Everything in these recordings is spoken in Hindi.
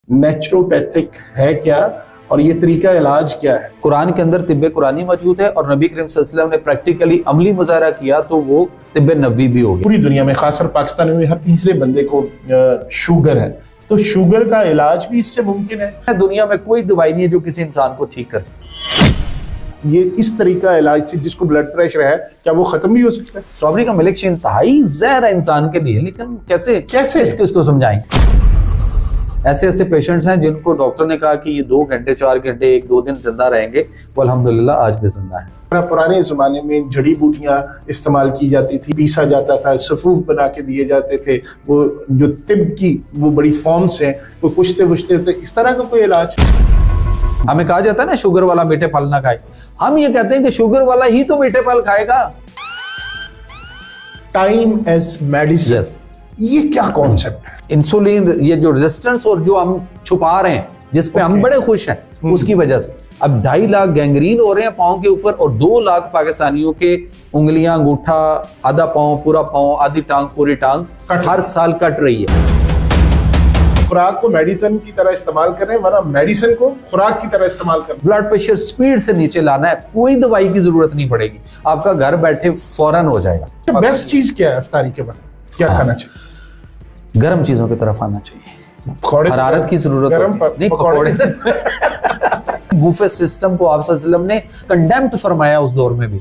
नेचुरोपैथिक है क्या और ये तरीका इलाज क्या है? कुरान के अंदर तिब्बे कुरानी मौजूद है और नबी करीम सल्लल्लाहु अलैहि वसल्लम ने प्रैक्टिकली अमली मुजाहरा किया तो वो तिब्बे नबवी भी हो गया। पूरी दुनिया में, खासकर पाकिस्तान में, हर तीसरे बंदे को शुगर है, तो शुगर का इलाज भी इससे मुमकिन है? दुनिया में कोई दवाई नहीं है जो किसी इंसान को ठीक करे। ये इस तरीका इलाज से जिसको ब्लड प्रेशर है, क्या वो खत्म भी हो सकता है? स्ट्रॉबेरी का मिल्क इंतहाई जहर है इंसान के लिए, लेकिन कैसे इसको समझाएं? ऐसे ऐसे पेशेंट्स हैं जिनको डॉक्टर ने कहा कि ये 2 घंटे 4 घंटे 1-2 दिन जिंदा रहेंगे, वो अल्हम्दुलिल्लाह आज भी जिंदा है। पुराने जमाने में जड़ी बूटियां इस्तेमाल की जाती थी, पीसा जाता था, सफूफ बना के दिए जाते थे। वो जो तिब की वो बड़ी फॉर्म्स हैं, वो कुछते होते, इस तरह का कोई इलाज? हमें कहा जाता है ना शुगर वाला मीठे फल ना खाए, हम ये कहते हैं कि शुगर वाला ही तो मीठे फल खाएगा। टाइम एज मेडिसिन, यस, ये क्या कॉन्सेप्ट है? इंसुलिन, ये जो रेजिस्टेंस और जो हम छुपा रहे हैं, जिसपे हम बड़े खुश हैं उसकी वजह से अब 2.5 लाख गैंग्रीन हो रहे हैं पाँव के ऊपर और 2 लाख पाकिस्तानियों के उंगलियां, अंगूठा, आधा पाँव, पूरा पाँव, आधी टांग, पूरी टांग हर साल कट रही है। खुराक को मेडिसिन की तरह इस्तेमाल करें, वरना मेडिसिन को खुराक की तरह इस्तेमाल करें। ब्लड प्रेशर स्पीड से नीचे लाना है, कोई दवाई की जरूरत नहीं पड़ेगी, आपका घर बैठे फौरन हो जाएगा। बेस्ट चीज क्या है इफ्तारी के बाद? क्या खाना चाहिए? गर्म चीजों की तरफ आना चाहिए, हरारत की जरूरत नहीं। पकौड़े बूफे सिस्टम को आप सल्लल्लाहु अलैहि वसल्लम ने कंडेम्ड फरमाया उस दौर में भी।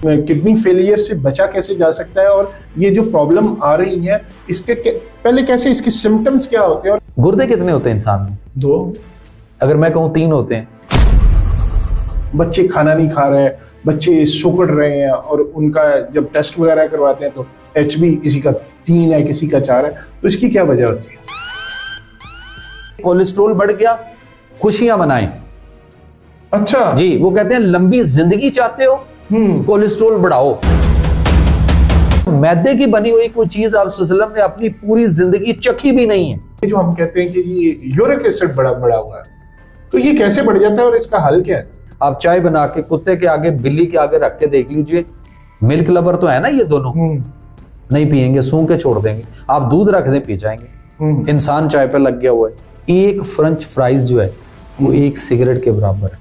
किडनी फेलियर से बचा कैसे जा सकता है, और ये जो प्रॉब्लम आ रही है इसके पहले कैसे, इसके सिम्टम्स क्या होते हैं? और गुर्दे कितने होते हैं इंसान में? 2, अगर मैं कहूँ 3 होते हैं। बच्चे खाना नहीं खा रहे हैं, बच्चे सुकड़ रहे हैं, और उनका जब टेस्ट वगैरह करवाते हैं तो HB किसी का 3 है, किसी का 4 है, तो इसकी क्या वजह होती है? कोलेस्ट्रोल बढ़ गया, खुशियां मनाएं। अच्छा जी, वो कहते हैं लंबी जिंदगी चाहते हो, कोलेस्ट्रोल बढ़ाओ। मैदे की बनी हुई कोई चीज आप सल्लल्लाहु अलैहि वसल्लम ने अपनी पूरी जिंदगी चखी भी नहीं है। जो हम कहते हैं कि ये यूरिक एसिड बढ़ा हुआ है, तो ये कैसे बढ़ जाता है और इसका हल क्या है? आप चाय बना के कुत्ते के आगे, बिल्ली के आगे रख के देख लीजिए, मिल्क लवर तो है ना ये दोनों, नहीं पिएंगे, सूंघ के छोड़ देंगे। आप दूध रख दें, पी जाएंगे। इंसान चाय पे लग गया हुआ है। एक फ्रेंच फ्राइज जो है वो 1 सिगरेट के बराबर है।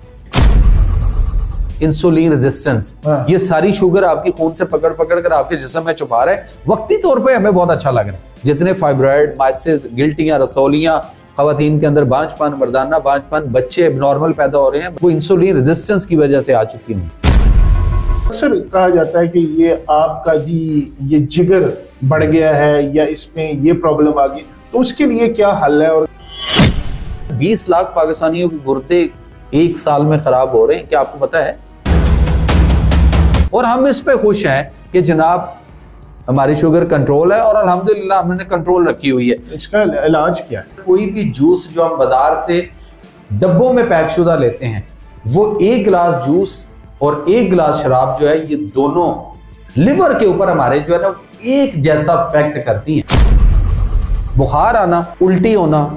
इंसुलिन रेजिस्टेंस, ये सारी शुगर आपकी खून से पकड़ कर आपके जिस्म में छुपा रहा है। वक्ती तौर पे हमें बहुत अच्छा लग रहा है। जितने फाइब्रॉइड, माइसिस, गिल्टियां, रसौलियां खवातीन के अंदर बांझपन, मर्दाना बांझपन, बच्चे एबनॉर्मल पैदा हो रहे हैं, वो इंसुलिन रेजिस्टेंस की वजह से आ चुकी है। अक्सर कहा जाता है कि ये आपका ये जिगर बढ़ गया है या इसमें ये प्रॉब्लम आ गई, तो उसके लिए क्या हल है? और 20 लाख पाकिस्तानियों के गुर्दे 1 साल में खराब हो रहे हैं, क्या आपको पता है? और हम इस पे खुश हैं कि जनाब हमारी शुगर कंट्रोल है और अल्हम्दुलिल्लाह हमने कंट्रोल रखी हुई है। इसका इलाज क्या है? कोई भी जूस जो हम बाजार से डब्बों में पैक शुदा लेते हैं, वो 1 गिलास जूस और 1 गिलास शराब जो है, ये दोनों लिवर के ऊपर हमारे जो है ना एक जैसा इफेक्ट करती हैं। बुखार आना, उल्टी होना,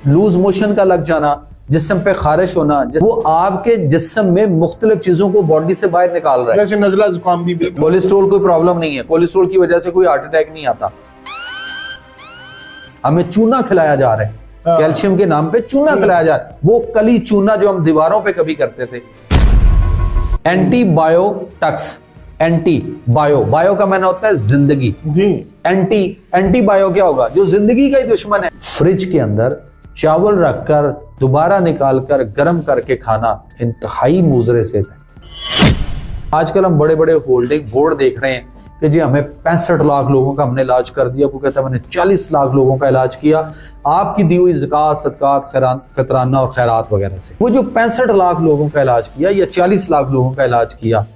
लूज मोशन का लग जाना, जिस्म पे खारिश होना, वो आपके जिस्म में मुख्तलिफ चीजों को बॉडी से बाहर निकाल रहा है। जैसे नज़ला जुकाम भी। कोलेस्ट्रोल कोई प्रॉब्लम नहीं है, कोलेस्ट्रोल की वजह से कोई हार्ट अटैक नहीं आता। हमें चूना खिलाया जा रहा है, कैल्शियम के नाम पे चूना खिलाया जा रहा है। वो कली चूना जो हम दीवारों पे कभी करते थे। एंटीबायोटिक्स, बायो का माना होता है जिंदगी जी। एंटी बायो क्या होगा? जो जिंदगी का ही दुश्मन है। फ्रिज के अंदर चावल रखकर दोबारा निकालकर गर्म करके खाना इंतहाई मुजरे से है। आजकल हम बड़े बड़े होल्डिंग बोर्ड देख रहे हैं कि जी हमें 65 लाख लोगों का हमने इलाज कर दिया, वो कहता है मैंने 40 लाख लोगों का इलाज किया आपकी दी हुई ज़कात, सदकात, फितराना और खैरात वगैरह से। वो जो 65 लाख लोगों का इलाज किया या 40 लाख लोगों का इलाज किया,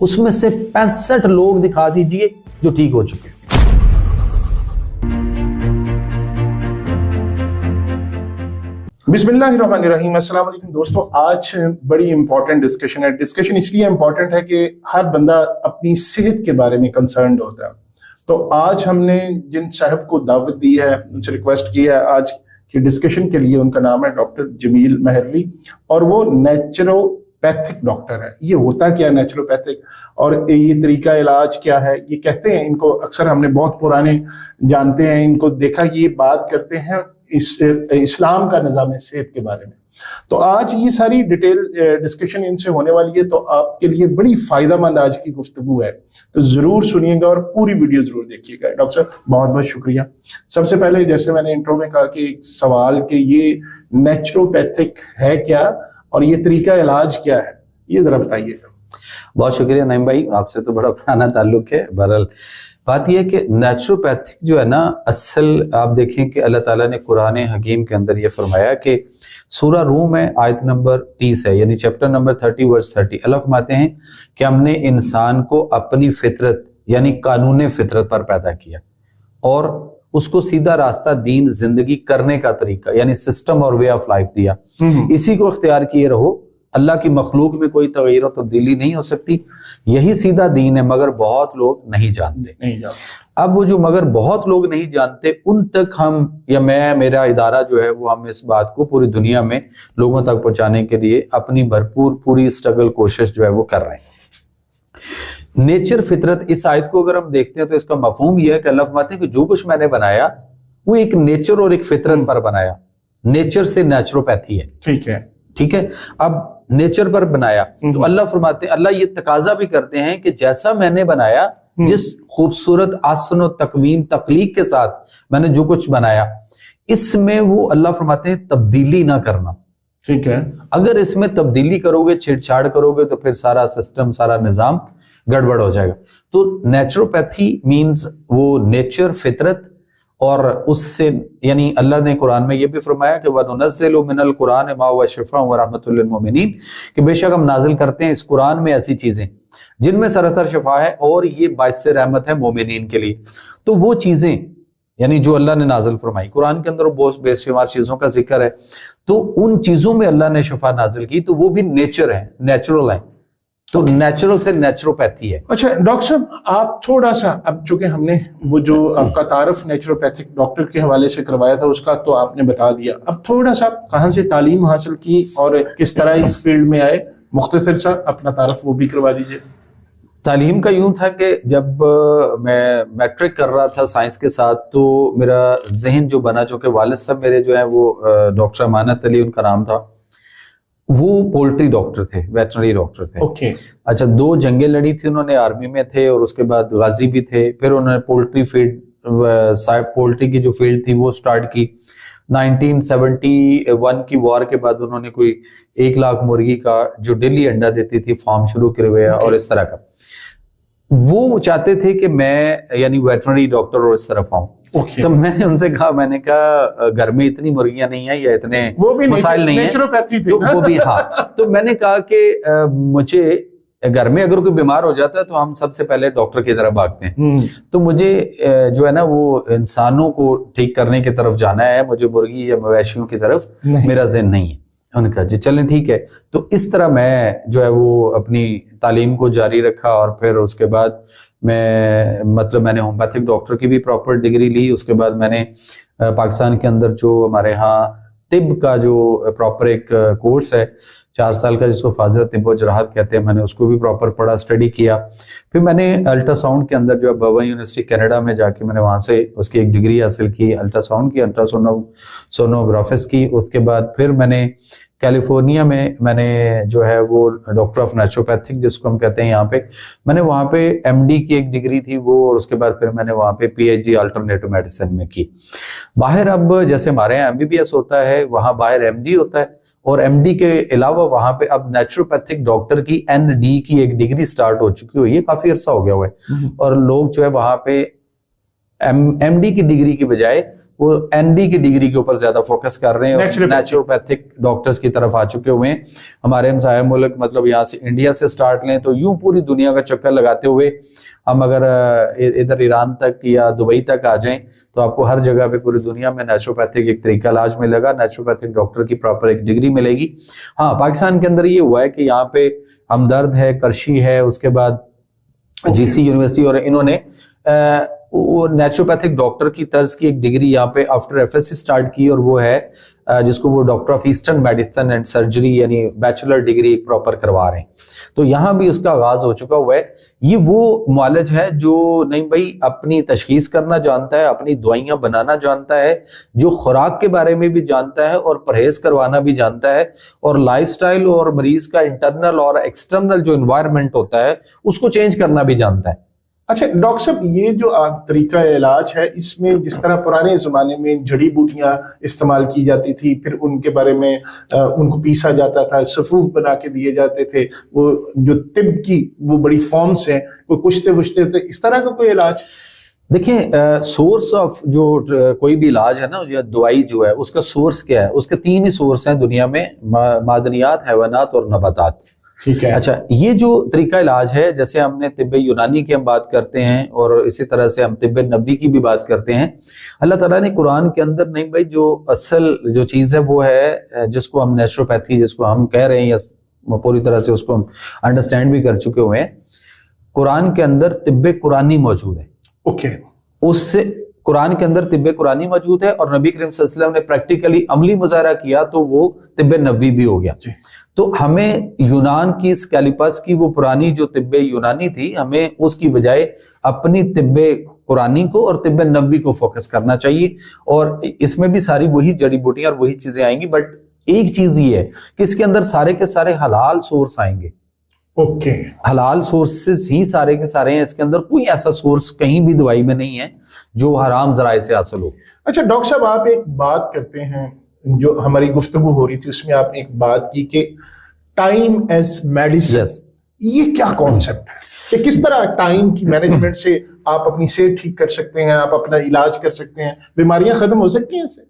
उसमें से 65 लोग दिखा दीजिए जो ठीक हो चुके हैं। बिस्मिल्लाहिर्रहमानिर्रहीम। अस्सलाम वालेकुम दोस्तों, आज बड़ी इंपॉर्टेंट डिस्कशन है। डिस्कशन इसलिए इंपॉर्टेंट है कि हर बंदा अपनी सेहत के बारे में कंसर्न्ड होता है। तो आज हमने जिन साहब को दावत दी है, उनसे रिक्वेस्ट की है आज की डिस्कशन के लिए, उनका नाम है डॉक्टर जमील मेहरवी और वो नेचुरोपैथिक डॉक्टर है। ये होता क्या है नेचुरोपैथिक, और ये तरीका इलाज क्या है? ये कहते हैं, इनको अक्सर हमने बहुत पुराने जानते हैं, इनको देखा, ये बात करते हैं इस्लाम का निज़ाम सेहत के बारे में। तो आज ये सारी डिटेल डिस्कशन इनसे होने वाली है, तो आपके लिए बड़ी फायदेमंद आज की गुफ्तगू है, तो जरूर सुनिएगा और पूरी वीडियो जरूर देखिएगा। डॉक्टर साहब बहुत बहुत शुक्रिया। सबसे पहले जैसे मैंने इंट्रो में कहा कि एक सवाल कि ये नेचुरोपैथिक है क्या और ये तरीका इलाज क्या है, ये जरा बताइएगा। बहुत शुक्रिया नईम भाई, आपसे तो बड़ा पुराना ताल्लुक है। बहरहाल बात यह है कि नेचुरोपैथिक जो है ना, असल आप देखें कि अल्लाह ताला ने कुरान हकीम के अंदर ये फरमाया कि सूरा रूम में आयत नंबर 30 है, यानी चैप्टर नंबर 30 वर्स 30, अल्लाह फरमाते हैं कि हमने इंसान को अपनी फितरत यानी कानून फितरत पर पैदा किया और उसको सीधा रास्ता दीन जिंदगी करने का तरीका यानी सिस्टम और वे ऑफ लाइफ दिया। इसी को इख्तियार किए रहो। अल्लाह की मखलूक में कोई तगय्युर और तब्दीली नहीं हो सकती, यही सीधा दीन है, मगर बहुत लोग नहीं जानते। अब वो जो मगर बहुत लोग नहीं जानते, उन तक हम या मैं, मेरा इदारा जो है वो, हम इस बात को पूरी दुनिया में लोगों तक पहुंचाने के लिए अपनी भरपूर पूरी स्ट्रगल कोशिश जो है वो कर रहे हैं। नेचर फितरत, इस आयत को अगर हम देखते हैं तो इसका मफहूम यह है कि अल्लाह फरमाते हैं कि जो कुछ मैंने बनाया वो एक नेचर और एक फितरत पर बनाया। नेचर से नेचुरोपैथी है, ठीक है। अब नेचर पर बनाया तो अल्लाह फरमाते, अल्लाह ये तकाजा भी करते हैं कि जैसा मैंने बनाया, जिस खूबसूरत आसन और तकवीम तकलीक के साथ मैंने जो कुछ बनाया, इसमें वो अल्लाह फरमाते हैं तब्दीली ना करना, ठीक है। अगर इसमें तब्दीली करोगे, छेड़छाड़ करोगे, तो फिर सारा सिस्टम, सारा निजाम गड़बड़ हो जाएगा। तो नेचुरोपैथी मीन्स वो नेचर, फितरत, और उससे यानी अल्लाह ने कुरान में यह भी फरमाया कि वनुनज़्ज़िलु मिनल कुरान मा हुवा शिफ़ाअ व रहमतुल लिल मोमिनीन, कि बेशक हम नाजिल करते हैं इस कुरान में ऐसी चीजें जिनमें सरासर शिफा है और ये बाइस रहमत है मोमिनीन के लिए। तो वो चीजें यानी जो अल्लाह ने नाजिल फरमाई, कुरान के अंदर बहुत बेशुमार चीजों का जिक्र है, तो उन चीजों में अल्लाह ने शिफा नाजिल की, तो वो भी नेचर है, नेचुरल है। तो नेचुरल से नेचुरोपैथी है। अच्छा डॉक्टर साहब, आप थोड़ा सा, अब चूंकि हमने वो जो आपका तारुफ नेचुरोपैथिक डॉक्टर के हवाले से करवाया था उसका तो आपने बता दिया, अब थोड़ा सा कहाँ से तालीम हासिल की और किस तरह इस फील्ड में आए, मुख्तसर सा अपना तारुफ वो भी करवा दीजिए। तालीम का यूं था कि जब मैं मैट्रिक कर रहा था साइंस के साथ, तो मेरा जहन जो बना, चूंकि वालिद साहब मेरे जो है वो डॉक्टर अमानत अली उनका नाम था, वो पोल्ट्री डॉक्टर थे, वेटनरी डॉक्टर थे। ओके। अच्छा, 2 जंगें लड़ी थी उन्होंने, आर्मी में थे और उसके बाद गाजी भी थे। फिर उन्होंने पोल्ट्री फील्ड, पोल्ट्री की जो फील्ड थी वो स्टार्ट की। 1971 की वॉर के बाद उन्होंने कोई 1 लाख मुर्गी का जो डेली अंडा देती थी फार्म शुरू करवाया। और इस तरह का वो चाहते थे कि मैं यानी वेटनरी डॉक्टर और इस तरफ आऊं। तो मैंने उनसे कहा, मैंने कहा घर में इतनी मुर्गियां नहीं है या इतने मसाइल नहीं है, तो वो भी हाँ। तो मैंने कहा कि मुझे घर में अगर कोई बीमार हो जाता है तो हम सबसे पहले डॉक्टर की तरफ भागते हैं, तो मुझे जो है ना वो इंसानों को ठीक करने की तरफ जाना है, मुझे मुर्गी या मवेशियों की तरफ मेरा ज़हन नहीं है। उन्होंने कहा जी चलें ठीक है। तो इस तरह मैं जो है वो अपनी तालीम को जारी रखा और फिर उसके बाद मैंने होम्योपैथिक डॉक्टर की भी प्रॉपर डिग्री ली। उसके बाद मैंने पाकिस्तान के अंदर जो हमारे यहाँ तिब का जो प्रॉपर एक कोर्स है 4 साल का, जिसको फाजिल तिब व जराहत कहते हैं, मैंने उसको भी प्रॉपर पढ़ा, स्टडी किया। फिर मैंने अल्ट्रासाउंड के अंदर जो है बर्बन यूनिवर्सिटी कनाडा में जाके मैंने वहाँ से उसकी एक डिग्री हासिल की अल्ट्रासाउंड की, अल्ट्रासोनोग्राफिस की। उसके बाद फिर मैंने कैलिफोर्निया में मैंने जो है वो डॉक्टर ऑफ नेचुरोपैथिक जिसको हम कहते हैं यहाँ पे, मैंने वहाँ पे एमडी की एक डिग्री थी वो, और उसके बाद फिर मैंने वहाँ पे पीएचडी अल्टरनेटिव मेडिसिन में की। बाहर अब जैसे हमारे यहाँ एमबीबीएस होता है, वहाँ बाहर एमडी होता है, और एमडी के अलावा वहाँ पे अब नेचुरोपैथिक डॉक्टर की एनडी की एक डिग्री स्टार्ट हो चुकी हुई है, काफी अरसा हो गया हुआ है। और लोग जो है वहाँ पे एमडी की डिग्री की बजाय वो एनडी की डिग्री के ऊपर ज्यादा फोकस कर रहे हैं और नेचुरोपैथिक डॉक्टर्स की तरफ आ चुके हुए हैं। हमारे हमसाया मुल्क मतलब यहाँ से इंडिया से स्टार्ट लें तो यूं पूरी दुनिया का चक्कर लगाते हुए हम अगर इधर ईरान तक या दुबई तक आ जाएं तो आपको हर जगह पे पूरी दुनिया में नेचुरोपैथिक एक तरीका इलाज मिलेगा, नेचुरोपैथिक डॉक्टर की प्रॉपर एक डिग्री मिलेगी। हाँ, पाकिस्तान के अंदर ये हुआ है कि यहाँ पे हमदर्द है, करशी है, उसके बाद जीसी यूनिवर्सिटी, और इन्होंने वो नेचुरोपैथिक डॉक्टर की तर्ज की एक डिग्री यहाँ पे आफ्टर एफएससी स्टार्ट की, और वो है जिसको वो doctor of eastern medicine and surgery यानी बैचलर डिग्री एक प्रॉपर करवा रहे हैं। तो यहाँ भी उसका आगाज हो चुका हुआ है। ये वो मुआलिज है जो नहीं भाई अपनी तशखीस करना जानता है, अपनी दवाइयां बनाना जानता है, जो खुराक के बारे में भी जानता है और परहेज करवाना भी जानता है, और लाइफस्टाइल और मरीज का इंटरनल और एक्सटर्नल जो एनवायरनमेंट होता है उसको चेंज करना भी जानता है। अच्छा डॉक्टर साहब, ये जो तरीका इलाज है, इसमें जिस तरह पुराने ज़माने में जड़ी बूटियां इस्तेमाल की जाती थी, फिर उनके बारे में उनको पीसा जाता था, सफूफ बना के दिए जाते थे, वो जो तिब की वो बड़ी फॉर्म्स हैं, कोई कुश्ते वुश्ते होते, इस तरह का कोई इलाज? देखिए सोर्स ऑफ जो कोई भी इलाज है ना, या दवाई जो है, उसका सोर्स क्या है? उसके तीन ही सोर्स हैं दुनिया में, मादनियात, हैवानात और नबातात। ठीक है। अच्छा, ये जो तरीका इलाज है, जैसे हमने तिब्बे यूनानी की हम बात करते हैं और इसी तरह से हम तिब्बे नबी की भी बात करते हैं। अल्लाह ताला ने कुरान के अंदर नहीं भाई, जो असल जो चीज़ है वो है जिसको हम नेचुरोपैथी जिसको हम कह रहे हैं, या पूरी तरह से उसको हम अंडरस्टैंड भी कर चुके हुए हैं। कुरान के अंदर तिब्बे कुरानी मौजूद है। ओके। उससे कुरान के अंदर तिब्बे कुरानी मौजूद है, और नबी करीम सल्लल्लाहु अलैहि वसल्लम ने प्रैक्टिकली अमली मुजाहरा किया तो वो तिब्बे नबवी भी हो गया। तो हमें यूनान की स्कैलिपस की वो पुरानी जो तिब्बे यूनानी थी, हमें उसकी बजाय अपनी तिब्बे कुरानी को और तिब्बे नबवी को फोकस करना चाहिए, और इसमें भी सारी वही जड़ी बूटियां और वही चीजें आएंगी। बट एक चीज ये है कि इसके अंदर सारे के सारे हलाल सोर्स आएंगे। ओके। हलाल सोर्सेस ही सारे के सारे हैं, इसके अंदर कोई ऐसा सोर्स कहीं भी दवाई में नहीं है जो हराम जराए से हासिल हो। अच्छा डॉक्टर साहब, आप एक बात करते हैं, जो हमारी गुफ्तगू हो रही थी उसमें आपने एक बात की कि टाइम एज मेडिसिन। ये क्या कॉन्सेप्ट है कि किस तरह टाइम की मैनेजमेंट से आप अपनी सेहत ठीक कर सकते हैं, आप अपना इलाज कर सकते हैं, बीमारियां खत्म हो सकती हैं इससे?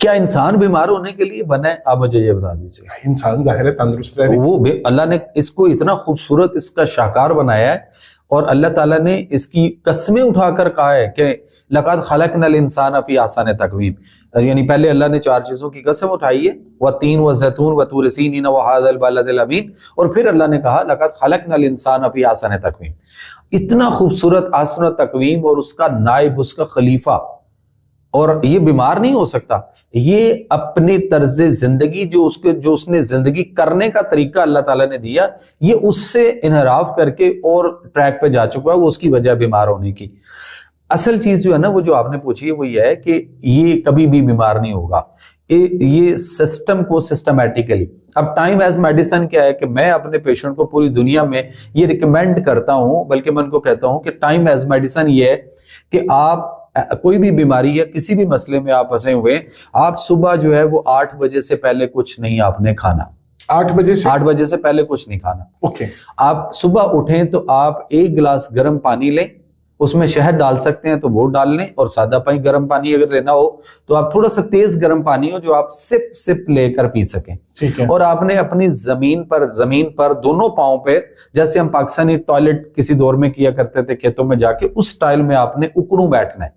क्या इंसान बीमार होने के लिए बना है? आप मुझे ये बता दीजिए। इंसान जाहिर है तंदुरुस्त रहे, वो अल्लाह ने इसको इतना खूबसूरत इसका शाहकार बनाया है, और अल्लाह ताला ने इसकी कस्में उठाकर कहा है कि लक़द खलक़नल इंसान फी आसान तक़वीम। यानी पहले अल्लाह ने चार चीजों की कसम उठाई है, व तीन व ज़ैतून व तूर सीनीन व हाज़ल बलदिल अमीन, और फिर अल्लाह ने कहा लक़द खलक़नल इंसान फी आसान तक़वीम। इतना खूबसूरत आसन तक़वीम, और उसका नाइब, उसका खलीफा, और ये बीमार नहीं हो सकता। ये अपने तर्ज जिंदगी जो उसने जिंदगी करने का तरीका अल्लाह ताला ने दिया, ये उससे इनहराफ करके और ट्रैक पे जा चुका है, वो उसकी वजह बीमार होने की। असल चीज जो है ना, वो जो आपने पूछी है वो ये है कि ये कभी भी बीमार नहीं होगा। ये सिस्टम को सिस्टमैटिकली, अब टाइम एज मेडिसिन क्या है कि मैं अपने पेशेंट को पूरी दुनिया में ये रिकमेंड करता हूं, बल्कि मैं उनको कहता हूं कि टाइम एज मेडिसिन ये है कि आप कोई भी बीमारी या किसी भी मसले में आप फंसे हुए, आप सुबह जो है वो 8 बजे से पहले कुछ नहीं आपने खाना। 8 बजे से पहले कुछ नहीं खाना। ओके। आप सुबह उठें तो आप 1 गिलास गर्म पानी लें, उसमें शहद डाल सकते हैं तो वो डाल लें, और सादा पानी गर्म पानी अगर लेना हो तो आप थोड़ा सा तेज गर्म पानी हो जो आप सिप सिप लेकर पी सकें। ठीक है। और आपने अपनी जमीन पर दोनों पांव पे, जैसे हम पाकिस्तानी टॉयलेट किसी दौर में किया करते थे खेतों में जाके, उस स्टाइल में आपने उकड़ू बैठना है,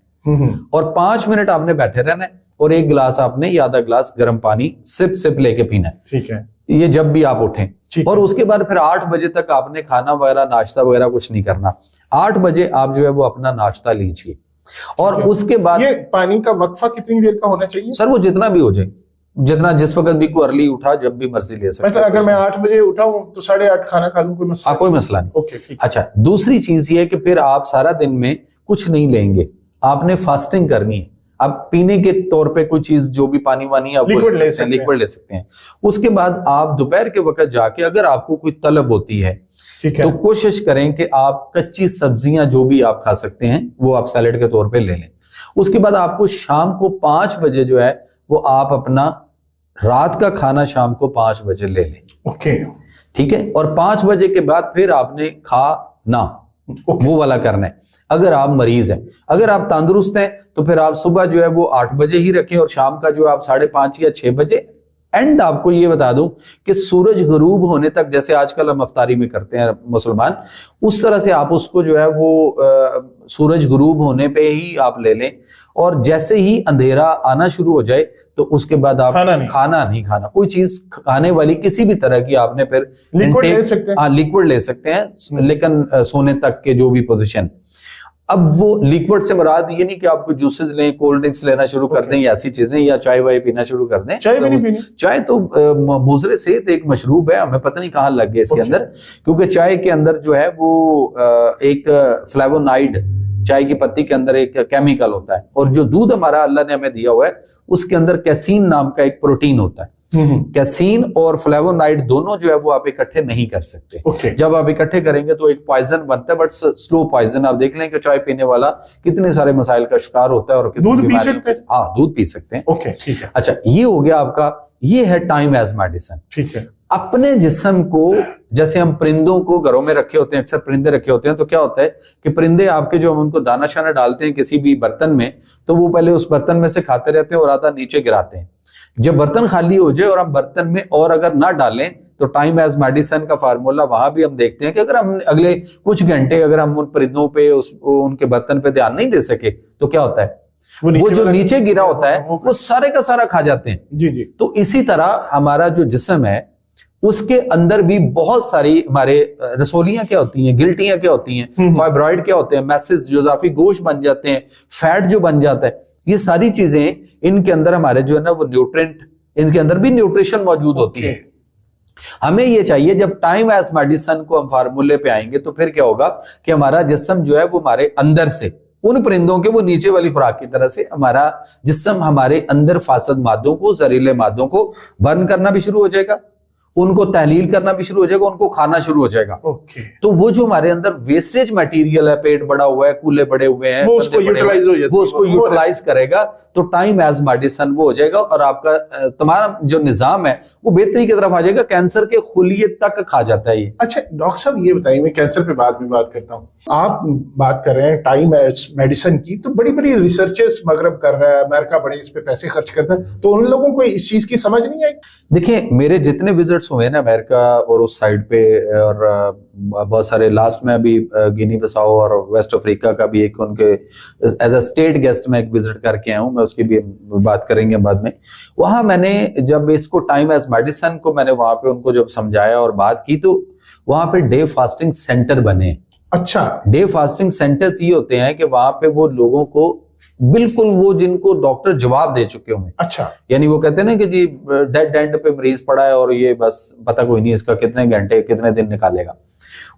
और 5 मिनट आपने बैठे रहना है, और 1 गिलास आपने या आधा गिलास गर्म पानी सिप सिप लेके पीना है। ठीक है। ये जब भी आप उठें, और उसके बाद फिर 8 बजे तक आपने खाना वगैरह नाश्ता वगैरह कुछ नहीं करना। 8 बजे आप जो है वो अपना नाश्ता लीजिए, और उसके बाद ये पानी का वक्फा कितनी देर का होना चाहिए? सर वो जितना भी हो जाए, जितना जिस वक्त भी कोई अर्ली उठा, जब भी मर्जी ले सकते। मतलब अगर मैं 8 बजे उठा हूं तो 8:30 खाना खा लूं, कोई मसला? कोई मसला नहीं। ओके। अच्छा, दूसरी चीज ये है कि फिर आप सारा दिन में कुछ नहीं लेंगे, आपने फास्टिंग करनी है। अब पीने के तौर पे कोई चीज, जो भी पानी वानी आप लिक्विड ले सकते हैं। उसके बाद आप दोपहर के वक्त जाके, अगर आपको कोई तलब होती है तो कोशिश करें कि आप कच्ची सब्जियां जो भी आप खा सकते हैं वो आप सैलेड के तौर पे ले लें। उसके बाद आपको शाम को 5 बजे जो है वो आप अपना रात का खाना शाम को 5 बजे ले लें। ओके। ठीक है। और 5 बजे के बाद फिर आपने खाना वो वाला करना है। अगर आप मरीज हैं, अगर आप तंदुरुस्त हैं तो फिर आप सुबह जो है वो 8 बजे ही रखें, और शाम का जो आप 5:30 या 6 बजे। एंड आपको ये बता दूं कि सूरज गरूब होने तक, जैसे आजकल हम अफ्तारी में करते हैं मुसलमान, उस तरह से आप उसको जो है वो सूरज गरूब होने पे ही आप ले लें, और जैसे ही अंधेरा आना शुरू हो जाए तो उसके बाद आप खाना नहीं खाना। कोई चीज खाने वाली किसी भी तरह की आपने फिर लिक्विड ले सकते हैं, लेकिन सोने तक के जो भी पोजीशन। अब वो लिक्विड से मुराद ये नहीं कि आपको जूसेस लें, कोल्ड ड्रिंक्स लेना शुरू कर दें या ऐसी चीजें, या चाय वाय पीना शुरू कर दें। चाय भी नहीं पीनी। चाय तो मुजरे सेहत एक मशरूब है, हमें पता नहीं कहाँ लग गया इसके अंदर, क्योंकि चाय के अंदर जो है वो एक फ्लेवोनाइड, चाय की पत्ती के अंदर एक केमिकल होता है, और जो दूध हमारा अल्लाह ने हमें दिया हुआ है उसके अंदर कैसीन नाम का एक प्रोटीन होता है। कैसीन और फ्लेवोनाइड दोनों जो है वो आप इकट्ठे नहीं कर सकते। जब आप इकट्ठे करेंगे तो एक पॉइजन बनता है, बट स्लो पॉइजन। आप देख लें कि चाय पीने वाला कितने सारे मसाइल का शिकार होता है, और दूध पी सकते हैं। हाँ, दूध पी सकते हैं। ओके, ठीक है। अच्छा, ये हो गया आपका, ये है टाइम एज मेडिसिन। ठीक है। अपने जिस्म को, जैसे हम परिंदों को घरों में रखे होते हैं, अक्सर परिंदे रखे होते हैं, तो क्या होता है कि परिंदे आपके जो हम उनको दाना शाना डालते हैं किसी भी बर्तन में, तो वो पहले उस बर्तन में से खाते रहते हैं और आधा नीचे गिराते हैं। जब बर्तन खाली हो जाए और हम बर्तन में और अगर ना डालें, तो टाइम एज मेडिसिन का फार्मूला वहां भी हम देखते हैं कि अगर हम अगले कुछ घंटे अगर हम उन परिंदों पे उनके बर्तन पे ध्यान नहीं दे सके तो क्या होता है, वो जो नीचे गिरा होता है वो सारे का सारा खा जाते हैं। जी जी। तो इसी तरह हमारा जो जिस्म है उसके अंदर भी बहुत सारी हमारे रसोलियां क्या होती हैं, गिल्टियां क्या होती हैं, फाइब्रॉइड क्या होते हैं, मैसेज जो इजाफी गोश्त बन जाते हैं, फैट जो बन जाता है, ये सारी चीजें इनके अंदर हमारे जो है ना वो न्यूट्रिएंट, इनके अंदर भी न्यूट्रिशन मौजूद होती है। हमें ये चाहिए, जब टाइम एज मेडिसिन को हम फार्मूले पे आएंगे तो फिर क्या होगा कि हमारा जिस्म जो है वो हमारे अंदर से, उन परिंदों के वो नीचे वाली खुराक की तरह से, हमारा जिस्म हमारे अंदर फासद मादों को, जहरीले मादों को बर्न करना भी शुरू हो जाएगा, उनको तहलील करना भी शुरू हो जाएगा, उनको खाना शुरू हो जाएगा। तो वो जो हमारे अंदर वेस्टेज मटेरियल है, पेट बड़ा हुआ है, कूले बड़े हुए हैं, वो उसको यूटिलाइज हो जाएगा, वो उसको यूटिलाइज करेगा, तो टाइम एज मेडिसिन वो हो जाएगा, और आपका तुम्हारा जो निजाम है वो बेहतरी की तरफ आ जाएगा। कैंसर के खुलिये तक खा जाता है ये। अच्छा डॉक्टर साहब, ये बताइए, मैं कैंसर पे बाद में बात करता हूँ, आप बात कर रहे हैं टाइम एज मेडिसिन की, तो बड़ी बड़ी रिसर्चेस मगरब कर रहा है, अमेरिका बड़े इस पे पैसे खर्च करता है, तो उन लोगों को इस चीज की समझ नहीं आई। देखिए, मेरे जितने विजिट्स हुए ना अमेरिका और उस साइड पे, और बहुत सारे, लास्ट में अभी गिनी बिसाओ और वेस्ट अफ्रीका का भी एक उनके एज अ स्टेट गेस्ट में एक विजिट करके आया हूं, मैं उसकी भी बात करेंगे बाद में। वहां मैंने जब इसको टाइम एज मेडिसिन को मैंने वहां पे उनको जब समझाया और बात की, तो वहां पे डे फास्टिंग सेंटर बने। अच्छा, डे फास्टिंग सेंटर्स ये होते हैं कि वहां पे वो लोगों को बिल्कुल, वो जिनको डॉक्टर जवाब दे चुके होंगे, अच्छा, यानी वो कहते हैं ना कि जी डेड एंड पे मरीज पड़ा है और ये बस पता कोई नहीं इसका कितने घंटे कितने दिन निकालेगा,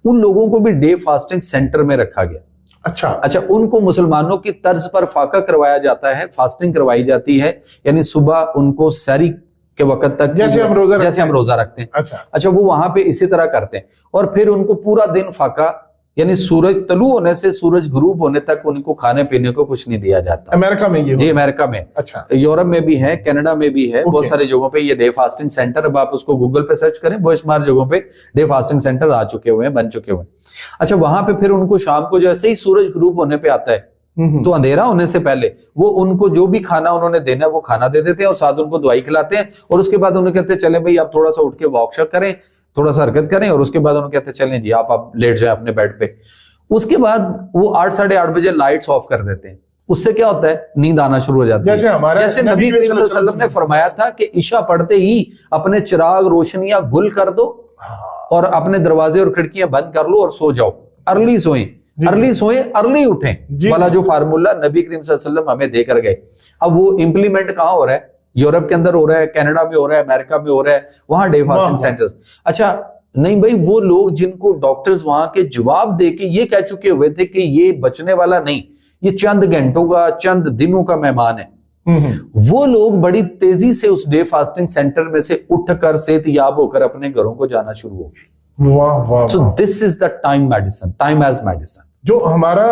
उन लोगों को भी डे फास्टिंग सेंटर में रखा गया। अच्छा, उनको मुसलमानों की तर्ज पर फाका करवाया जाता है, फास्टिंग करवाई जाती है, यानी सुबह उनको सहरी के वक्त तक जैसे हम रोजा रखते हैं। अच्छा, वो वहां पे इसी तरह करते हैं, और फिर उनको पूरा दिन फाका, यानी सूरज तलू होने से सूरज गुरूब होने तक उनको खाने पीने को कुछ नहीं दिया जाता। अमेरिका में ये? जी, अमेरिका में। अच्छा, यूरोप में भी है, कनाडा में भी है, बहुत सारी जगहों पे ये डे फास्टिंग सेंटर, अब आप उसको गूगल पे सर्च करें, बहुत शुमार जगहों पे डे फास्टिंग सेंटर आ चुके हुए हैं, बन चुके हुए हैं। अच्छा, वहां पे फिर उनको शाम को जैसे ही सूरज गुरूब होने पे आता है, तो अंधेरा होने से पहले वो उनको जो भी खाना उन्होंने देना है वो खाना दे देते हैं, और साथ उनको दवाई खिलाते हैं, और उसके बाद उन्हें कहते हैं चले भाई आप थोड़ा सा उठ के वॉक शॉक करें, थोड़ा सा हरकत करें, और उसके बाद उन्हें कहते हैं चलें जी आप लेट जाए अपने बेड पे। उसके बाद वो 8 साढ़े 8 बजे लाइट्स ऑफ कर देते हैं। उससे क्या होता है, नींद आना शुरू हो जाती है। जैसे नबी करीम सल्लल्लाहु अलैहि वसल्लम ने फरमाया था कि इशा पढ़ते ही अपने चिराग रोशनियां गुल कर दो और अपने दरवाजे और खिड़कियां बंद कर लो और सो जाओ, अर्ली सोएं, अर्ली उठें वाला जो फार्मूला नबी करीम सल्लल्लाहु अलैहि वसल्लम हमें देकर गए। अब वो इंप्लीमेंट कहां हो रहा है? यूरोप के अंदर हो रहा है, कनाडा में हो रहा है, अमेरिका में हो रहा है, वहां डे फास्टिंग सेंटर्स। अच्छा, नहीं भाई, वो लोग जिनको डॉक्टर्स वहां के जवाब दे के ये कह चुके हुए थे कि ये बचने वाला नहीं, ये चंद घंटों का, चंद दिनों का मेहमान है, वो लोग बड़ी तेजी से उस डे फास्टिंग सेंटर में से उठकर सेहतयाब होकर अपने घरों को जाना शुरू हो गए। वाह वाह। So this is the time medicine, time as medicine. जो हमारा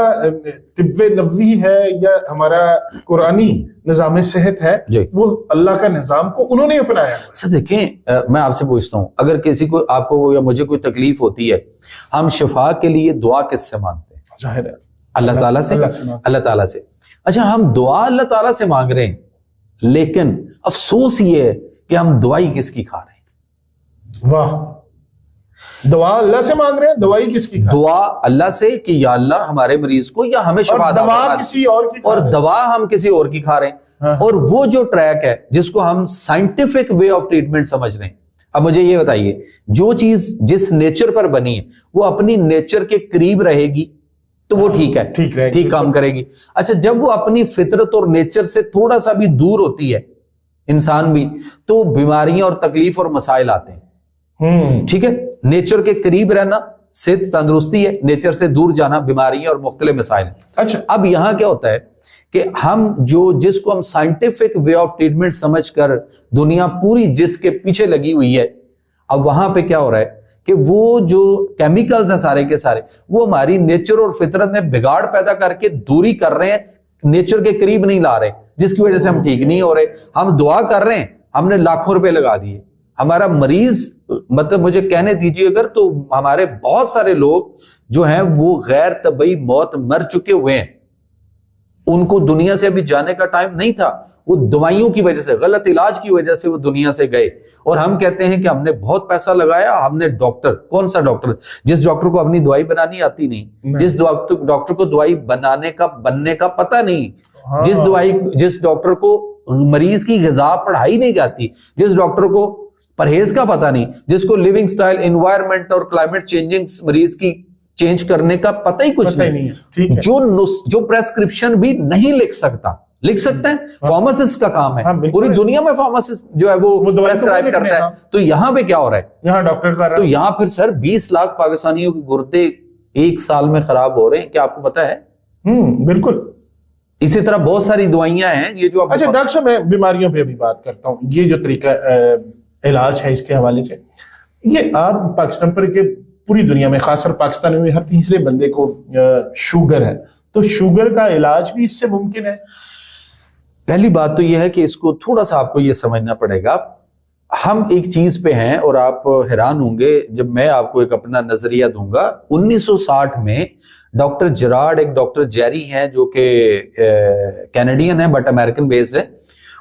तिब्बे नबवी है या हमारा कुरानी निजाम सेहत है, वो अल्लाह का निजाम को उन्होंने अपनाया। सर देखें, मैं आपसे पूछता हूं, अगर किसी को, आपको या मुझे कोई तकलीफ होती है, हम शिफा के लिए दुआ किससे मांगते हैं? जाहिर है अल्लाह ताला से, अल्लाह ताला से। अच्छा, हम दुआ अल्लाह ताला से मांग रहे हैं, लेकिन अफसोस ये है कि हम दवाई किसकी खा रहे हैं। वाह, दुआ अल्लाह से मांग रहे हैं, दवाई किसकी? दुआ अल्लाह से कि या अल्लाह हमारे मरीज को या हमें शिफा दे, दवा किसी और की, और दवा हम किसी और की खा रहे हैं। हाँ। और वो जो ट्रैक है जिसको हम साइंटिफिक वे ऑफ ट्रीटमेंट समझ रहे हैं, अब मुझे ये बताइए, जो चीज जिस नेचर पर बनी है वो अपनी नेचर के करीब रहेगी तो वो ठीक है, ठीक काम करेगी। अच्छा, जब वो अपनी फितरत और नेचर से थोड़ा सा भी दूर होती है इंसान भी, तो बीमारियां और तकलीफ और मसाइल आते हैं। ठीक है, नेचर के करीब रहना सेहत तंदुरुस्ती है, नेचर से दूर जाना बीमारियां और मुख्तलिफ मसाइल। अच्छा, अब यहां क्या होता है कि हम जिसको हम साइंटिफिक वे ऑफ ट्रीटमेंट समझकर दुनिया पूरी जिसके पीछे लगी हुई है, अब वहां पे क्या हो रहा है कि वो जो केमिकल्स हैं सारे के सारे, वो हमारी नेचर और फितरत में बिगाड़ पैदा करके दूरी कर रहे हैं, नेचर के करीब नहीं ला रहे, जिसकी वजह से हम ठीक नहीं हो रहे। हम दुआ कर रहे हैं, हमने लाखों रुपए लगा दिए, हमारा मरीज, मतलब मुझे कहने दीजिए अगर, तो हमारे बहुत सारे लोग जो हैं वो गैर तबई मौत मर चुके हुए हैं, उनको दुनिया से अभी जाने का टाइम नहीं था, वो दवाइयों की वजह से, गलत इलाज की वजह से वो दुनिया से गए। और हम कहते हैं कि हमने बहुत पैसा लगाया, हमने डॉक्टर, कौन सा डॉक्टर, जिस डॉक्टर को अपनी दवाई बनानी आती नहीं, जिस डॉक्टर को दवाई बनने का पता नहीं, जिस डॉक्टर को मरीज की ग़िज़ा पढ़ाई नहीं जाती, जिस डॉक्टर को परहेज का पता नहीं, जिसको लिविंग स्टाइल, एनवायरमेंट और क्लाइमेट चेंजिंग मरीज की चेंज करने का पता ही कुछ नहीं है, जो प्रेस्क्रिप्शन भी नहीं लिख सकते हैं, फार्मासिस्ट का काम है। पूरी दुनिया में फार्मासिस्ट जो है वो प्रेस्क्राइब करता है। तो यहाँ पे क्या हो रहा है, यहाँ डॉक्टर का, तो यहाँ फिर सर 20 लाख पाकिस्तानियों के गुर्दे 1 साल में खराब हो रहे हैं, क्या आपको पता है? बिल्कुल। इसी तरह बहुत सारी दवाइयां हैं ये जो। अच्छा डॉक्टर साहब, मैं बीमारियों पे अभी बात करता हूँ, ये जो तरीका इलाज है इसके हवाले से, ये आप पाकिस्तान पर के पूरी दुनिया में, खासकर पाकिस्तान में हर तीसरे बंदे को शुगर है, तो शुगर का इलाज भी इससे मुमकिन है? पहली बात तो यह है कि इसको थोड़ा सा आपको ये समझना पड़ेगा। हम एक चीज पे हैं और आप हैरान होंगे जब मैं आपको एक अपना नजरिया दूंगा। 1960 में डॉक्टर जेरार्ड, एक डॉक्टर जेरी हैं जो कि कैनेडियन है बट अमेरिकन बेस्ड है,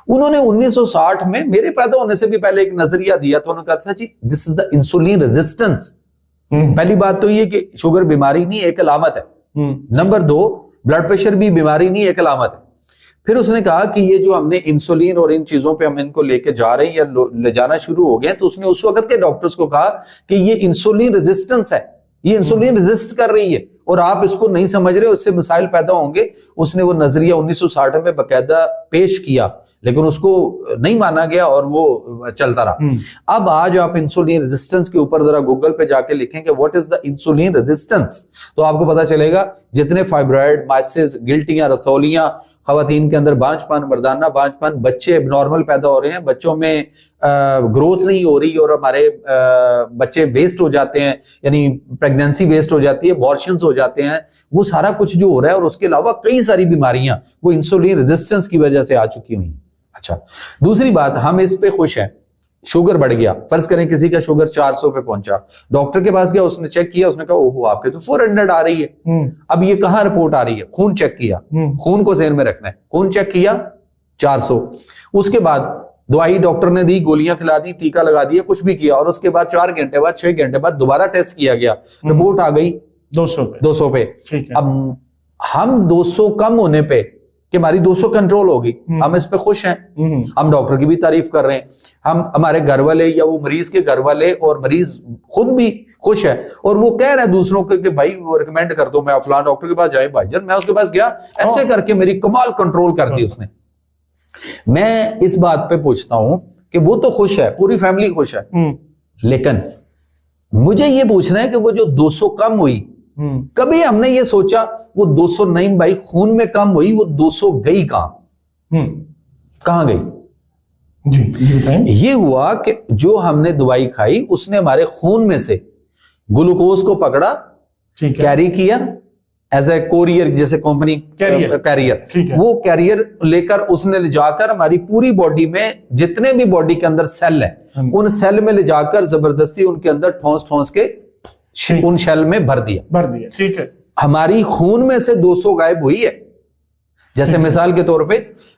उन्होंने 1960 में मेरे पैदा होने से भी पहले एक नजरिया दिया था। उन्होंने कहा था जी this is the insulin resistance. पहली बात तो ये कि शुगर बीमारी नहीं, एक अलामत है। नंबर 2, ब्लड प्रेशर भी बीमारी नहीं, एक अलामत है। फिर उसने कहा कि ये जो हमने इंसुलिन और इन चीजों पे हम इनको लेके जा रहे हैं या ले जाना शुरू हो गए, तो उसने उस वक्त के डॉक्टर्स को कहा कि ये इंसुलिन रेजिस्टेंस है, ये इंसुलिन रेजिस्ट कर रही है और आप इसको नहीं समझ रहे, उससे मिसाइल पैदा होंगे। उसने वो नजरिया 1960 में बाकायदा पेश किया, लेकिन उसको नहीं माना गया और वो चलता रहा। अब आज आप इंसुलिन रेजिस्टेंस के ऊपर जरा गूगल पे जाके लिखेंगे what is the insulin resistance, तो आपको पता चलेगा जितने फाइब्रॉइड, माइसिस, गिल्टियां, रसौलियां, खवातीन के अंदर बांझपन, मर्दाना बांझपन, बच्चे एबनॉर्मल पैदा हो रहे हैं, बच्चों में ग्रोथ नहीं हो रही और हमारे बच्चे वेस्ट हो जाते हैं, यानी प्रेगनेंसी वेस्ट हो जाती है, अबॉर्शंस हो जाते हैं, वो सारा कुछ जो हो रहा है। और उसके अलावा कई सारी बीमारियां वो इंसुलिन रेजिस्टेंस की वजह से आ चुकी हुई। अच्छा, दूसरी बात, हम इस पे खुश हैं, शुगर बढ़ गया, फर्ज करें किसी का शुगर 400 पे पहुंचा, डॉक्टर के पास गया, उसने चेक किया, उसने कहा ओहो आपके तो 400 आ रही है। अब ये कहां रिपोर्ट आ रही है? खून चेक किया, खून को ज़हन में रखना है, खून चेक किया 400, उसके बाद दवाई डॉक्टर ने दी, गोलियां खिला दी, टीका लगा दिया, कुछ भी किया, और उसके बाद 4 घंटे बाद, 6 घंटे बाद दोबारा टेस्ट किया गया, रिपोर्ट आ गई 200 पे। अब हम 200 कम होने पे कि हमारी 200 कंट्रोल होगी, हम इस पे खुश हैं, हम डॉक्टर की भी तारीफ कर रहे हैं, हम, हमारे घर वाले या वो मरीज के घर वाले और मरीज खुद भी खुश है, और वो कह रहे हैं दूसरों को कि भाई वो रिकमेंड कर दो, मैं फलां डॉक्टर के पास जाए भाईजान, मैं उसके पास गया, ऐसे करके मेरी कमाल कंट्रोल कर दी उसने। मैं इस बात पे पूछता हूं कि वो तो खुश है, पूरी फैमिली खुश है, लेकिन मुझे ये पूछना है कि वो जो 200 कम हुई, कभी हमने ये सोचा वो 200 नहीं भाई, खून में कम हुई, वो 200 गई कहां गई? जी ये हुआ कि जो हमने दवाई खाई उसने हमारे खून में से ग्लूकोज को पकड़ा, कैरी किया एज ए कोरियर, जैसे कंपनी कैरियर, वो कैरियर लेकर उसने ले जाकर हमारी पूरी बॉडी में जितने भी बॉडी के अंदर सेल है, उन सेल में ले जाकर जबरदस्ती उनके अंदर ठोंस के उन सेल में भर दिया। ठीक है, हमारी खून में से 200 गायब हुई है। जैसे मिसाल के तौर पे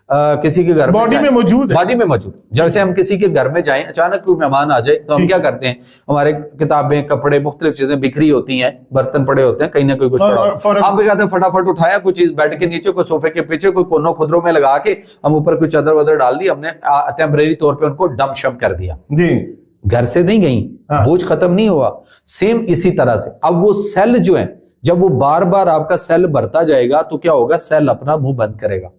किसी के घर बॉडी में मौजूद है, बॉडी में मौजूद। जैसे हम किसी के घर में जाएं, अचानक कोई मेहमान आ जाए, तो हम क्या करते हैं, हमारे किताबें, कपड़े, मुख्तलिफ चीजें बिखरी होती हैं, बर्तन पड़े होते हैं, कहीं ना कोई कुछ पड़ा, हम कहते हैं फटाफट उठाया कोई चीज, बेड के नीचे, कोई सोफे के पीछे, कोई कोनों खुदरों में लगा के हम ऊपर कोई चादर वादर डाल दी, हमने टेम्परेरी तौर पर उनको डम शम कर दिया जी, घर से नहीं गई, बोझ खत्म नहीं हुआ। सेम इसी तरह से अब वो सेल जो है जब वो बार बार आपका सेल भरता जाएगा तो क्या होगा, सेल अपना मुंह बंद करेगा।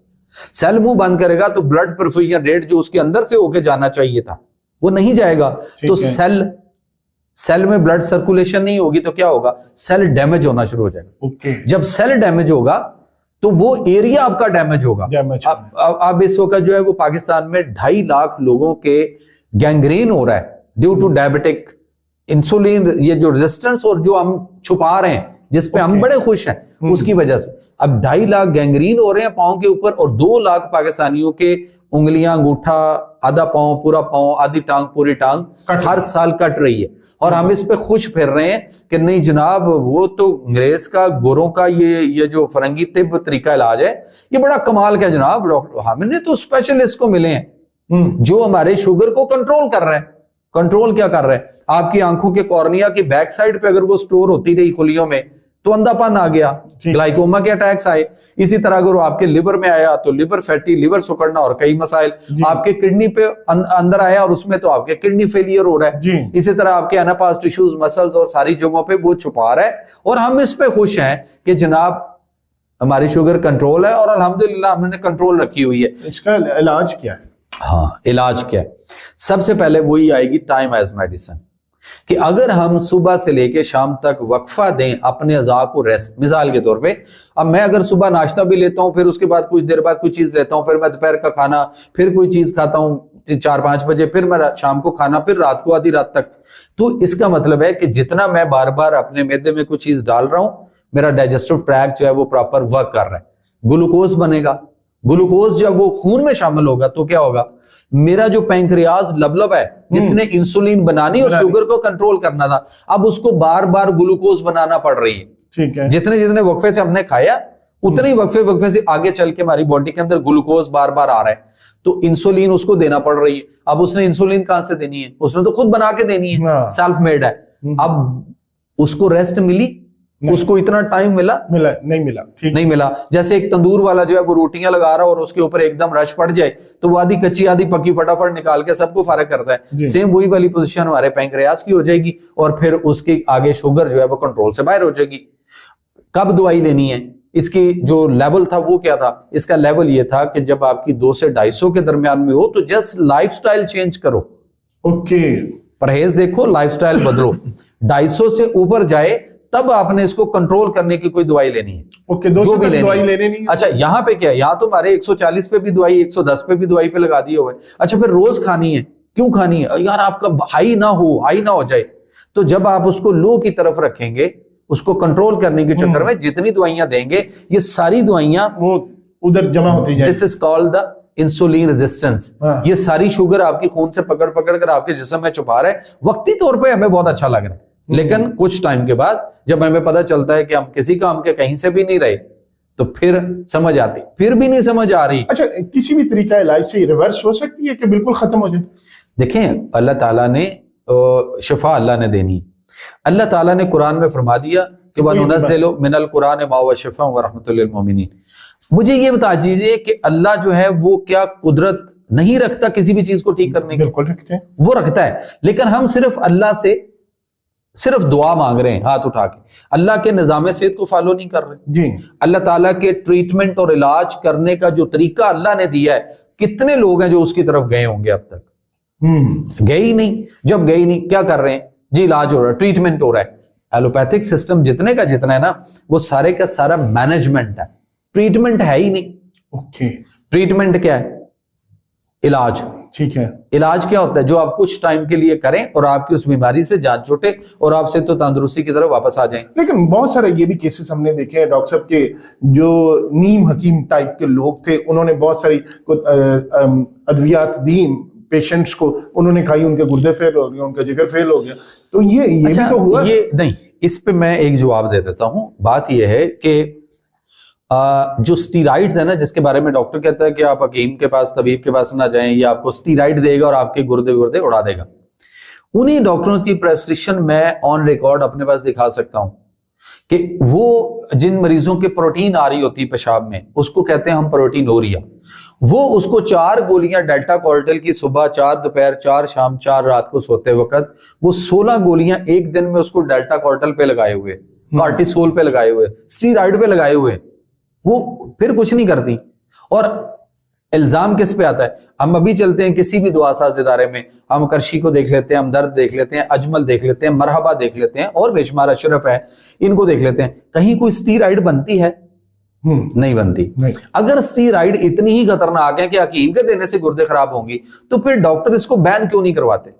सेल मुंह बंद करेगा तो ब्लड परफ्यूजन रेट जो उसके अंदर से होके जाना चाहिए था वो नहीं जाएगा, तो सेल में ब्लड सर्कुलेशन नहीं होगी तो क्या होगा, सेल डैमेज होना शुरू हो जाएगा। जब सेल डैमेज होगा तो वो एरिया आपका डैमेज होगा। अब इस वक्त जो है वो पाकिस्तान में 2.5 लाख लोगों के गैंग्रीन हो रहा है ड्यू टू डायबिटिक इंसुलिन, ये जो रेजिस्टेंस और जो हम छुपा रहे हैं जिसपे हम बड़े खुश हैं उसकी वजह से अब 2.5 लाख गैंग्रीन हो रहे हैं पांव के ऊपर, और 2 लाख पाकिस्तानियों के उंगलियां, अंगूठा, आधा पांव, पूरा पांव, आधी टांग, पूरी टांग हर साल कट रही है। और हम इस पे खुश फिर रहे हैं कि नहीं जनाब वो तो अंग्रेज का, गोरों का ये जो फरंगी तिब तरीका इलाज है ये बड़ा कमाल का जनाब, डॉक्टर हमने तो स्पेशलिस्ट को मिले हैं जो हमारे शुगर को कंट्रोल कर रहे हैं। कंट्रोल क्या कर रहे हैं, आपकी आंखों के कॉर्निया की बैक साइड पे अगर वो स्टोर होती रही खुलियों में तो अंधापन आ गया, ग्लाइकोमा के अटैक्स आए। इसी तरह अगर वो आपके लिवर में आया तो लिवर फैटी, लिवर सुकड़ना और कई मसाइल, आपके किडनी पे अंदर आया और उसमें तो आपके किडनी फेलियर हो रहा है। इसी तरह आपके एनापास टिश्यूज, मसल्स और सारी जगहों पे वो छुपा रहा है। और हम इस पे खुश हैं कि जनाब हमारी शुगर कंट्रोल है और अल्हम्दुलिल्लाह हमने कंट्रोल रखी हुई है। इसका इलाज क्या है? हाँ, इलाज क्या है, सबसे पहले वही आएगी टाइम एज मेडिसिन, कि अगर हम सुबह से लेके शाम तक वक्फा दें अपने अज़ा को रेस्ट। मिसाल के तौर पे अब मैं अगर सुबह नाश्ता भी लेता हूं, फिर उसके बाद कुछ देर बाद कुछ चीज लेता हूं, फिर मैं दोपहर का खाना, फिर कोई चीज खाता हूं 4-5 बजे, फिर मैं शाम को खाना, फिर रात को आधी रात तक, तो इसका मतलब है कि जितना मैं बार बार अपने मैदे में कुछ चीज डाल रहा हूं मेरा डाइजेस्टिव ट्रैक्ट जो है वो प्रॉपर वर्क कर रहा है, ग्लूकोज बनेगा। ग्लूकोज जब वो खून में शामिल होगा तो क्या होगा, मेरा जो पैंक्रियाज लबलब है जिसने इंसुलिन बनानी और शुगर को कंट्रोल करना था, अब उसको बार बार ग्लूकोज बनाना पड़ रही है। ठीक है, जितने जितने वक्फे से हमने खाया उतने ही वक्फे से आगे चल के हमारी बॉडी के अंदर ग्लूकोज बार बार आ रहा है, तो इंसुलिन उसको देना पड़ रही है। अब उसने इंसुलिन कहां से देनी है, उसने तो खुद बना के देनी है, सेल्फ मेड है। अब उसको रेस्ट मिली, उसको इतना टाइम मिला नहीं मिला, नहीं मिला। जैसे एक तंदूर वाला जो है वो रोटियां लगा रहा है और उसके ऊपर एकदम रश पड़ जाए तो वो आधी कच्ची आधी पकी फटाफट निकाल के सबको फारग करता है। सेम वही वाली पोजीशन हमारे पैंक्रियाज की हो जाएगी और फिर उसके आगे शुगर जो है वो कंट्रोल से बाहर हो जाएगी। कब दवाई लेनी है, इसकी जो लेवल था वो क्या था, इसका लेवल ये था कि जब आपकी 2 से 250 के दरमियान में हो तो जस्ट लाइफस्टाइल चेंज करो। ओके, परहेज देखो, लाइफस्टाइल बदलो। 250 से ऊपर जाए तब आपने इसको कंट्रोल करने की कोई दवाई लेनी है। ओके, जो भी दवाई लेनी नहीं है। अच्छा, यहाँ पे क्या है, यहाँ तो हमारे 140 पे भी दवाई, 110 पे भी दवाई पे लगा दिए हुए। अच्छा, फिर रोज खानी है, क्यों खानी है यार, आपका हाई ना हो जाए, तो जब आप उसको लो की तरफ रखेंगे, उसको कंट्रोल करने के चक्कर में जितनी दवाइयां देंगे ये सारी दवाइयां वो उधर जमा होती जाएगी। This is called the insulin resistance. ये सारी शुगर आपकी खून से पकड़ कर आपके जिस्म में छुपा रहा है। वक्ती तौर पे हमें बहुत अच्छा लग रहा है, लेकिन कुछ टाइम के बाद जब हमें पता चलता है कि हम किसी काम के कहीं से भी नहीं रहे तो फिर समझ आती, फिर भी नहीं समझ आ रही। अच्छा, किसी भी तरीका इलाज से रिवर्स हो सकती है कि बिल्कुल खत्म हो जाए? देखें, अल्लाह ताला ने शिफा अल्लाह ने देनी। अल्लाह ताला ने कुरान में फरमा दिया कि वनुनज़्ज़िलु मिनल कुरान मा हुवा शिफ़ा व रहमतुल लिल मोमिनीन। मुझे ये बता दीजिए कि अल्लाह जो है वो क्या कुदरत नहीं रखता किसी भी चीज को ठीक करने की? बिल्कुल रखते हैं, वो रखता है, लेकिन हम सिर्फ अल्लाह से सिर्फ दुआ मांग रहे हैं हाथ उठा के, अल्लाह के निजाम सेहत को फॉलो नहीं कर रहे जी। अल्लाह ताला के ट्रीटमेंट और इलाज करने का जो तरीका अल्लाह ने दिया है, कितने लोग हैं जो उसकी तरफ गए होंगे अब तक? गए ही नहीं। जब गए ही नहीं, क्या कर रहे हैं जी, इलाज हो रहा है, ट्रीटमेंट हो रहा है। एलोपैथिक सिस्टम जितने का जितना है ना, वो सारे का सारा मैनेजमेंट है, ट्रीटमेंट है ही नहीं। ओके, ट्रीटमेंट क्या है? इलाज। ठीक है, इलाज क्या होता है? जो आप कुछ टाइम के लिए करें और आपकी उस बीमारी से जान छूटे और आपसे तो तंदुरुस्ती की तरफ वापस आ जाएं। लेकिन बहुत सारे ये भी केसेस हमने देखे हैं डॉक्टर साहब के, जो नीम हकीम टाइप के लोग थे, उन्होंने बहुत सारी अद्वियात दी पेशेंट्स को, उन्होंने खाई, उनके गुर्दे फेल हो गए, उनका जिगर फेल हो गया, तो ये अच्छा, भी तो हुआ? ये नहीं, इस पे मैं एक जवाब दे देता हूं। बात यह है कि जो स्टीराइड्स है ना, जिसके बारे में डॉक्टर कहता है कि आप हकीम के पास, तबीब के पास ना जाएं, ये आपको स्टीराइड देगा और आपके गुर्दे उड़ा देगा। उन्हीं डॉक्टरों की प्रेस्क्रिप्शन मैं ऑन रिकॉर्ड अपने पास दिखा सकता हूं कि वो जिन मरीजों के प्रोटीन आ रही होती है पेशाब में, उसको कहते हैं हम प्रोटीनोरिया, वो उसको 4 गोलियां डेल्टा कोर्टेल की, सुबह 4, दोपहर 4, शाम 4, रात को सोते वक्त, वो 16 गोलियां एक दिन में उसको डेल्टा कोर्टेल पे लगाए हुए, कार्टिसोल पे लगाए हुए, स्टीरॉइड पे लगाए हुए, वो फिर कुछ नहीं करती। और इल्जाम किस पे आता है? हम अभी चलते हैं किसी भी दुआ साज इदारे में, हम करशी को देख लेते हैं, हम दर्द देख लेते हैं, अजमल देख लेते हैं, मरहबा देख लेते हैं, और बेशुमार अशरफ है, इनको देख लेते हैं। कहीं कोई स्टीरॉइड बनती है? नहीं बनती। नहीं। अगर स्टीरॉइड इतनी ही खतरनाक है कि हकीम के देने से गुर्दे खराब होंगी, तो फिर डॉक्टर इसको बैन क्यों नहीं करवाते?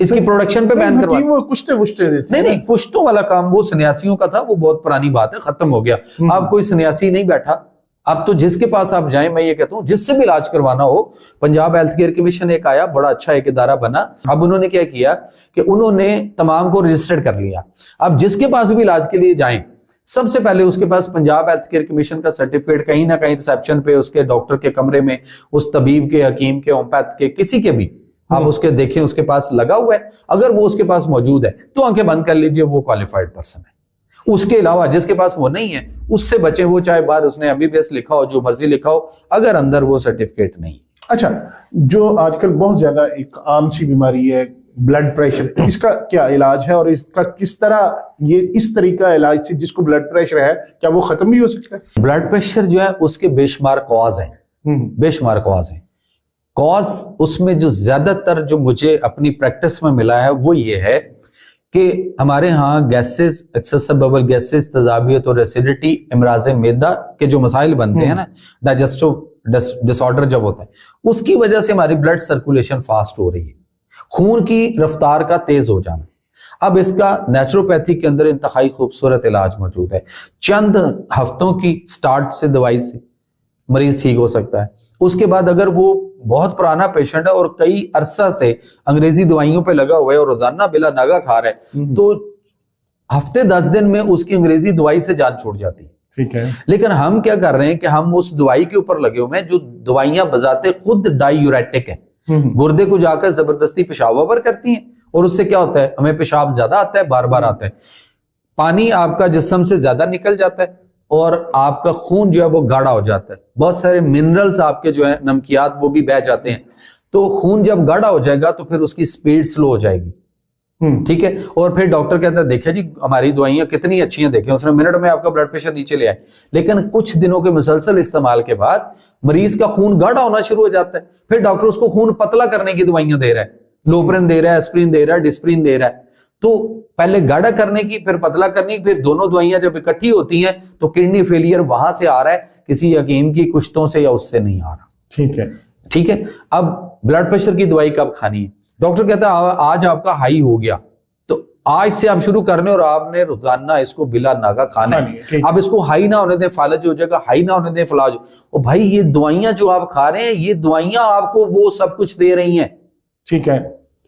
इसकी प्रोडक्शन पे बैन करवाते। वो कुश्ते वुश्ते देते नहीं, कुश्तों वाला काम वो सन्यासियों का था, वो बहुत पुरानी बात है, खत्म हो गया। अब कोई सन्यासी नहीं बैठा। अब तो जिसके पास आप जाएं, मैं ये कहता हूं जिससे भी इलाज करवाना हो, पंजाब हेल्थ केयर कमीशन एक आया, बड़ा अच्छा एक इदारा बना। अब उन्होंने क्या किया कि उन्होंने तमाम को रजिस्टर्ड कर लिया। अब जिसके पास भी इलाज के लिए जाएं, सबसे पहले उसके पास पंजाब हेल्थ केयर कमीशन का सर्टिफिकेट कहीं ना कहीं रिसेप्शन पे, उसके डॉक्टर के कमरे में, उस तबीब के, हकीम के, होम्योपैथ के, किसी के भी आप उसके देखें, उसके पास लगा हुआ है। अगर वो उसके पास मौजूद है तो आंखें बंद कर लीजिए, वो क्वालिफाइड पर्सन है। उसके अलावा जिसके पास वो नहीं है, उससे बचे। वो चाहे बाहर उसने एमबीबीएस लिखा हो, जो मर्जी लिखा हो, अगर अंदर वो सर्टिफिकेट नहीं। अच्छा, जो आजकल बहुत ज्यादा एक आम सी बीमारी है ब्लड प्रेशर, इसका क्या इलाज है और इसका किस तरह, ये इस तरीका इलाज से जिसको ब्लड प्रेशर है, क्या वो खत्म भी हो सकता है? ब्लड प्रेशर जो है उसके बेशुमार कॉज हैं, बेशुमार कॉज हैं। कॉज उसमें जो ज्यादातर जो मुझे अपनी प्रैक्टिस में मिला है वो ये है कि हमारे यहाँ गैसेस, एक्सेसिव बबल गैसेस, तजाबियत और एसिडिटी, इमराज मैदा के जो मसाइल बनते हैं ना, डाइजेस्टिव डिसऑर्डर जब होता है, उसकी वजह से हमारी ब्लड सर्कुलेशन फास्ट हो रही है, खून की रफ्तार का तेज हो जाना। अब इसका नेचुरोपैथी के अंदर इंतहाई खूबसूरत इलाज मौजूद है। चंद हफ्तों की स्टार्ट से दवाई से मरीज ठीक हो सकता है। उसके बाद अगर वो बहुत पुराना पेशेंट है और कई अरसा से अंग्रेजी दवाइयों पे लगा हुआ है और रोजाना बिला नागा खा रहा है, तो हफ्ते 10 दिन में उसकी अंग्रेजी दवाई से जान छूट जाती है। ठीक है। लेकिन हम क्या कर रहे हैं कि हम उस दवाई के ऊपर लगे हुए हैं जो दवाइयां बजाते खुद डायूरेटिक है, गुर्दे को जाकर जबरदस्ती पेशाब ओवर करती हैं, और उससे क्या होता है, हमें पेशाब ज्यादा आता है, बार बार आता है, पानी आपका जिस्म से ज्यादा निकल जाता है, और आपका खून जो है वो गाढ़ा हो जाता है, बहुत सारे मिनरल्स आपके जो है, नमकियात, वो भी बह जाते हैं। तो खून जब गाढ़ा हो जाएगा तो फिर उसकी स्पीड स्लो हो जाएगी। ठीक है। और फिर डॉक्टर कहता है देखे जी हमारी दवाइयां कितनी अच्छी हैं, देखें उसने मिनट में आपका ब्लड प्रेशर नीचे ले आए। लेकिन कुछ दिनों के मुसलसल इस्तेमाल के बाद मरीज का खून गाढ़ा होना शुरू हो जाता है। फिर डॉक्टर उसको खून पतला करने की दवाइयां दे रहा है, लोपरिन दे रहा है, एस्प्रिन दे रहा है, डिस्प्रिन दे रहा है। तो पहले गाढ़ा करने की, फिर पतला करने की, फिर दोनों दवाइयां जब इकट्ठी होती हैं तो किडनी फेलियर वहां से आ रहा है, किसी हकीम की कुश्तों से या उससे नहीं आ रहा। ठीक है, ठीक है। अब ब्लड प्रेशर की दवाई कब खानी है? डॉक्टर कहता है आज आपका हाई हो गया, तो आज से आप शुरू करने, और आपने रोजाना इसको बिला नागा खाना है। अब इसको हाई ना होने दें, फालज हो जाएगा, हाई ना होने दें, फलाज। और भाई ये दवाइयां जो आप खा रहे हैं, ये दवाइयां आपको वो सब कुछ दे रही हैं। ठीक है,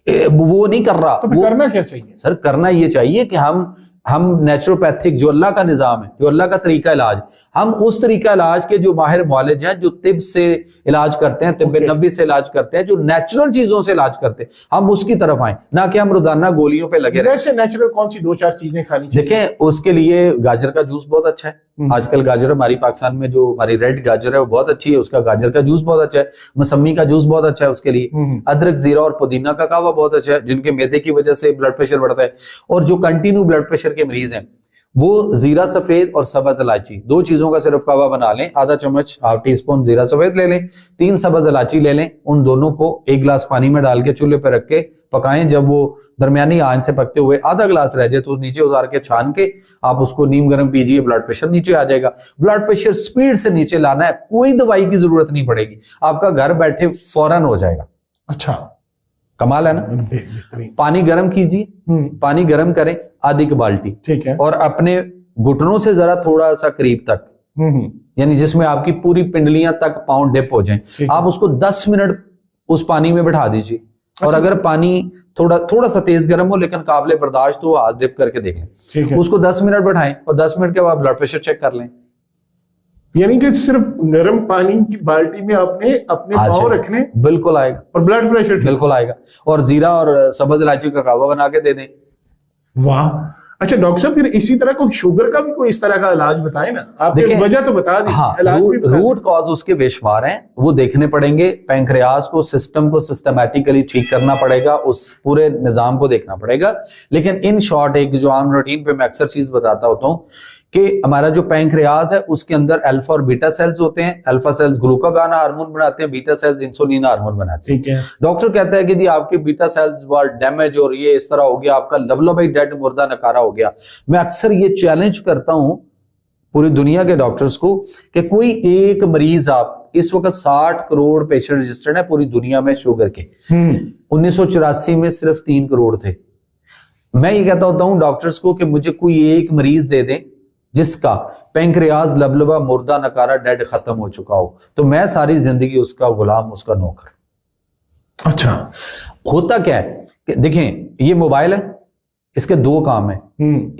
वो नहीं कर रहा। तो वो करना क्या चाहिए सर? करना ये चाहिए कि हम नेचुरोपैथिक, जो अल्लाह का निजाम है, जो अल्लाह का तरीका इलाज, हम उस तरीका इलाज के जो माहिर मुआलिज हैं, जो तिब से इलाज करते हैं, तिब नबी से इलाज करते हैं, जो नेचुरल चीजों से इलाज करते हैं, हम उसकी तरफ आए, ना कि हम रोजाना गोलियों पे लगे। वैसे नेचुरल कौन सी 2-4 चीजें खानी चाहिए? देखें, उसके लिए गाजर का जूस बहुत अच्छा है। आजकल गाजर हमारी पाकिस्तान में जो हमारी रेड गाजर है वो बहुत अच्छी है, उसका गाजर का जूस बहुत अच्छा है। मौसमी का जूस बहुत अच्छा है उसके लिए। अदरक, जीरा और पुदीना का कहवा बहुत अच्छा है, जिनके मैदे की वजह से ब्लड प्रेशर बढ़ता है। और जो कंटिन्यू ब्लड प्रेशर के मरीज हैं, वो जीरा सफेद और सब्ज इलायची, 2 चीजों का सिर्फ कहवा बना लें। आधा चम्मच, हाफ टी स्पून जीरा सफेद ले लें, 3 सब्ज इलायची ले लें। उन दोनों को 1 गिलास पानी में डाल के चूल्हे पर रख के पकाएं। जब वो दरमियानी आंच से पकते हुए आधा गिलास रह जाए तो नीचे उतार के छान के आप उसको नीम गर्म पीजिए, ब्लड प्रेशर नीचे आ जाएगा। ब्लड प्रेशर स्पीड से नीचे लाना है, कोई दवाई की जरूरत नहीं पड़ेगी, आपका घर बैठे फौरन हो जाएगा। अच्छा, कमाल है ना? पानी गर्म कीजिए, पानी गर्म करें आधी की बाल्टी, ठीक है, और अपने घुटनों से जरा थोड़ा सा करीब तक, यानी जिसमें आपकी पूरी पिंडलियां तक पांव डिप हो जाएं, आप उसको 10 मिनट उस पानी में बैठा दीजिए। और अगर पानी थोड़ा सा तेज गर्म हो लेकिन काबिल बर्दाश्त हो, हाथ डिप करके देख लें। उसको 10 मिनट बैठाएं और 10 मिनट के बाद ब्लड प्रेशर चेक कर लें। यानी कि सिर्फ गर्म पानी की बाल्टी में आपने अपने पाँव रखने, बिल्कुल आएगा, और ब्लड प्रेशर बिल्कुल आएगा। और जीरा और सब्ज इलायची का कहवा बना के दे दें। वाह, अच्छा डॉक्टर साहब, फिर इसी तरह को शुगर का भी कोई इस तरह का इलाज बताए ना, आपने वजह तो बता दी। हाँ, रूट कॉज उसके बेशुमार हैं, वो देखने पड़ेंगे। पैंक्रियाज को, सिस्टम को सिस्टमैटिकली ठीक करना पड़ेगा, उस पूरे निजाम को देखना पड़ेगा। लेकिन इन शॉर्ट एक जो आम रूटीन पे मैं अक्सर चीज बताता होता हूँ कि हमारा जो पैंक्रियाज है उसके अंदर अल्फा और बीटा सेल्स होते हैं। अल्फा सेल्स ग्लूकागॉन हार्मोन बनाते हैं, बीटा सेल्स इंसुलिन हार्मोन बनाते हैं। ठीक है। डॉक्टर कहता है कि जी आपके बीटा सेल्स वर डैमेज और ये इस तरह हो गया, आपका लवलबाई डेड, मुर्दा नकारा हो गया। मैं अक्सर ये चैलेंज करता हूं पूरी दुनिया के डॉक्टर्स को कि कोई एक मरीज, आप इस वक्त 60 करोड़ पेशेंट रजिस्टर्ड है पूरी दुनिया में शुगर के। 1984 में सिर्फ 3 करोड़ थे। मैं ये कहता होता हूं डॉक्टर्स को कि मुझे कोई एक मरीज दे दें जिसका पैंक्रियाज, लबलबा, मुर्दा नकारा, डेड खत्म हो चुका हो, तो मैं सारी जिंदगी उसका गुलाम, उसका नौकर। अच्छा, होता क्या है कि देखें, ये मोबाइल है, इसके 2 काम है,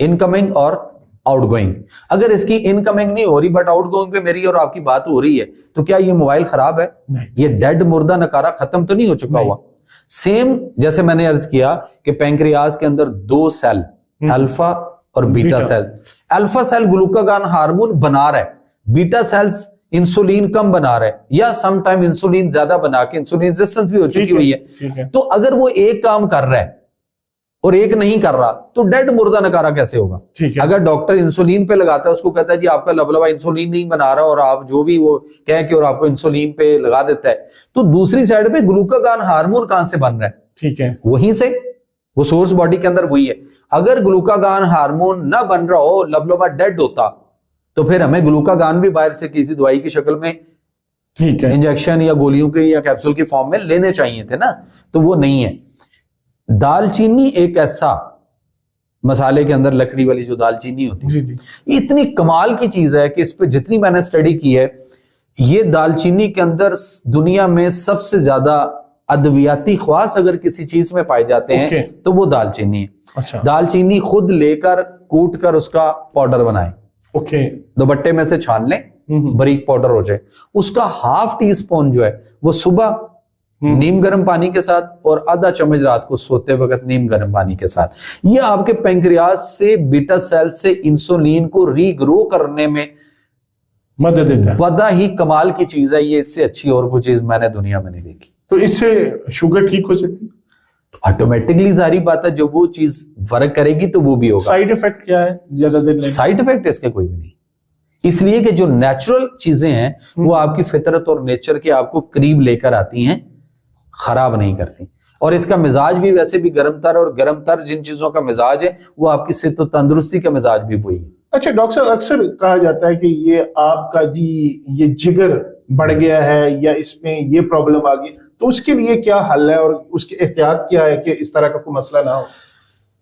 इनकमिंग और आउटगोइंग। अगर इसकी इनकमिंग नहीं हो रही बट आउटगोइंग पे मेरी और आपकी बात हो रही है, तो क्या ये मोबाइल खराब है? ये डेड, मुर्दा नकारा खत्म तो नहीं हो चुका हुआ? सेम जैसे मैंने अर्ज किया कि पैंक्रियाज के अंदर 2 सेल, अल्फा और beta cell. Alpha cell glucagon hormone बना रहा है, बीटा सेल्स इंसुलिन कम बना रहा है, या सम टाइम इंसुलिन ज्यादा बना के इंसुलिन रेजिस्टेंस भी हो चुकी हुई है। तो अगर वो एक काम कर रहा है और एक नहीं कर रहा, तो डेड, मुर्दा नकारा कैसे होगा? अगर डॉक्टर इंसुलिन पे लगाता है, उसको कहता है जी आपका लबलबा इंसुलिन नहीं बना रहा, और आप जो भी वो कह के और आपको इंसुलिन पे लगा देता है, तो दूसरी साइड पे ग्लूकागॉन हार्मोन कहां से बन रहा है? ठीक है, वहीं से, वो सोर्स बॉडी के अंदर वही है। अगर ग्लूकागॉन हार्मोन ना बन रहा हो, लबलबा डेड होता, तो फिर हमें ग्लूकागॉन भी बाहर से किसी दवाई की शक्ल में, ठीक है, इंजेक्शन या गोलियों के या कैप्सूल की फॉर्म में लेने चाहिए थे ना, तो वो नहीं है। दालचीनी एक ऐसा मसाले के अंदर, लकड़ी वाली जो दालचीनी होती है, ये इतनी कमाल की चीज है कि इस पे जितनी मैंने स्टडी की है, ये दालचीनी के अंदर दुनिया में सबसे ज्यादा अद्वियाती ख्वास अगर किसी चीज में पाए जाते हैं तो वो दालचीनी है। अच्छा। दालचीनी खुद लेकर कूट कर उसका पाउडर बनाए, दुपट्टे में से छान लें, बारीक पाउडर हो जाए, उसका ½ टीस्पून जो है वो सुबह नीम गर्म पानी के साथ और आधा चम्मच रात को सोते वक्त नीम गर्म पानी के साथ, ये आपके पैंक्रियाज से बीटा सेल से इंसुलिन को रीग्रो करने में मदद देता है। बड़ा ही कमाल की चीज है ये, इससे अच्छी और कोई चीज मैंने दुनिया में नहीं देखी। तो इससे शुगर ठीक हो सकती है? ऑटोमेटिकली, सारी बात है, जब वो चीज वर्क करेगी तो वो भी होगा। साइड इफेक्ट क्या है ज्यादा देर? साइड इफेक्ट इसके कोई भी नहीं, इसलिए कि जो नेचुरल चीजें हैं वो आपकी फितरत और नेचर के आपको करीब लेकर आती हैं, खराब नहीं करती। और इसका मिजाज भी वैसे भी गर्म तर, और गर्म तर जिन चीजों का मिजाज है वो आपकी सेहत और तंदुरुस्ती का मिजाज भी वही है। अच्छा डॉक्टर साहब, अक्सर कहा जाता है कि ये आपका जी ये जिगर बढ़ गया है या इसमें ये प्रॉब्लम आ गई, तो उसके लिए क्या हल है और उसकी एहतियात क्या है कि इस तरह का कोई मसला ना हो?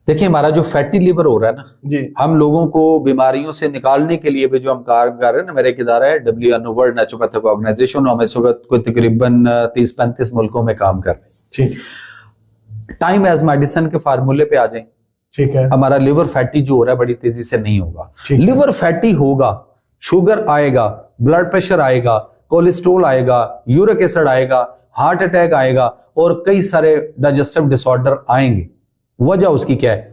देखिए, हमारा जो फैटी लिवर हो रहा है ना जी, हम लोगों को बीमारियों से निकालने के लिए भी जो हम कार्य कर रहे हैं ना, मेरा एक इदारा है WHO वर्ल्ड नेचुरोपैथिक ऑर्गेनाइजेशन, हम इस वक्त कोई तकरीबन 30-35 मुल्कों में काम कर रहे हैं। टाइम एज मेडिसिन के फार्मूले पे आ जाए, ठीक है, हमारा लिवर फैटी जो हो रहा है बड़ी तेजी से नहीं होगा। लिवर फैटी होगा, शुगर आएगा, ब्लड प्रेशर आएगा, कोलेस्ट्रोल आएगा, यूरिक एसिड आएगा, हार्ट अटैक आएगा और कई सारे डाइजेस्टिव डिसऑर्डर आएंगे। वजह उसकी क्या है?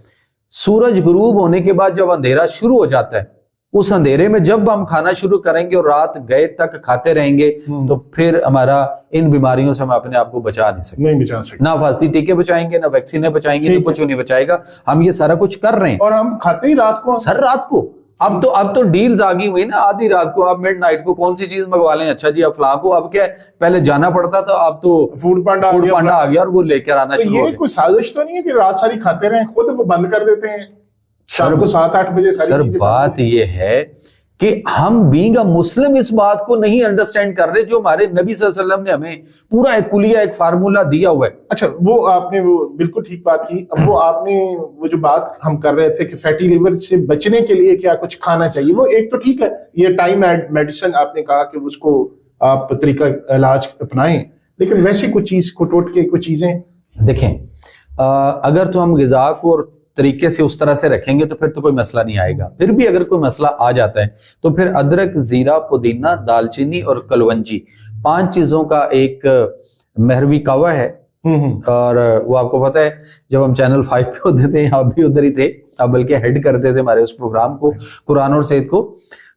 सूरज गुरूब होने के बाद जब अंधेरा शुरू हो जाता है, उस अंधेरे में जब हम खाना शुरू करेंगे और रात गए तक खाते रहेंगे, तो फिर हमारा इन बीमारियों से हम अपने आप को बचा नहीं सकते। ना फास्ती टीके बचाएंगे, ना वैक्सीन बचाएंगे, तो कुछ नहीं बचाएगा। हम ये सारा कुछ कर रहे हैं और हम खाते ही रात को, सर रात को। अब तो डील्स आ गई हुई ना, आधी रात को आप मिडनाइट को कौन सी चीज मंगवा लें, अच्छा जी आप फलां को। अब क्या है, पहले जाना पड़ता था, अब तो फूड पांडा आ गया और वो लेकर आना शुरू हो गया। ये कोई साजिश तो नहीं है कि रात सारी खाते रहें, खुद वो बंद कर देते हैं शाम को 7-8 बजे? सर बात ये है कि हम बीइंग अ मुस्लिम इस बात को नहीं अंडरस्टैंड कर रहे जो हमारे नबी सल्लल्लाहु अलैहि वसल्लम ने हमें पूरा एक कुलिया, एक फार्मूला दिया हुआ है। अच्छा, वो आपने वो बिल्कुल ठीक बात की। अब वो आपने वो जो बात हम कर रहे थे कि फैटी लिवर से बचने के लिए क्या कुछ खाना चाहिए, वो एक तो ठीक है, ये टाइम मेडिसिन आपने कहा कि उसको आप तरीका इलाज अपनाएं, लेकिन वैसी कुछ चीज को टोटके कुछ चीजें देखें, अगर तो हम गिजा को और तरीके से उस तरह से रखेंगे तो फिर तो कोई मसला नहीं आएगा। फिर भी अगर कोई मसला आ जाता है तो फिर अदरक, जीरा, पुदीना, दालचीनी और कलवंजी, 5 चीजों का एक महरवी कावा है। और वो आपको पता है, जब हम चैनल 5 पे होते थे, आप भी उधर ही थे, आप बल्कि हेड करते थे हमारे उस प्रोग्राम को, कुरान और सेहत को।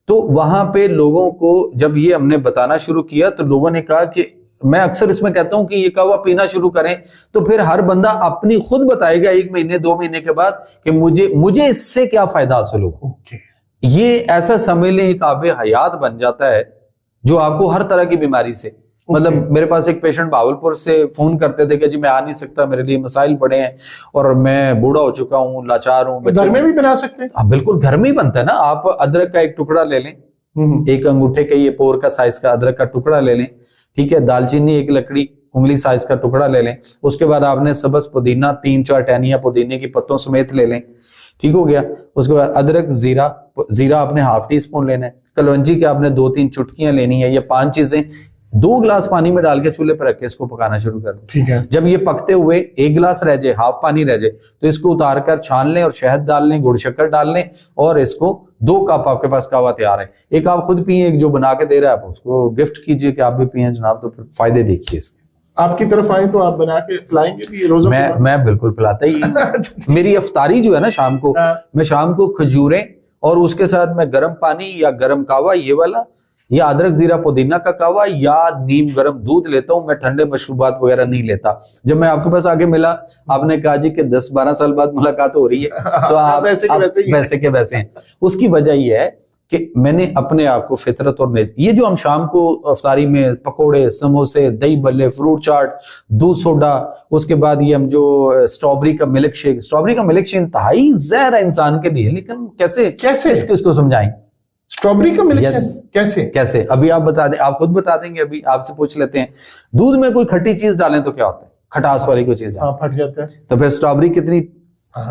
तो वहां पे लोगों को जब ये हमने बताना शुरू किया तो लोगों ने कहा कि मैं अक्सर इसमें कहता हूं कि ये कहवा पीना शुरू करें तो फिर हर बंदा अपनी खुद बताएगा 1 महीने 2 महीने के बाद कि मुझे इससे क्या फायदा हासिल होगा। ये ऐसा समझ लें एक आबे हयात बन जाता है जो आपको हर तरह की बीमारी से, मतलब मेरे पास एक पेशेंट भावलपुर से फोन करते थे कि जी मैं आ नहीं सकता, मेरे लिए मसाइल पड़े हैं और मैं बूढ़ा हो चुका हूँ, लाचार हूँ। घर में भी बना सकते हैं? हाँ बिल्कुल, घर में ही बनता है ना। आप अदरक का एक टुकड़ा ले लें, एक अंगूठे के ये पोर का साइज का अदरक का टुकड़ा ले लें, ठीक है। दालचीनी एक लकड़ी उंगली साइज का टुकड़ा ले लें। उसके बाद आपने सब्ज पुदीना 3-4 टहनियां पुदीने की पत्तों समेत ले लें, ठीक हो गया। उसके बाद अदरक, जीरा आपने ½ टी स्पून लेना है। कलौंजी के आपने 2-3 चुटकियां लेनी है। ये 5 चीजें 2 गिलास पानी में डाल के चूल्हे पर रख के इसको पकाना शुरू कर दो, ठीक है। जब ये पकते हुए 1 गिलास रह जाए, ½ पानी रह जाए, तो इसको उतार कर छान लें और शहद डाल लें, गुड़ शक्कर डाल लें और इसको 2 कप आपके पास कहवा तैयार है। एक आप खुद पिए, एक जो बना के दे रहा है आप उसको गिफ्ट कीजिए कि आप भी पिए जनाब, तो फिर फायदे देखिए इसके। आपकी तरफ आए तो आप बना के पिलाएंगे भी रोज़ों? मैं बिल्कुल पिलाता ही। मेरी अफ्तारी जो है ना शाम को, मैं शाम को खजूरें और उसके साथ मैं गर्म पानी या गर्म कहवा ये वाला, या अदरक जीरा पुदीना का कहवा, या नीम गर्म दूध लेता हूं। मैं ठंडे मशरूबात वगैरह नहीं लेता। जब मैं आपके पास आगे मिला, आपने कहा जी कि 10-12 साल बाद मुलाकात हो रही है, तो आप वैसे के वैसे हैं। उसकी वजह यह है कि मैंने अपने आप को फितरत और ये जो हम शाम को अफ्तारी में पकोड़े, समोसे, दही बल्ले, फ्रूट चाट, दूध सोडा, उसके बाद ये हम जो स्ट्रॉबेरी का मिल्क शेक इंतहाई जहर है इंसान के लिए, लेकिन कैसे इसको समझाएं? स्ट्रॉबेरी का मिल्क कैसे अभी आप बता दें, आप खुद बता देंगे। अभी आपसे पूछ लेते हैं, दूध में कोई खट्टी चीज डालें तो क्या होता है? खटास वाली कोई चीज फट जाता है। तो फिर स्ट्रॉबेरी कितनी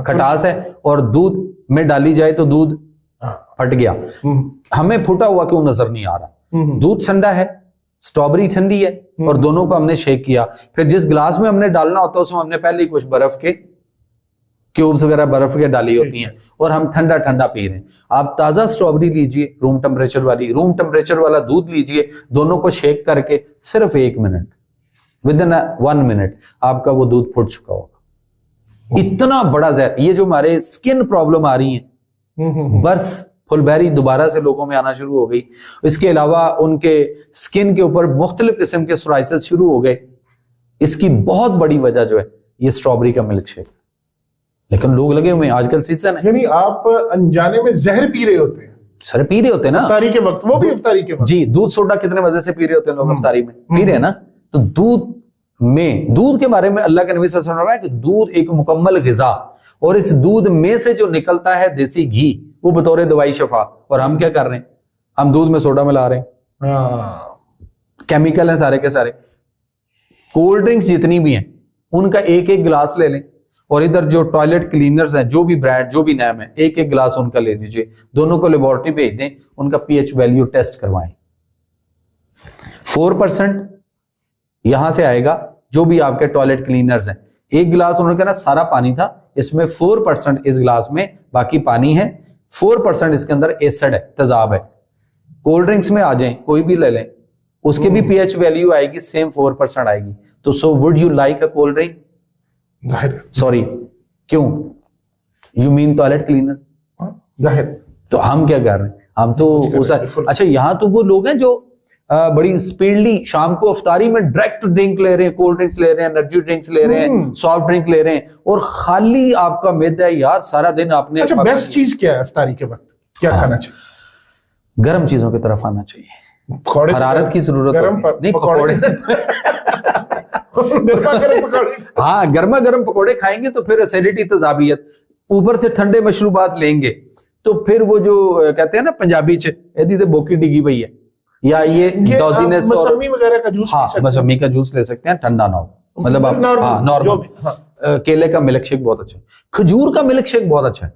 खटास है, और दूध में डाली जाए तो दूध फट गया। हमें फूटा हुआ क्यों नजर नहीं आ रहा? दूध ठंडा है, स्ट्रॉबेरी ठंडी है, और दोनों को हमने शेक किया। फिर जिस गिलास में हमने डालना होता है उसमें हमने पहले ही कुछ बर्फ के क्यूब्स वगैरह बर्फ के डाली होती हैं, और हम ठंडा ठंडा पी रहे हैं। आप ताजा स्ट्रॉबेरी लीजिए, रूम टेम्परेचर वाला दूध लीजिए, दोनों को शेक करके सिर्फ 1 मिनट, विदिन 1 मिनट आपका वो दूध फुट चुका होगा। इतना बड़ा जहर। ये जो हमारे स्किन प्रॉब्लम आ रही है, बर्स फुलबेरी दोबारा से लोगों में आना शुरू हो गई। इसके अलावा उनके स्किन के ऊपर मुख्तलिफ किस्म के सोराइसिस शुरू हो गए। इसकी बहुत बड़ी वजह जो है ये स्ट्रॉबेरी का मिल्क शेक। लेकिन लोग लगे हुए हैं, आजकल सीजन है। यानी आप अनजाने में जहर पी रहे होते हैं? सर पी रहे होते हैं ना इफ्तारी के वक्त, वो भी इफ्तारी के वक्त। जी, दूध सोडा कितने मजे से पी रहे होते हैं लोग इफ्तारी में, पी रहे हैं ना। तो दूध के बारे में अल्लाह के नबी सल्लल्लाहु अलैहि वसल्लम ने कहा कि दूध एक मुकम्मल गिज़ा, और इस दूध में से जो निकलता है देसी घी, वो बतौर दवाई शफा। और हम क्या कर रहे हैं? हम दूध में सोडा मिला रहे हैं, केमिकल हैं सारे के सारे। कोल्ड ड्रिंक्स जितनी भी हैं उनका 1-1 गिलास ले लें, और इधर जो टॉयलेट क्लीनर्स हैं, जो भी ब्रांड, जो भी नाम है, 1-1 गिलास उनका ले लीजिए। दोनों को लेबोरेटरी भेज दें, उनका पीएच वैल्यू टेस्ट करवाएं। 4% यहां से आएगा, जो भी आपके टॉयलेट क्लीनर्स हैं। 1 गिलास उन्होंने कहना सारा पानी था, इसमें 4% इस गिलास में, बाकी पानी है। 4% इसके अंदर एसिड है, तेजाब है। कोल्ड ड्रिंक्स में आ जाएं, कोई भी ले लें, उसके भी पीएच वैल्यू आएगी, सेम 4% आएगी। तो so would you like a cold drink? Sorry, क्यों? You mean toilet cleaner? जाहिर। तो हम क्या कर रहे हैं? हम तो अच्छा, यहाँ तो वो लोग हैं जो बड़ी स्पीडली शाम को अफ्तारी में डायरेक्ट ड्रिंक ले रहे हैं, कोल्ड ड्रिंक्स ले रहे हैं, एनर्जी ड्रिंक्स ले रहे हैं, सॉफ्ट ड्रिंक ले रहे हैं, और खाली आपका मैदा है यार सारा दिन आपने। अच्छा, बेस्ट चीज क्या है अफ्तारी के वक्त? क्या खाना चाहिए? गर्म चीजों की तरफ आना चाहिए। हरारत की जरूरत नहीं, पकौड़े। हाँ, गर्मा गर्म पकौड़े खाएंगे तो फिर एसिडिटी, तेजाबियत, ऊपर से ठंडे मशरूबात लेंगे तो फिर वो जो कहते हैं ना पंजाबी च यदि तो बोकी डिगी पई है, या ये डॉजीनेस, मौसमी वगैरह का जूस। हाँ, मौसमी का जूस ले सकते हैं, ठंडा ना हो, मतलब आप नॉर्मल। केले का मिल्क शेक बहुत अच्छा है, खजूर का मिल्क शेक बहुत अच्छा है।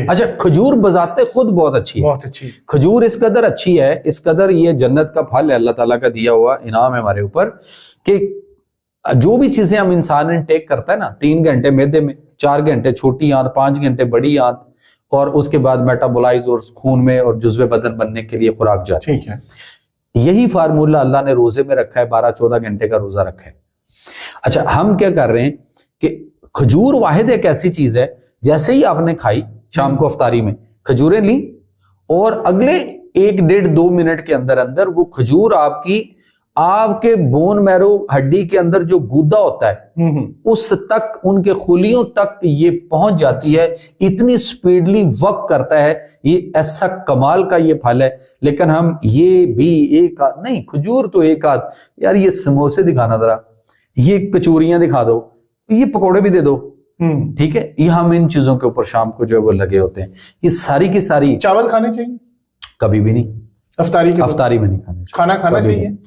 अच्छा, खजूर बजाते खुद बहुत अच्छी है। खजूर इस कदर अच्छी है, इस कदर ये जन्नत का फल है, अल्लाह ताला का दिया हुआ इनाम है हमारे ऊपर, कि जो भी चीजें हम इंसान इनटेक करता है ना, 3 घंटे मैदे में, 4 घंटे छोटी आंत, 5 घंटे बड़ी आंत, और उसके बाद मेटाबोलाइज और खून में और जुज़्वे बदन बनने के लिए खुराक जाती है। ठीक है, यही फार्मूला अल्लाह ने रोजे में रखा है, 12-14 घंटे का रोजा रखा है। अच्छा, हम क्या कर रहे हैं कि खजूर वाहिद एक ऐसी चीज है जैसे ही आपने खाई शाम को अफ्तारी में, खजूरें ली और अगले 1-1.5-2 मिनट के अंदर अंदर वो खजूर आपके बोन मैरो हड्डी के अंदर जो गूदा होता है उस तक, उनके खुलियों तक ये पहुंच जाती है। इतनी स्पीडली वर्क करता है ये, ऐसा कमाल का ये फल है। लेकिन हम ये भी एक आध नहीं, खजूर तो एक आध, यार ये समोसे दिखाना जरा, ये कचौरियां दिखा दो, ये पकौड़े भी दे दो, ठीक है, ये हम इन चीजों के ऊपर शाम को जो है वो लगे होते हैं। ये सारी की सारी। चावल खाने चाहिए? कभी भी नहीं, अफ्तारी में नहीं खाने, खाना चाहिए।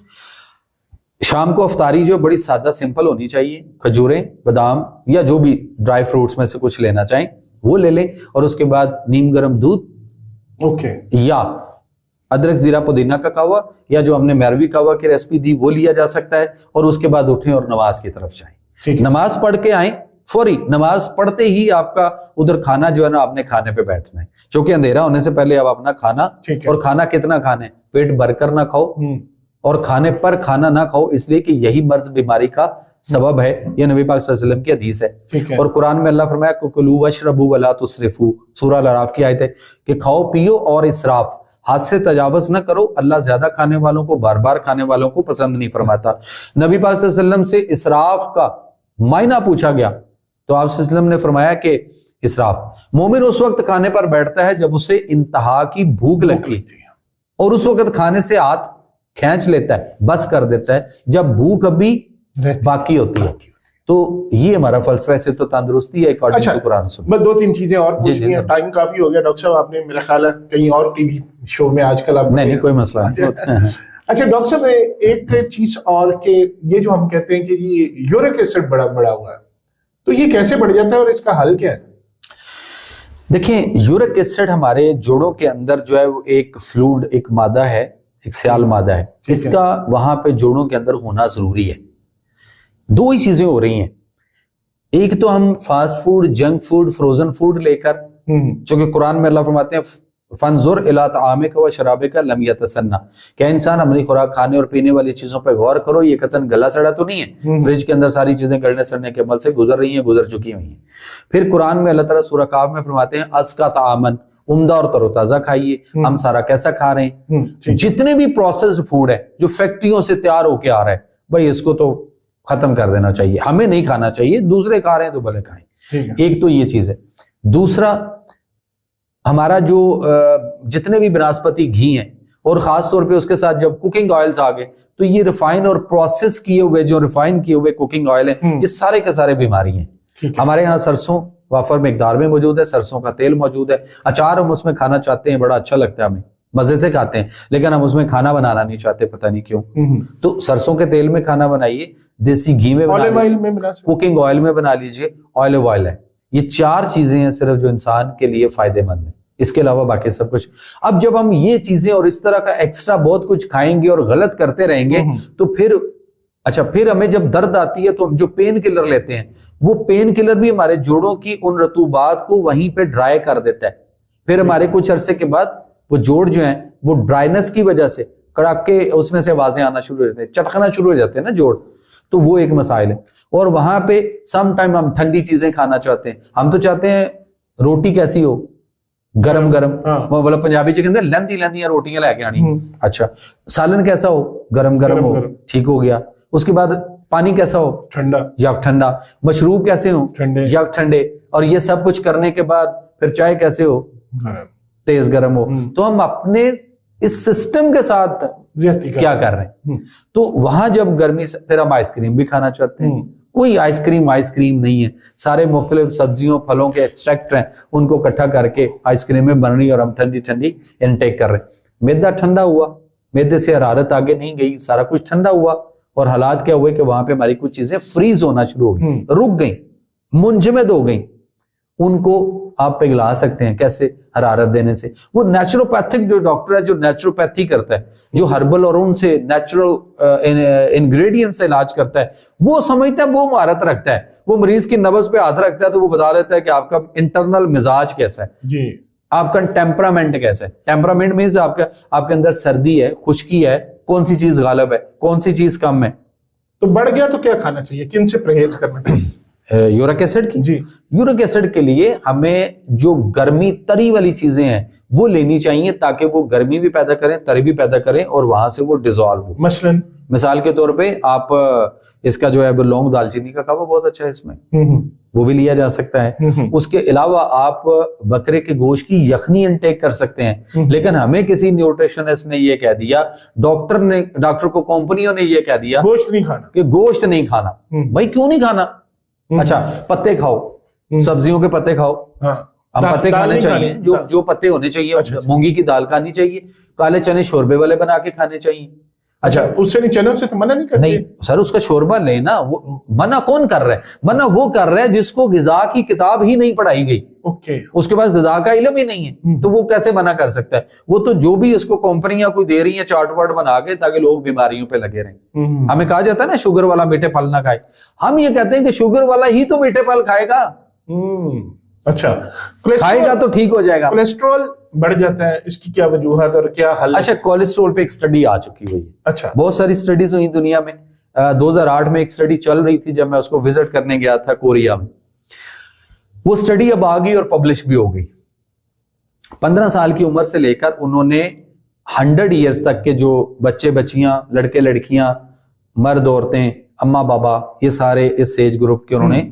शाम को अफ्तारी जो बड़ी सादा सिंपल होनी चाहिए, खजूरें, बादाम या जो भी ड्राई फ्रूट्स में से कुछ लेना चाहें वो ले लें, और उसके बाद नीम गर्म दूध, ओके, या अदरक जीरा पुदीना का कहवा, या जो हमने मैरवी कहवा की रेसिपी दी वो लिया जा सकता है। और उसके बाद उठें और नमाज की तरफ जाएं, नमाज पढ़ के आए, फौरी नमाज पढ़ते ही आपका उधर खाना जो है ना, आपने खाने पे बैठना है, क्योंकि अंधेरा होने से पहले आप अपना खाना, और खाना कितना खाना है, पेट भरकर ना खाओ और खाने पर खाना ना खाओ, इसलिए कि यही मर्ज बीमारी का सबब है। यह नबी पाक सल्लल्लाहु अलैहि वसल्लम की हदीस है। और कुरान में अल्लाह फरमाया कुलू वशरबू वला तुसरिफू, सूरह अल-अराफ की आयत है कि खाओ पियो और इसराफ, हाथ से तजावज न करो। अल्लाह ज्यादा खाने वालों को, बार बार खाने वालों को पसंद नहीं फरमाता। नबी पाक सल्लल्लाहु अलैहि वसल्लम से इसराफ का मायना पूछा गया तो आप सल्लल्लाहु अलैहि वसल्लम ने फरमाया कि इसराफ, मोमिन उस वक्त खाने पर बैठता है जब उसे इंतहा की भूख लगती है, और उस वक्त खाने से हाथ खींच लेता है, बस कर देता है जब भूख अभी बाकी होती है। तो ये हमारा फलसफा से तो तंदुरुस्ती है अकॉर्डिंग टू कुरान सुन्नत। मैं 2-3 चीजें और पूछनी है, टाइम काफी हो गया डॉक्टर साहब, आपने मेरा ख्याल है कहीं और टीवी शो में आजकल आप नहीं कोई मसला नहीं। अच्छा डॉक्टर साहब, एक चीज और के ये जो हम कहते हैं कि ये यूरिक एसिड बड़ा हुआ है, तो ये कैसे बढ़ जाता है और इसका हल क्या है? देखिए, यूरिक एसिड हमारे जोड़ों के अंदर जो है वो एक फ्लूइड, एक मादा है, एक स्याल मादा है, इसका वहां पे जोड़ों के अंदर होना जरूरी है। दो ही चीजें हो रही हैं, एक तो हम fast food, junk food, frozen food लेकर, जो कि कुरान में अल्लाह फरमाते हैं फंजुर इला तामिका व शराबिका लम यतसन्ना, क्या इंसान अपनी खुराक, खाने और पीने वाली चीजों पर गौर करो, ये कतन गला सड़ा तो नहीं है, फ्रिज के अंदर सारी चीजें गलने सड़ने के अमल से गुजर रही हैं, गुजर चुकी हुई हैं। फिर कुरान में अल्लाह ताला सूरह काफ में फरमाते हैं अस्का तामन, उम्दा और तरोताजा खाइए। हम सारा कैसा खा रहे हैं? जितने भी प्रोसेस्ड फूड है जो फैक्ट्रियों से तैयार होके आ रहा है, भाई इसको तो खत्म कर देना चाहिए, हमें नहीं खाना चाहिए, दूसरे खा रहे हैं तो भले खाएं। एक तो ये चीज है। दूसरा, हमारा जो जितने भी वनस्पति घी हैं, और खास तौर पे उसके साथ जब कुकिंग ऑयल्स आ गए, तो ये रिफाइन और प्रोसेस किए हुए, जो रिफाइन किए हुए कुकिंग ऑयल है, ये सारे के सारे बीमारी हैं। हमारे यहाँ सरसों वाफर मिकदार में मौजूद है, सरसों का तेल मौजूद है, अचार हम उसमें खाना चाहते हैं, बड़ा अच्छा लगता है हमें, मजे से खाते हैं, लेकिन हम उसमें खाना बनाना नहीं चाहते, पता नहीं क्यों। तो सरसों के तेल में खाना बनाइए, देसी घी में बना लीजिए, कुकिंग ऑयल में बना लीजिए, ऑलिव ऑयल है। ये 4 चीजें हैं सिर्फ जो इंसान के लिए फायदेमंद है, इसके अलावा बाकी सब कुछ। अब जब हम ये चीजें और इस तरह का एक्स्ट्रा बहुत कुछ खाएंगे और गलत करते रहेंगे, तो फिर हमें जब दर्द आती है तो हम जो पेन किलर लेते हैं, वो पेन किलर भी हमारे जोड़ों की उन रतूबात को वहीं पे ड्राई कर देता है। फिर हमारे कुछ अरसे के बाद वो जोड़ जो हैं, वो ड्राइनेस की वजह से कड़ाके उसमें से आवाजें आना शुरू हो जाते हैं, चटकना शुरू हो जाते हैं ना जोड़, तो वो एक मसाइल है। और वहां पे सम टाइम हम ठंडी चीजें खाना चाहते हैं, हम तो चाहते हैं रोटी कैसी हो, गरम मतलब पंजाबी च कहते लंदी लंदियां रोटियां लेके आनी। अच्छा, सालन कैसा हो, गरम हो, ठीक हो गया। उसके बाद पानी कैसा हो, ठंडा। मशरूब कैसे हो, ठंडे। और ये सब कुछ करने के बाद फिर चाय कैसे हो, तेज गरम हो। तो हम अपने इस सिस्टम के साथ क्या कर रहे हैं? तो वहां जब गर्मी से फिर हम आइसक्रीम भी खाना चाहते हैं। कोई आइसक्रीम नहीं है, सारे मुख्तलिफ सब्जियों फलों के एक्सट्रैक्ट हैं, उनको इकट्ठा करके आइसक्रीम में बन रही और हम ठंडी ठंडी इनटेक कर रहे हैं। मैदा ठंडा हुआ, मैदे से हरारत आगे नहीं गई, सारा कुछ ठंडा हुआ, और हालात क्या हुए कि वहां पे हमारी कुछ चीजें फ्रीज होना शुरू हो गई, रुक गई, मुंजमद हो गई। उनको आप पिघला सकते हैं, कैसे? हरारत देने से। वो नेचुरोपैथिक जो डॉक्टर है, जो नेचुरोपैथी करता है, जो हर्बल और उनसे नेचुरल इंग्रेडिएंट से इलाज करता है, वो समझता है, वो महारत रखता है, वो मरीज की नब्ज पे हाथ रखता है तो वो बता देता है कि आपका इंटरनल मिजाज कैसा है जी, आपका टेम्परामेंट कैसा है। टेम्परामेंट मीन्स आपके अंदर सर्दी है, खुश्की है, कौन सी चीज गालिब है, कौन सी चीज कम है। तो बढ़ गया तो क्या खाना चाहिए, किन से परहेज करना चाहिए? यूरिक एसिड की जी। यूरिक एसिड के लिए हमें जो गर्मी तरी वाली चीजें हैं वो लेनी चाहिए, ताकि वो गर्मी भी पैदा करें, तरी भी पैदा करें, और वहां से वो डिजोल्व हो। मसलन मिसाल के तौर पे आप इसका जो है लौंग दालचीनी का कावा बहुत अच्छा है इसमें, वो भी लिया जा सकता है। उसके अलावा आप बकरे के गोश्त की यखनी इंटेक कर सकते हैं। लेकिन हमें किसी न्यूट्रिशनिस्ट ने ये कह दिया, डॉक्टर को कंपनियों ने ये कह दिया गोश्त नहीं खाना, कि गोश्त नहीं खाना। भाई क्यों नहीं खाना? अच्छा, पत्ते खाओ, सब्जियों के पत्ते खाओ। हम पत्ते खाने चाहिए, जो पत्ते होने चाहिए। अच्छा, मूंगी की दाल खानी चाहिए, काले चने शोरबे वाले बना के खाने चाहिए। अच्छा, उससे नहीं, चनों से तो मना नहीं करते। नहीं सर, उसका शोरबा लेना, वो मना कौन कर रहा है? मना वो कर रहा है जिसको ग़िज़ा की किताब ही नहीं पढ़ाई गई। ओके, उसके पास ग़िज़ा का इल्म ही नहीं है, तो वो कैसे मना कर सकता है? वो तो जो भी उसको कंपनियां कोई दे रही है चार्ट वार्ट बना के, ताकि लोग बीमारियों पे लगे रहें। हमें कहा जाता है ना शुगर वाला मीठे फल ना खाए, हम ये कहते हैं कि शुगर वाला ही तो मीठे फल खाएगा। अच्छा, खाएगा तो ठीक हो जाएगा। कोलेस्ट्रॉल बढ़ जाता है, इसकी क्या वजूहत और क्या हल? अच्छा, कोलेस्ट्रॉल पे एक स्टडी आ चुकी हुई है। अच्छा, बहुत सारी स्टडीज हुई दुनिया में। 2008 में एक स्टडी चल रही थी, जब मैं उसको विजिट करने गया था कोरिया में। वो स्टडी अब आ गई और पब्लिश भी हो गई। 15 साल की उम्र से लेकर उन्होंने 100 ईयर्स तक के जो बच्चे बच्चियां, लड़के लड़कियां, मर्द औरतें, अम्मा बाबा, ये सारे इस एज ग्रुप के उन्होंने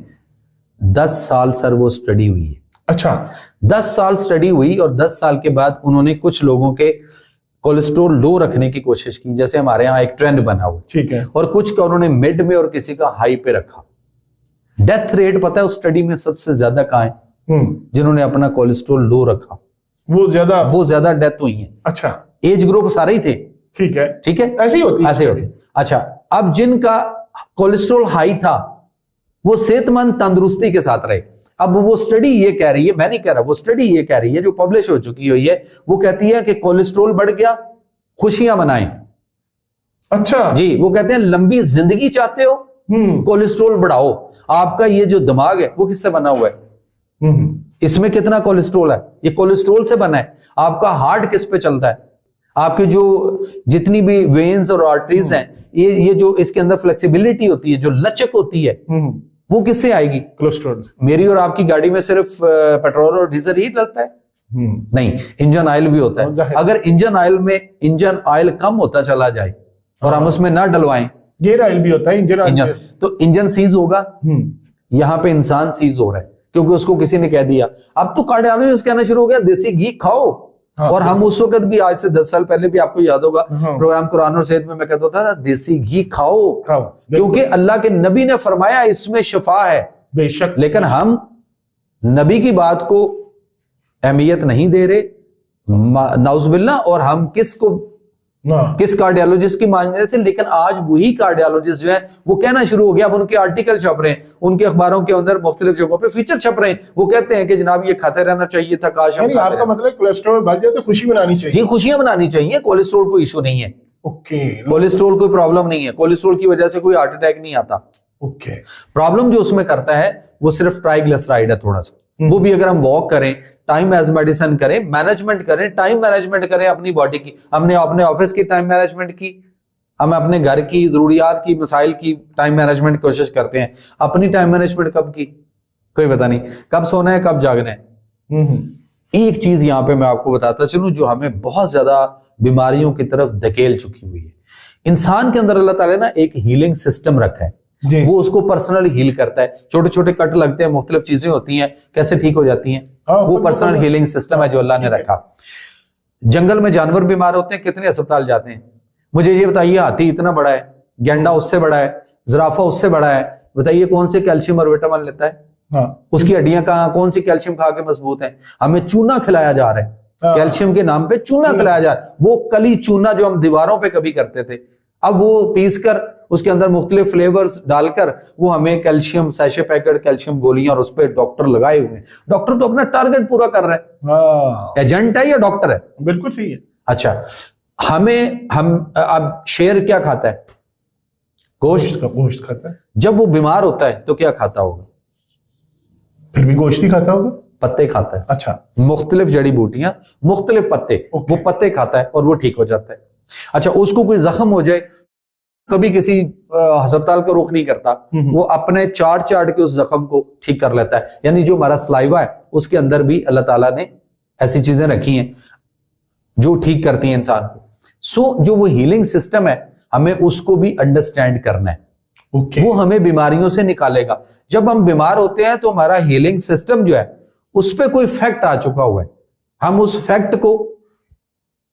10 साल सर वो स्टडी हुई है। अच्छा, 10 साल स्टडी हुई, और 10 साल के बाद उन्होंने कुछ लोगों के कोलेस्ट्रॉल लो रखने की कोशिश की, जैसे हमारे यहाँ एक ट्रेंड बना हुआ, ठीक है, और कुछ का उन्होंने मिड में और किसी का हाई पे रखा। डेथ रेट पता है उस स्टडी में सबसे ज्यादा कहाँ है? जिन्होंने अपना कोलेस्ट्रॉल लो रखा, वो ज्यादा डेथ हुई है। अच्छा, एज ग्रुप सारे ही थे। ठीक है, ठीक है, ऐसे ही होती है, ऐसे होती। अच्छा, अब जिनका कोलेस्ट्रॉल हाई था वो सेहतमंद तंदुरुस्ती के साथ रहे। अब वो स्टडी ये कह रही है, मैं नहीं कह रहा, वो स्टडी ये कह रही है जो पब्लिश हो चुकी हुई है, वो कहती है कि कोलेस्ट्रॉल बढ़ गया, खुशियां मनाएं। अच्छा जी, वो कहते हैं लंबी जिंदगी चाहते हो, कोलेस्ट्रॉल बढ़ाओ। आपका ये जो दिमाग है वो किससे बना हुआ है? इसमें कितना कोलेस्ट्रॉल है? ये कोलेस्ट्रॉल से बना है। आपका हार्ट किस पे चलता है? आपके जो जितनी भी वेन्स और आर्टरीज हैं, ये जो इसके अंदर फ्लेक्सिबिलिटी होती है, जो लचक होती है, वो किससे आएगी? कोलेस्ट्रॉल से। मेरी और आपकी गाड़ी में सिर्फ पेट्रोल और डीजल ही डलता है? नहीं, इंजन ऑयल भी होता है। अगर इंजन ऑयल कम होता चला जाए और हम उसमें ना डलवाएं, गियर ऑयल भी होता है, इंजन, तो इंजन सीज होगा। यहां पे इंसान सीज हो रहा है क्योंकि उसको किसी ने कह दिया। अब तो कार्डियोलॉजिस्ट कहना शुरू हो गया देसी घी खाओ। और हम उस वक्त भी, आज से 10 साल पहले भी, आपको याद होगा प्रोग्राम कुरान और सेहत में मैं कहता था ना, देसी घी खाओ, क्योंकि अल्लाह के नबी ने फरमाया इसमें शिफा है। बेशक, लेकिन हम नबी की बात को अहमियत नहीं दे रहे, नाउज़ुबिल्लाह। और हम किस कार्डियोलॉजिस्ट की मान रहे थे, लेकिन आज वही कार्डियोलॉजिस्ट जो है वो कहना शुरू हो गया। अब उनके आर्टिकल छप रहे हैं, उनके अखबारों के अंदर मुख्तलिफ जगहों पे फीचर छप रहे हैं। वो कहते हैं कि जनाब ये खाते रहना चाहिए था, काश। आपका मतलब कोलेस्ट्रॉल बढ़ जाए तो खुशी मनानी चाहिए? जी, खुशियां मनानी चाहिए। कोलेस्ट्रॉल कोई इशू नहीं है। ओके, कोलेस्ट्रॉल कोई प्रॉब्लम नहीं है। कोलेस्ट्रॉल की वजह से कोई हार्ट अटैक नहीं आता। ओके, प्रॉब्लम जो उसमें करता है वो सिर्फ ट्राइग्लिसराइड है थोड़ा सा। वो भी अगर हम वॉक करें, टाइम एज मेडिसिन करें, मैनेजमेंट करें, टाइम मैनेजमेंट करें अपनी बॉडी की। हमने अपने ऑफिस की टाइम मैनेजमेंट की, हम अपने घर की जरूरियात की, मसाइल की टाइम मैनेजमेंट की कोशिश करते हैं। अपनी टाइम मैनेजमेंट कब की कोई पता नहीं, कब सोना है कब जागना है। एक चीज यहां पे मैं आपको बताता चलूं जो हमें बहुत ज्यादा बीमारियों की तरफ धकेल चुकी हुई है। इंसान के अंदर अल्लाह ताला ने एक हीलिंग सिस्टम रखा है, वो उसको पर्सनल हील करता है। छोटे छोटे कट लगते हैं, मुख्तलिफ चीजें होती हैं, कैसे ठीक हो जाती हैं, वो पर्सनल हीलिंग सिस्टम है जो अल्लाह ने रखा। जंगल में जानवर बीमार होते हैं, कितने अस्पताल जाते हैं? मुझे ये बताइए, हाथी इतना बड़ा है, गेंडा उससे बड़ा है, जिराफा उससे बड़ा है, बताइए कौन से कैल्शियम और विटामिन लेता है? उसकी हड्डियां कहाँ, कौन सी कैल्शियम खा के मजबूत है? हमें चूना खिलाया जा रहा है, कैल्शियम के नाम पे चूना खिलाया जा रहा है। वो कली चूना जो हम दीवारों पे कभी करते थे, अब वो पीस कर उसके अंदर मुख्तलिफ फ्लेवर्स डालकर वो हमें कैल्शियम सैशे पैकेट, कैल्शियम गोलियां, और उस पर डॉक्टर लगाए हुए हैं। डॉक्टर तो अपना टारगेट पूरा कर रहे हैं। एजेंट है या डॉक्टर है? बिल्कुल सही है। अच्छा, हम अब शेर क्या खाता है? गोश्त खाता है। जब वो बीमार होता है तो क्या खाता होगा? फिर भी गोश्त ही खाता होगा। पत्ते खाता है। अच्छा, मुख्तलिफ जड़ी बूटियां, मुख्तलिफ पत्ते, वो पत्ते खाता है और वो ठीक हो जाता है। अच्छा, उसको कोई जख्म हो जाए कभी किसी अस्पताल का रुख नहीं करता, वो अपने चाट के उस जख्म को ठीक कर लेता है। यानी जो हमारा सलाइवा है उसके अंदर भी अल्लाह ताला ने ऐसी चीजें रखी हैं जो ठीक करती हैं इंसान को। सो जो वो हीलिंग सिस्टम है हमें उसको भी अंडरस्टैंड करना है। वो हमें बीमारियों से निकालेगा। जब हम बीमार होते हैं तो हमारा हीलिंग सिस्टम जो है उस पर कोई फैक्ट आ चुका हुआ है, हम उस फैक्ट को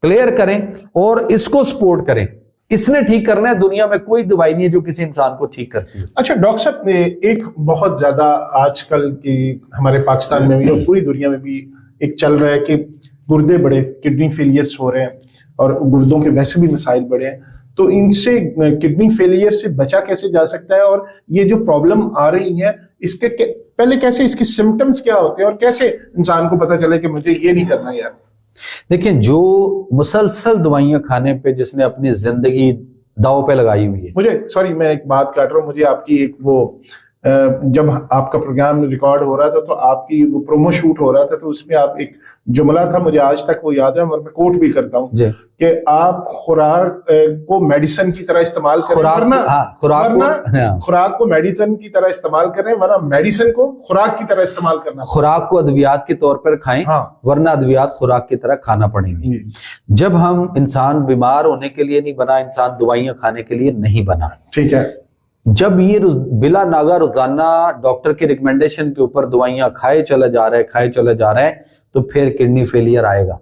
क्लियर करें और इसको सपोर्ट करें। इसने ठीक करना है, दुनिया में कोई दवाई नहीं है जो किसी इंसान को ठीक करती है। अच्छा डॉक्टर साहब, एक बहुत ज्यादा आजकल की हमारे पाकिस्तान में भी और पूरी दुनिया में भी एक चल रहा है कि गुर्दे बड़े, किडनी फेलियर्स हो रहे हैं और गुर्दों के वैसे भी मसाइल बड़े हैं, तो इनसे किडनी फेलियर से बचा कैसे जा सकता है? और ये जो प्रॉब्लम आ रही है इसके पहले कैसे, इसके सिम्टम्स क्या होते हैं और कैसे इंसान को पता चले कि मुझे ये नहीं करना यार? देखिए, जो मुसलसल दवाइयां खाने पे जिसने अपनी जिंदगी दांव पे लगाई हुई है। मुझे सॉरी, मैं एक बात काट रहा हूँ, मुझे आपकी एक वो जब आपका प्रोग्राम रिकॉर्ड हो रहा था तो आपकी वो प्रोमो शूट हो रहा था, तो उसमें आप एक जुमला था, मुझे आज तक वो याद है और मैं कोट भी करता हूँ कि आप खुराक को मेडिसिन की तरह इस्तेमाल करें, खुराक को मेडिसिन की तरह इस्तेमाल करें, वरना मेडिसिन को खुराक की तरह इस्तेमाल करना। खुराक को अद्वियात के तौर पर खाएं, वरना अद्वियात खुराक की तरह खाना पड़ेंगे। जब हम इंसान बीमार होने के लिए नहीं बना, इंसान दवाइयां खाने के लिए नहीं बना। ठीक है। जब ये बिला नागा रोजाना डॉक्टर के रिकमेंडेशन के ऊपर दवाइयां खाए चले जा रहे हैं तो फिर किडनी फेलियर आएगा।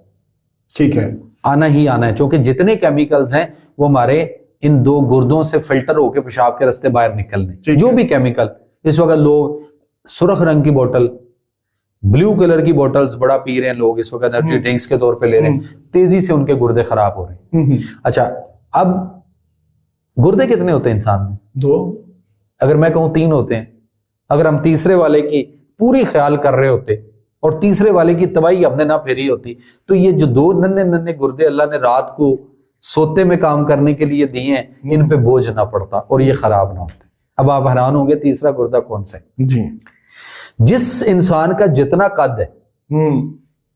ठीक है, आना ही आना है, क्योंकि जितने केमिकल्स हैं वो हमारे इन दो गुर्दों से फिल्टर होकर पेशाब के रास्ते बाहर निकलने। जो भी केमिकल इस वक्त लोग सुर्ख रंग की बोतल, ब्लू कलर की बोतल्स बड़ा पी रहे हैं लोग इस वक्त, एनर्जी ड्रिंक्स के तौर पे ले रहे हैं, तेजी से उनके गुर्दे खराब हो रहे हैं। अच्छा, अब गुर्दे कितने होते हैं इंसान में? 2। अगर मैं कहूं 3 होते हैं। अगर हम तीसरे वाले की पूरी ख्याल कर रहे होते और तीसरे वाले की तबाही हमने ना फेरी होती, तो ये जो 2 नन्हे नन्हे गुर्दे अल्लाह ने रात को सोते में काम करने के लिए दिए हैं, इन पे बोझ ना पड़ता और ये खराब ना होते। अब आप हैरान होंगे तीसरा गुर्दा कौन सा है? जी। जिस इंसान का जितना कद है,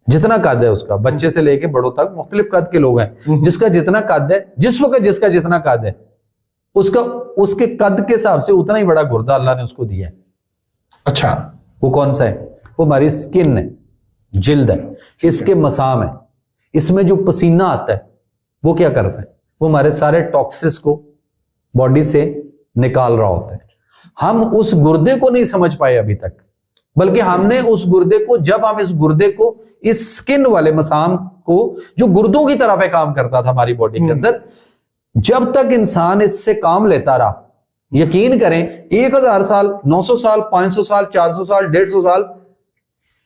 जितना कद है उसका, बच्चे से लेके बड़ों तक मुख्तलिफ कद के लोग हैं, जिसका जितना कद है, जिस वक्त जिसका जितना कद है, उसका उसके कद के हिसाब से उतना ही बड़ा गुर्दा अल्लाह ने उसको दिया है। अच्छा, वो कौन सा है? वो हमारी स्किन है, जिल्द है, इसके मसाम है। इसमें जो पसीना आता है वो क्या करता है? वो हमारे सारे टॉक्सिस को बॉडी से निकाल रहा होता है। हम उस गुर्दे को नहीं समझ पाए अभी तक, बल्कि हमने उस गुर्दे को, जब हम इस गुर्दे को, इस स्किन वाले मसाम को जो गुर्दों की तरह पे काम करता था हमारी बॉडी के अंदर, जब तक इंसान इससे काम लेता रहा, यकीन करें 1000 साल, 900 साल, 500 साल, 400 साल, 150 साल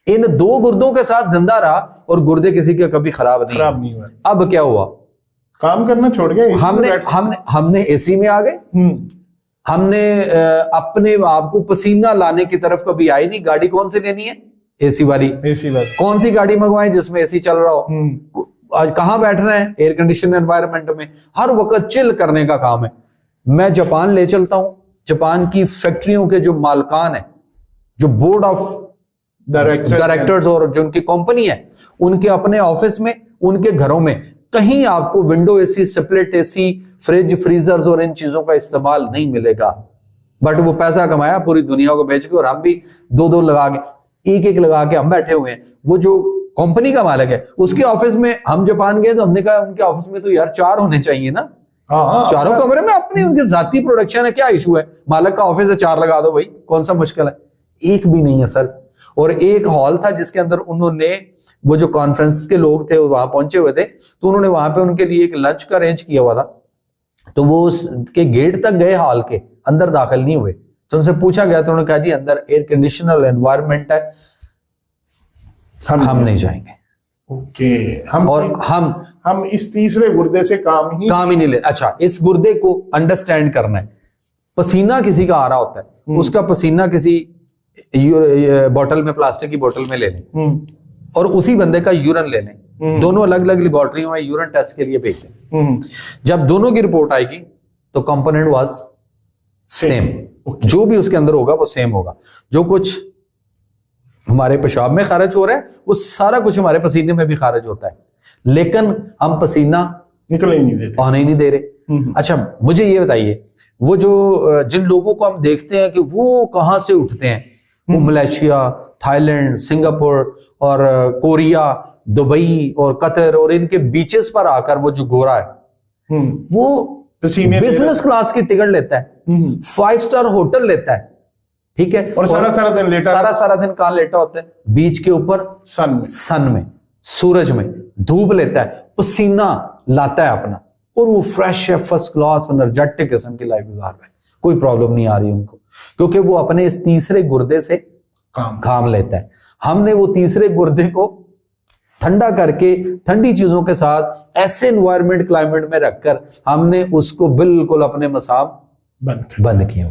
इन 2 गुर्दों के साथ जिंदा रहा और गुर्दे किसी के कभी खराब नहीं हुआ। अब क्या हुआ? काम करना छोड़ गए, हमने एसी में आ गए, हमने अपने आप को पसीना लाने की तरफ कभी आई नहीं। गाड़ी कौन सी लेनी है? एसी वाली। कौन सी गाड़ी मंगवाएं जिसमें एसी चल रहा हो? आज कहां बैठना है? एयर कंडीशन एनवायरनमेंट में, हर वक्त चिल करने का काम है। मैं जापान ले चलता हूं, जापान की फैक्ट्रियों के जो मालकान है, जो बोर्ड ऑफ डायरेक्टर्स और जो उनकी कंपनी है, उनके अपने ऑफिस में, उनके घरों में कहीं आपको window AC, split AC, fridge, freezers और इन चीजों का इस्तेमाल नहीं मिलेगा। बट वो पैसा कमाया पूरी दुनिया को बेच के, और हम भी 2-2 लगा के, एक लगा के हम बैठे हुए हैं। वो जो कंपनी का मालिक है उसके ऑफिस में, हम जापान गए तो हमने कहा उनके ऑफिस में तो यार 4 होने चाहिए ना, चारों कमरे में अपनी उनकी जाती प्रोडक्शन है, क्या इशू है? मालिक का ऑफिस है, 4 लगा दो भाई, कौन सा मुश्किल है? एक भी नहीं है सर। और एक हॉल था जिसके अंदर उन्होंने, वो जो कॉन्फ्रेंस के लोग थे वहां पहुंचे हुए थे, तो उन्होंने वहां पे उनके लिए एक लंच का अरेंज किया हुआ था। तो वो उसके गेट तक गए, हॉल के अंदर दाखिल नहीं हुए। तो उनसे पूछा गया तो उन्होंने कहा जी अंदर एयर कंडीशनर एनवायरनमेंट है, हम नहीं जाएंगे। ओके, हम इस तीसरे गुर्दे से काम ही नहीं ले। अच्छा, इस गुर्दे को अंडरस्टैंड करना है। पसीना किसी का आ रहा होता है, उसका पसीना किसी बोतल में, प्लास्टिक की बोतल में ले लें और उसी बंदे का यूरिन ले लें। दोनों अलग अलग लेबोरेटरियों में यूरिन टेस्ट के लिए भेजें। जब दोनों की रिपोर्ट आएगी तो कंपोनेंट वाज सेम। जो भी उसके अंदर होगा वो सेम होगा। जो कुछ हमारे पेशाब में खारिज हो रहा है वो सारा कुछ हमारे पसीने में भी खारिज होता है, लेकिन हम पसीना निकलने नहीं देते, आने ही नहीं दे रहे। अच्छा मुझे ये बताइए, वो जो जिन लोगों को हम देखते हैं कि वो कहाँ से उठते हैं, वो मलेशिया, थाईलैंड, सिंगापुर और कोरिया, दुबई और कतर और इनके बीचेस पर आकर वो जो गोरा है वो बिजनेस क्लास की टिकट लेता है, 5 स्टार होटल लेता है, ठीक है, और सारा दिन लेटा, सारा दिन कहां लेटा होता है? बीच के ऊपर, सन में, सूरज में, धूप लेता है, पसीना लाता है अपना, और वो फ्रेश है, फर्स्ट क्लास एनर्जेटिक किस्म की लाइफ गुजार रहे हैं, कोई प्रॉब्लम नहीं आ रही उनको, क्योंकि वो अपने इस तीसरे गुर्दे से काम लेता है। हमने वो तीसरे गुर्दे को ठंडा करके ठंडी चीजों के साथ ऐसे एनवायरमेंट क्लाइमेट में रखकर हमने उसको बिल्कुल अपने मसाब बंद किए।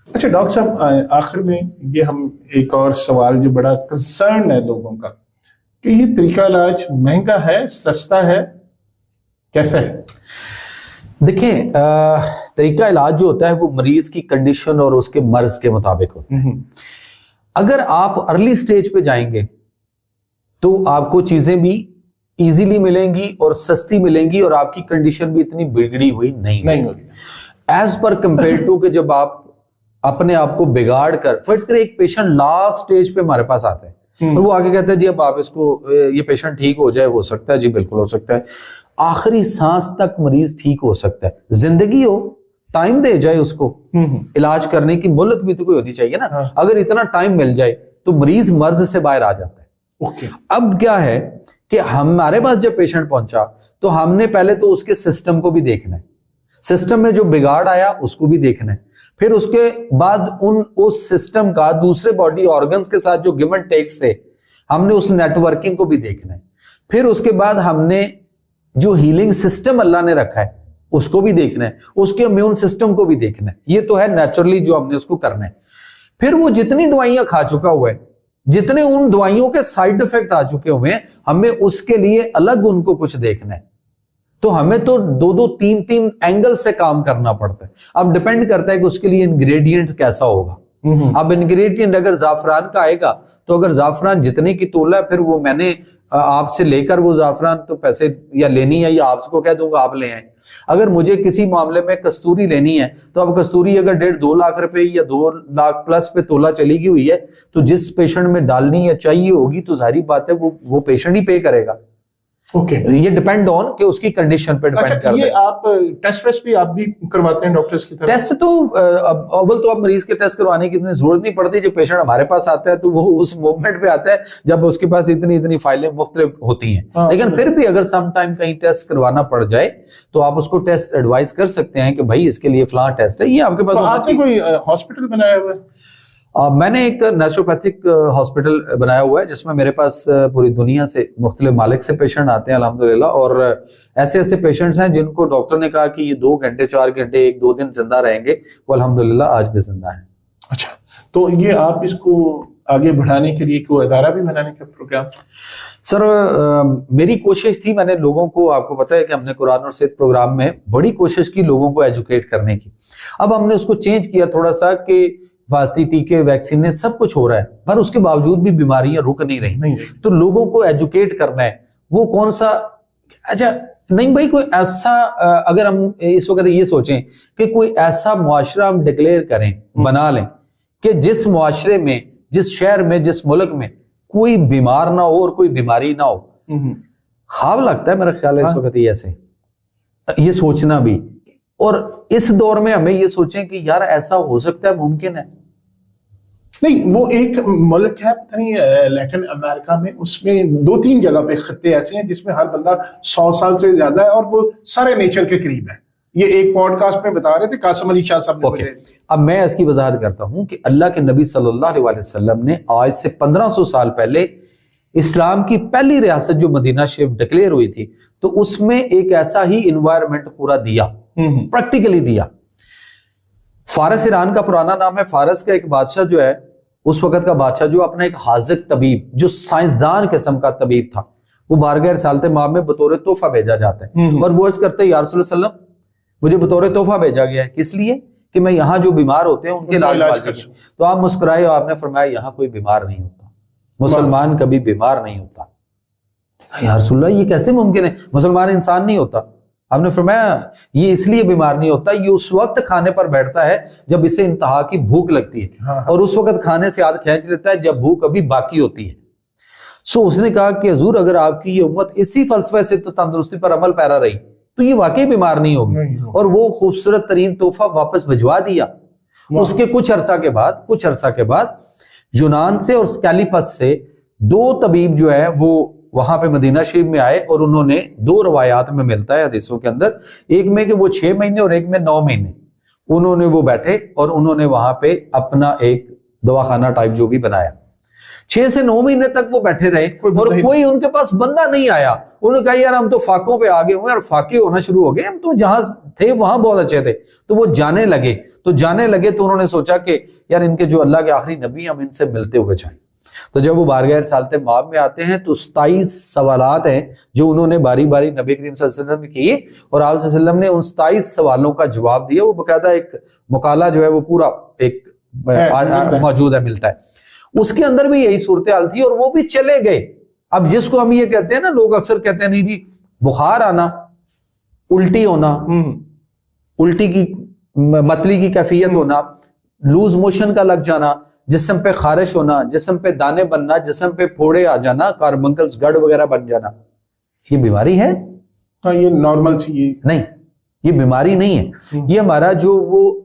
अच्छा डॉक्टर साहब, आखिर में ये हम एक और सवाल जो बड़ा कंसर्न है लोगों का कि ये तरीका इलाज महंगा है, सस्ता है, कैसा है? देखिए, तरीका इलाज जो होता है वो मरीज की कंडीशन और उसके मर्ज के मुताबिक होता है। अगर आप अर्ली स्टेज पे जाएंगे तो आपको चीजें भी इजीली मिलेंगी और सस्ती मिलेंगी और आपकी कंडीशन भी इतनी बिगड़ी हुई नहीं होगी एज पर कंपेयर टू कि जब आप अपने आप को बिगाड़ कर, फर्ज करें एक पेशेंट लास्ट स्टेज पे हमारे पास आता है और वो आगे कहता है जी अब आप इसको, ये पेशेंट ठीक हो जाए, हो सकता है जी, बिल्कुल हो सकता है, आखिरी सांस तक मरीज ठीक हो सकता है, जिंदगी हो, टाइम दे जाए उसको, इलाज करने की मोहलत भी तो कोई होनी चाहिए ना। अगर इतना टाइम मिल जाए तो मरीज मर्ज से बाहर आ जाता है। अब क्या है कि हमारे पास जब पेशेंट पहुंचा तो हमने पहले तो उसके सिस्टम को भी देखना है, सिस्टम में जो बिगाड़ आया उसको भी देखना है, फिर उसके बाद उस सिस्टम का दूसरे बॉडी ऑर्गन्स के साथ जो गिव एंड टेक्स थे हमने उस नेटवर्किंग को भी देखना है, फिर उसके बाद हमने जो हीलिंग सिस्टम अल्लाह ने रखा है उसको भी देखना है, उसके इम्यून सिस्टम को भी देखना है। ये तो है नेचुरली जो हमने उसको करना है। फिर वो जितनी दवाइयां खा चुका हुआ है, जितने उन दवाइयों के साइड इफेक्ट आ चुके हुए हैं, हमें उसके लिए अलग उनको कुछ देखना है। तो हमें तो 2-2, 3-3 एंगल से काम करना पड़ता है। अब डिपेंड करता है कि उसके लिए इंग्रेडिएंट कैसा होगा। अब इंग्रेडिएंट अगर जाफरान का आएगा तो अगर जाफरान जितने की तोला फिर वो मैंने आपसे लेकर वो जाफरान तो पैसे या लेनी है या आपको कह दूंगा आप ले आए। अगर मुझे किसी मामले में कस्तूरी लेनी है तो अब कस्तूरी अगर 1.5-2 लाख रुपए या 2 लाख प्लस पे तोला चली गई हुई है तो जिस पेशेंट में डालनी या चाहिए होगी तो जाहिर बात है वो पेशेंट ही पे करेगा। ये डिपेंड ऑन कि उसकी कंडीशन पे डिपेंड करता है। ये आप टेस्ट भी आप भी करवाते हैं डॉक्टर्स की तरफ? टेस्ट तो अव्वल तो आप मरीज के टेस्ट करवाने की इतनी जरूरत नहीं पड़ती। जब पेशेंट हमारे पास आता है तो वो उस मूवमेंट पे आता है जब उसके पास इतनी फाइलें मुख्तलिफ होती हैं। लेकिन फिर भी अगर सम टाइम कहीं टेस्ट करवाना पड़ जाए तो आप उसको टेस्ट एडवाइस कर सकते हैं कि भाई इसके लिए फलां टेस्ट है, ये आपके पास। आपने कोई हॉस्पिटल बनाया हुआ है? मैंने एक नेचुरोपैथिक हॉस्पिटल बनाया हुआ है जिसमें मेरे पास पूरी दुनिया से मुख्तलिफ मालिक से पेशेंट आते हैं अल्हम्दुलिल्लाह। और ऐसे पेशेंट्स हैं जिनको डॉक्टर ने कहा कि ये 2 घंटे 4 घंटे 1-2 दिन जिंदा रहेंगे, वो अल्हम्दुलिल्लाह आज भी जिंदा है। अच्छा, तो ये आप इसको आगे बढ़ाने के लिए कोई अदारा भी बनाने का प्रोग्राम? सर मेरी कोशिश थी, मैंने लोगों को, आपको पता है कि हमने कुरान और सेहत प्रोग्राम में बड़ी कोशिश की लोगों को एजुकेट करने की। अब हमने उसको चेंज किया थोड़ा सा कि वास्ती टीके वैक्सीन सब कुछ हो रहा है पर उसके बावजूद भी बीमारियां रुक नहीं रही। तो लोगों को एजुकेट करना है वो कौन सा, अच्छा नहीं भाई कोई ऐसा, अगर हम इस वक्त ये सोचें कि कोई ऐसा मुआशरा हम डिक्लेयर करें, बना लें कि जिस मुआशरे में, जिस शहर में, जिस मुल्क में कोई बीमार ना हो और कोई बीमारी ना हो। ख्वाब लगता है मेरा ख्याल है इस वक्त ये ऐसे ये सोचना भी, और इस दौर में हमें ये सोचें कि यार ऐसा हो सकता है, मुमकिन है। नहीं, वो एक मुल्क है पता नहीं लैटिन अमेरिका में, उसमें 2-3 जगह पे खत्ते ऐसे हैं जिसमें हर बंदा 100 साल से ज्यादा है और वो सारे नेचर के करीब है। ये एक पॉडकास्ट में बता रहे थे कासिम अली शाह साहब ने। अब मैं इसकी वजाहत करता हूं कि अल्लाह के नबी सल्लल्लाहु अलैहि वसल्लम ने आज से 1500 साल पहले इस्लाम की पहली रियासत जो मदीना शरीफ डिक्लेयर हुई थी तो उसमें एक ऐसा ही इन्वायरमेंट पूरा दिया, प्रैक्टिकली दिया। फारस ईरान का पुराना नाम है। फारस का एक बादशाह जो है उस वक्त का बादशाह जो अपना एक हाजिक तबीब, जो साइंसदान किस्म का तबीब था, वो बारगाह रिसालत माब में बतौर तोहफा भेजा जाता है और वो अर्ज करते हैं या रसूल सल्लम मुझे बतौर तोहफा भेजा गया है, किस लिए कि मैं यहाँ जो बीमार होते हैं उनके इलाज कर। तो आप मुस्कुराए और आपने फरमाया यहाँ कोई बीमार नहीं होता, मुसलमान कभी बीमार नहीं होता। या रसूलल्लाह ये कैसे मुमकिन है, मुसलमान इंसान नहीं होता? आपने फरमाया ये इसलिए बीमार नहीं होता, ये उस वक्त खाने पर बैठता है जब इसे इंतहा की भूख लगती है। हाँ। और उस वक्त खाने से याद खींच लेता है जब भूख अभी बाकी होती है। सो उसने कहा कि हुजूर अगर आपकी ये उम्मत इसी फलसफे से तो तंदुरुस्ती पर अमल पैरा रही तो ये वाकई बीमार नहीं होगी। और वो खूबसूरत तरीन तोहफा वापस भिजवा दिया। उसके कुछ अरसा के बाद यूनान से और स्कैलिपस से 2 तबीब जो है वो वहां पे मदीना शरीफ में आए और उन्होंने 2 रवायात में मिलता है हदीसों के अंदर, एक में कि वो 6 महीने और एक में 9 महीने उन्होंने वो बैठे और उन्होंने वहां पे अपना एक दवाखाना टाइप जो भी बनाया। 6 से 9 महीने तक वो बैठे रहे और कोई उनके पास बंदा नहीं आया। उन्होंने कहा यार हम तो फाकों पे आ गए हुए और फाके होना शुरू हो गए, हम तो जहां थे वहां बहुत अच्छे थे। तो वो जाने लगे तो उन्होंने सोचा कि यार इनके जो अल्लाह के आखिरी नबी हम इनसे मिलते हुए जाएं। तो जब वो बारगाह रिसालत माब में आते हैं तो 27 सवालात हैं जो उन्होंने बारी बारी नबी करीम सल्लल्लाहु अलैहि वसल्लम ने किए और आप सल्लल्लाहु अलैहि वसल्लम ने उन 27 सवालों का जवाब दिया। वो बकायदा एक मुकाला जो है वो पूरा एक मौजूद है, मिलता है। उसके अंदर भी यही सूरत हाल थी और वो भी चले गए। अब जिसको हम ये कहते हैं ना, लोग अक्सर कहते हैं नहीं जी बुखार आना, उल्टी होना, उल्टी की मतली की कैफियत होना, लूज मोशन का लग जाना, जिस्म पे खारिश होना, जिस्म पे दाने बनना, जिस्म पे फोड़े आ जाना, कार्बंकल्स गढ़ वगैरह बन जाना, ये बीमारी है? हाँ, ये नॉर्मल सी नहीं, ये बीमारी नहीं है। ये हमारा जो वो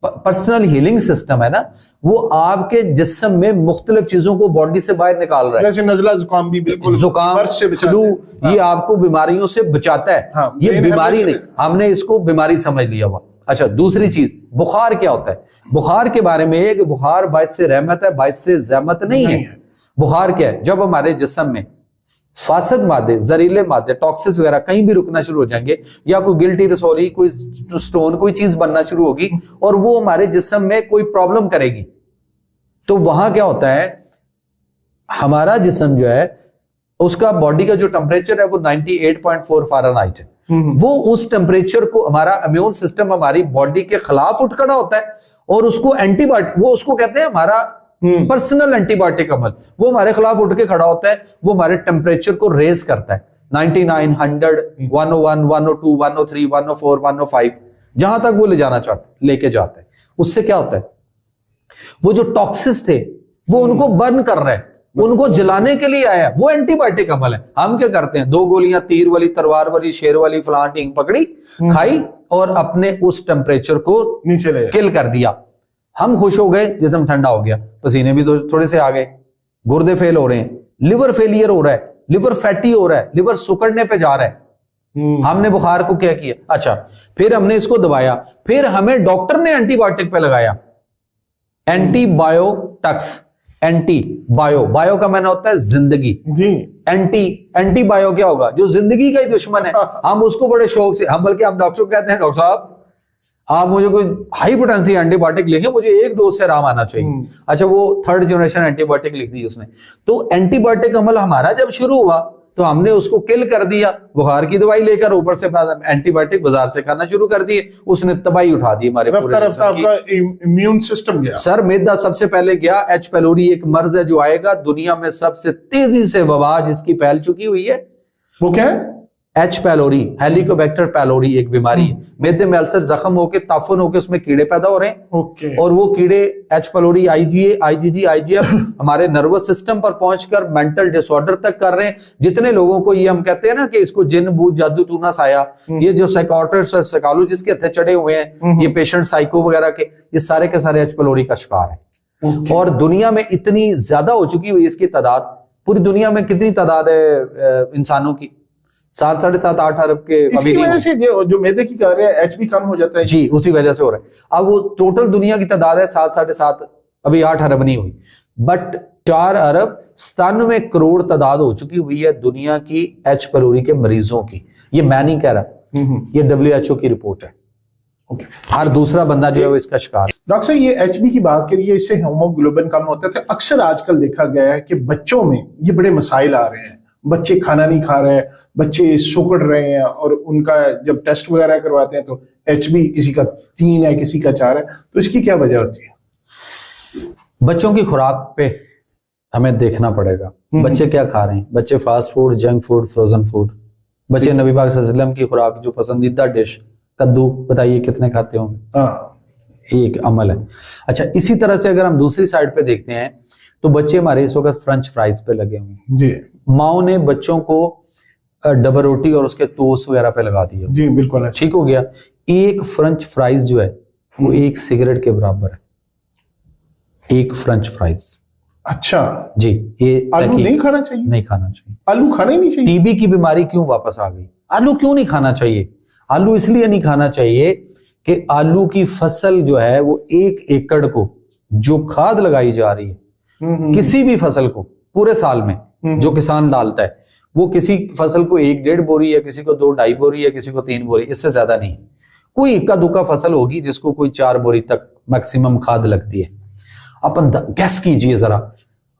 पर्सनल हीलिंग सिस्टम है ना, वो आपके जिस्म में मुख्तलिफ चीजों को बॉडी से बाहर निकाल रहा है। जैसे नजला जुकाम भी बिल्कुल, जुकाम फ्लू, ये आपको बीमारियों से बचाता है। हाँ, ये बीमारी नहीं, हमने इसको बीमारी समझ लिया हुआ। अच्छा, दूसरी चीज बुखार क्या होता है? बुखार के बारे में कि बुखार बाइस से रहमत है, बाइस से ज़हमत नहीं है। बुखार क्या है? जब हमारे जिस्म में फासद मादे, जहरीले मादे, टॉक्सिस वगैरह कहीं भी रुकना शुरू हो जाएंगे, या कोई गिल्टी रसोली, कोई स्टोन, कोई चीज बनना शुरू होगी और वो हमारे जिस्म में कोई प्रॉब्लम करेगी, तो वहां क्या होता है, हमारा जिस्म जो है उसका बॉडी का जो टेम्परेचर है वो 98.4 फारेनहाइट है। वो उस टेम्परेचर को हमारा इम्यून सिस्टम हमारी बॉडी के खिलाफ उठ खड़ा होता है और उसको एंटीबायोटिक, वो उसको कहते हैं हमारा पर्सनल एंटीबायोटिक अमल, वो हमारे खिलाफ उठ के खड़ा होता है। वो हमारे टेम्परेचर को रेज करता है 99, 100, 101, 102, 103, 104, 105, जहां तक वो ले जाना चाहते लेके जाता है। उससे क्या होता है, वो जो टॉक्सिस थे वो उनको बर्न कर रहा है, उनको जलाने के लिए आया। वो एंटीबायोटिक अमल है। हम क्या करते हैं, 2 गोलियां तीर वाली, तलवार वाली, शेर वाली, फलां टींग पकड़ी, खाई और अपने उस टेम्परेचर को नीचे ले किल कर दिया। हम खुश हो गए, जिस्म ठंडा हो गया, पसीने भी तो थोड़े से आ गए, गुर्दे फेल हो रहे हैं, लिवर फेलियर हो रहा है, लिवर फैटी हो रहा है, लिवर सुकड़ने पे जा रहा है। हमने बुखार को क्या किया? अच्छा, फिर हमने इसको दबाया, फिर हमें डॉक्टर ने एंटीबायोटिक पे लगाया, एंटीबायोटिक्स। बायो का माना होता है जिंदगी जी। एंटी बायो क्या होगा? जो जिंदगी का ही दुश्मन है। हम उसको बड़े शौक से, हम बल्कि हम डॉक्टर को कहते हैं डॉक्टर साहब आप मुझे कोई हाई पोटेंसी एंटीबायोटिक लिखें, मुझे 1 डोज से आराम आना चाहिए। अच्छा, वो 3rd जनरेशन एंटीबायोटिक लिख दी उसने। तो एंटीबायोटिक अमल हमारा जब शुरू हुआ तो हमने उसको किल कर दिया, बुखार की दवाई लेकर ऊपर से एंटीबायोटिक बाजार से खाना शुरू कर दिए, उसने तबाही उठा दी हमारे पूरे आपका इम्यून सिस्टम गया। सर मैदा सबसे पहले गया। एच पैलोरी एक मर्ज है जो आएगा दुनिया में सबसे तेजी से वबा जिसकी फैल चुकी हुई है, वो क्या है? एच पैलोरी, हेलिकोबैक्टर पैलोरी एक बीमारी है। मैदे में अल्सर जख्म होकर ताफुन होकर उसमें कीड़े पैदा हो रहे हैं और वो कीड़े H pylori, IgA, IgG, IgF हमारे नर्वस सिस्टम पर पहुंचकर मेंटल डिसऑर्डर तक कर रहे हैं। जितने लोगों को ये हम कहते हैं ना कि इसको जिन भूत जादू टूना साया, ये जो साइकोट्रिस्ट और साइकोलॉजिस्ट के हथे चढ़े हुए हैं, ये पेशेंट साइको वगैरह के, ये सारे के सारे एच पैलोरी का शिकार है। और दुनिया में इतनी ज्यादा हो चुकी हुई इसकी तादाद, पूरी दुनिया में कितनी तादाद है इंसानों की? 7, 7.5, 8 अरब के। इसकी वजह से जो मैदे की कह रहे हैं एच भी कम हो जाता है जी, उसी वजह से हो रहा है। अब वो टोटल दुनिया की तादाद है 7, 7.5, अभी 8 अरब नहीं हुई, बट 4 अरब 97 करोड़ तादाद हो चुकी हुई है दुनिया की एच पैलोरी के मरीजों की। ये मैं नहीं कह रहा, ये WHO की रिपोर्ट है। हर दूसरा बंदा जो है वो इसका शिकार। डॉक्टर साहब, ये HB की बात करिए, इससे हीमोग्लोबिन कम होता है। अक्सर आजकल देखा गया है कि बच्चों में ये बड़े मसाइल आ रहे हैं, बच्चे खाना नहीं खा रहे हैं, बच्चे सुकड़ रहे हैं और उनका जब टेस्ट वगैरह करवाते हैं तो HB किसी का 3 है, किसी का 4 है, तो इसकी क्या वजह होती है? बच्चों की खुराक पे हमें देखना पड़ेगा, बच्चे क्या खा रहे हैं। बच्चे fast food, junk food, frozen food, बच्चे नबी पाक सल्लल्लाहु अलैहि वसल्लम की खुराक जो पसंदीदा डिश कद्दू, बताइए कितने खाते होंगे? एक अमल है। अच्छा, इसी तरह से अगर हम दूसरी साइड पे देखते हैं तो बच्चे हमारे इस वक्त फ्रेंच फ्राइज पे लगे हुए हैं जी। माओ ने बच्चों को डबल रोटी और उसके टोस्ट वगैरह पे लगा दिया जी, बिल्कुल ठीक हो गया। एक फ्रेंच फ्राइज जो है वो एक सिगरेट के बराबर है, एक फ्रेंच फ्राइज। अच्छा जी, ये आलू नहीं खाना चाहिए? नहीं खाना चाहिए, आलू खाना ही नहीं चाहिए। टीबी की बीमारी क्यों वापस आ गई? आलू क्यों नहीं खाना चाहिए? आलू इसलिए नहीं खाना चाहिए कि आलू की फसल जो है वो 1 एकड़ को जो खाद लगाई जा रही है किसी भी फसल को पूरे साल में जो किसान डालता है वो किसी फसल को 1-1.5 बोरी या किसी को 2-2.5 बोरी या किसी को 3 बोरी, इससे ज्यादा नहीं। कोई इक्का दुक्का फसल होगी जिसको कोई 4 बोरी तक मैक्सिमम खाद लगती है। अपन गैस कीजिए जरा,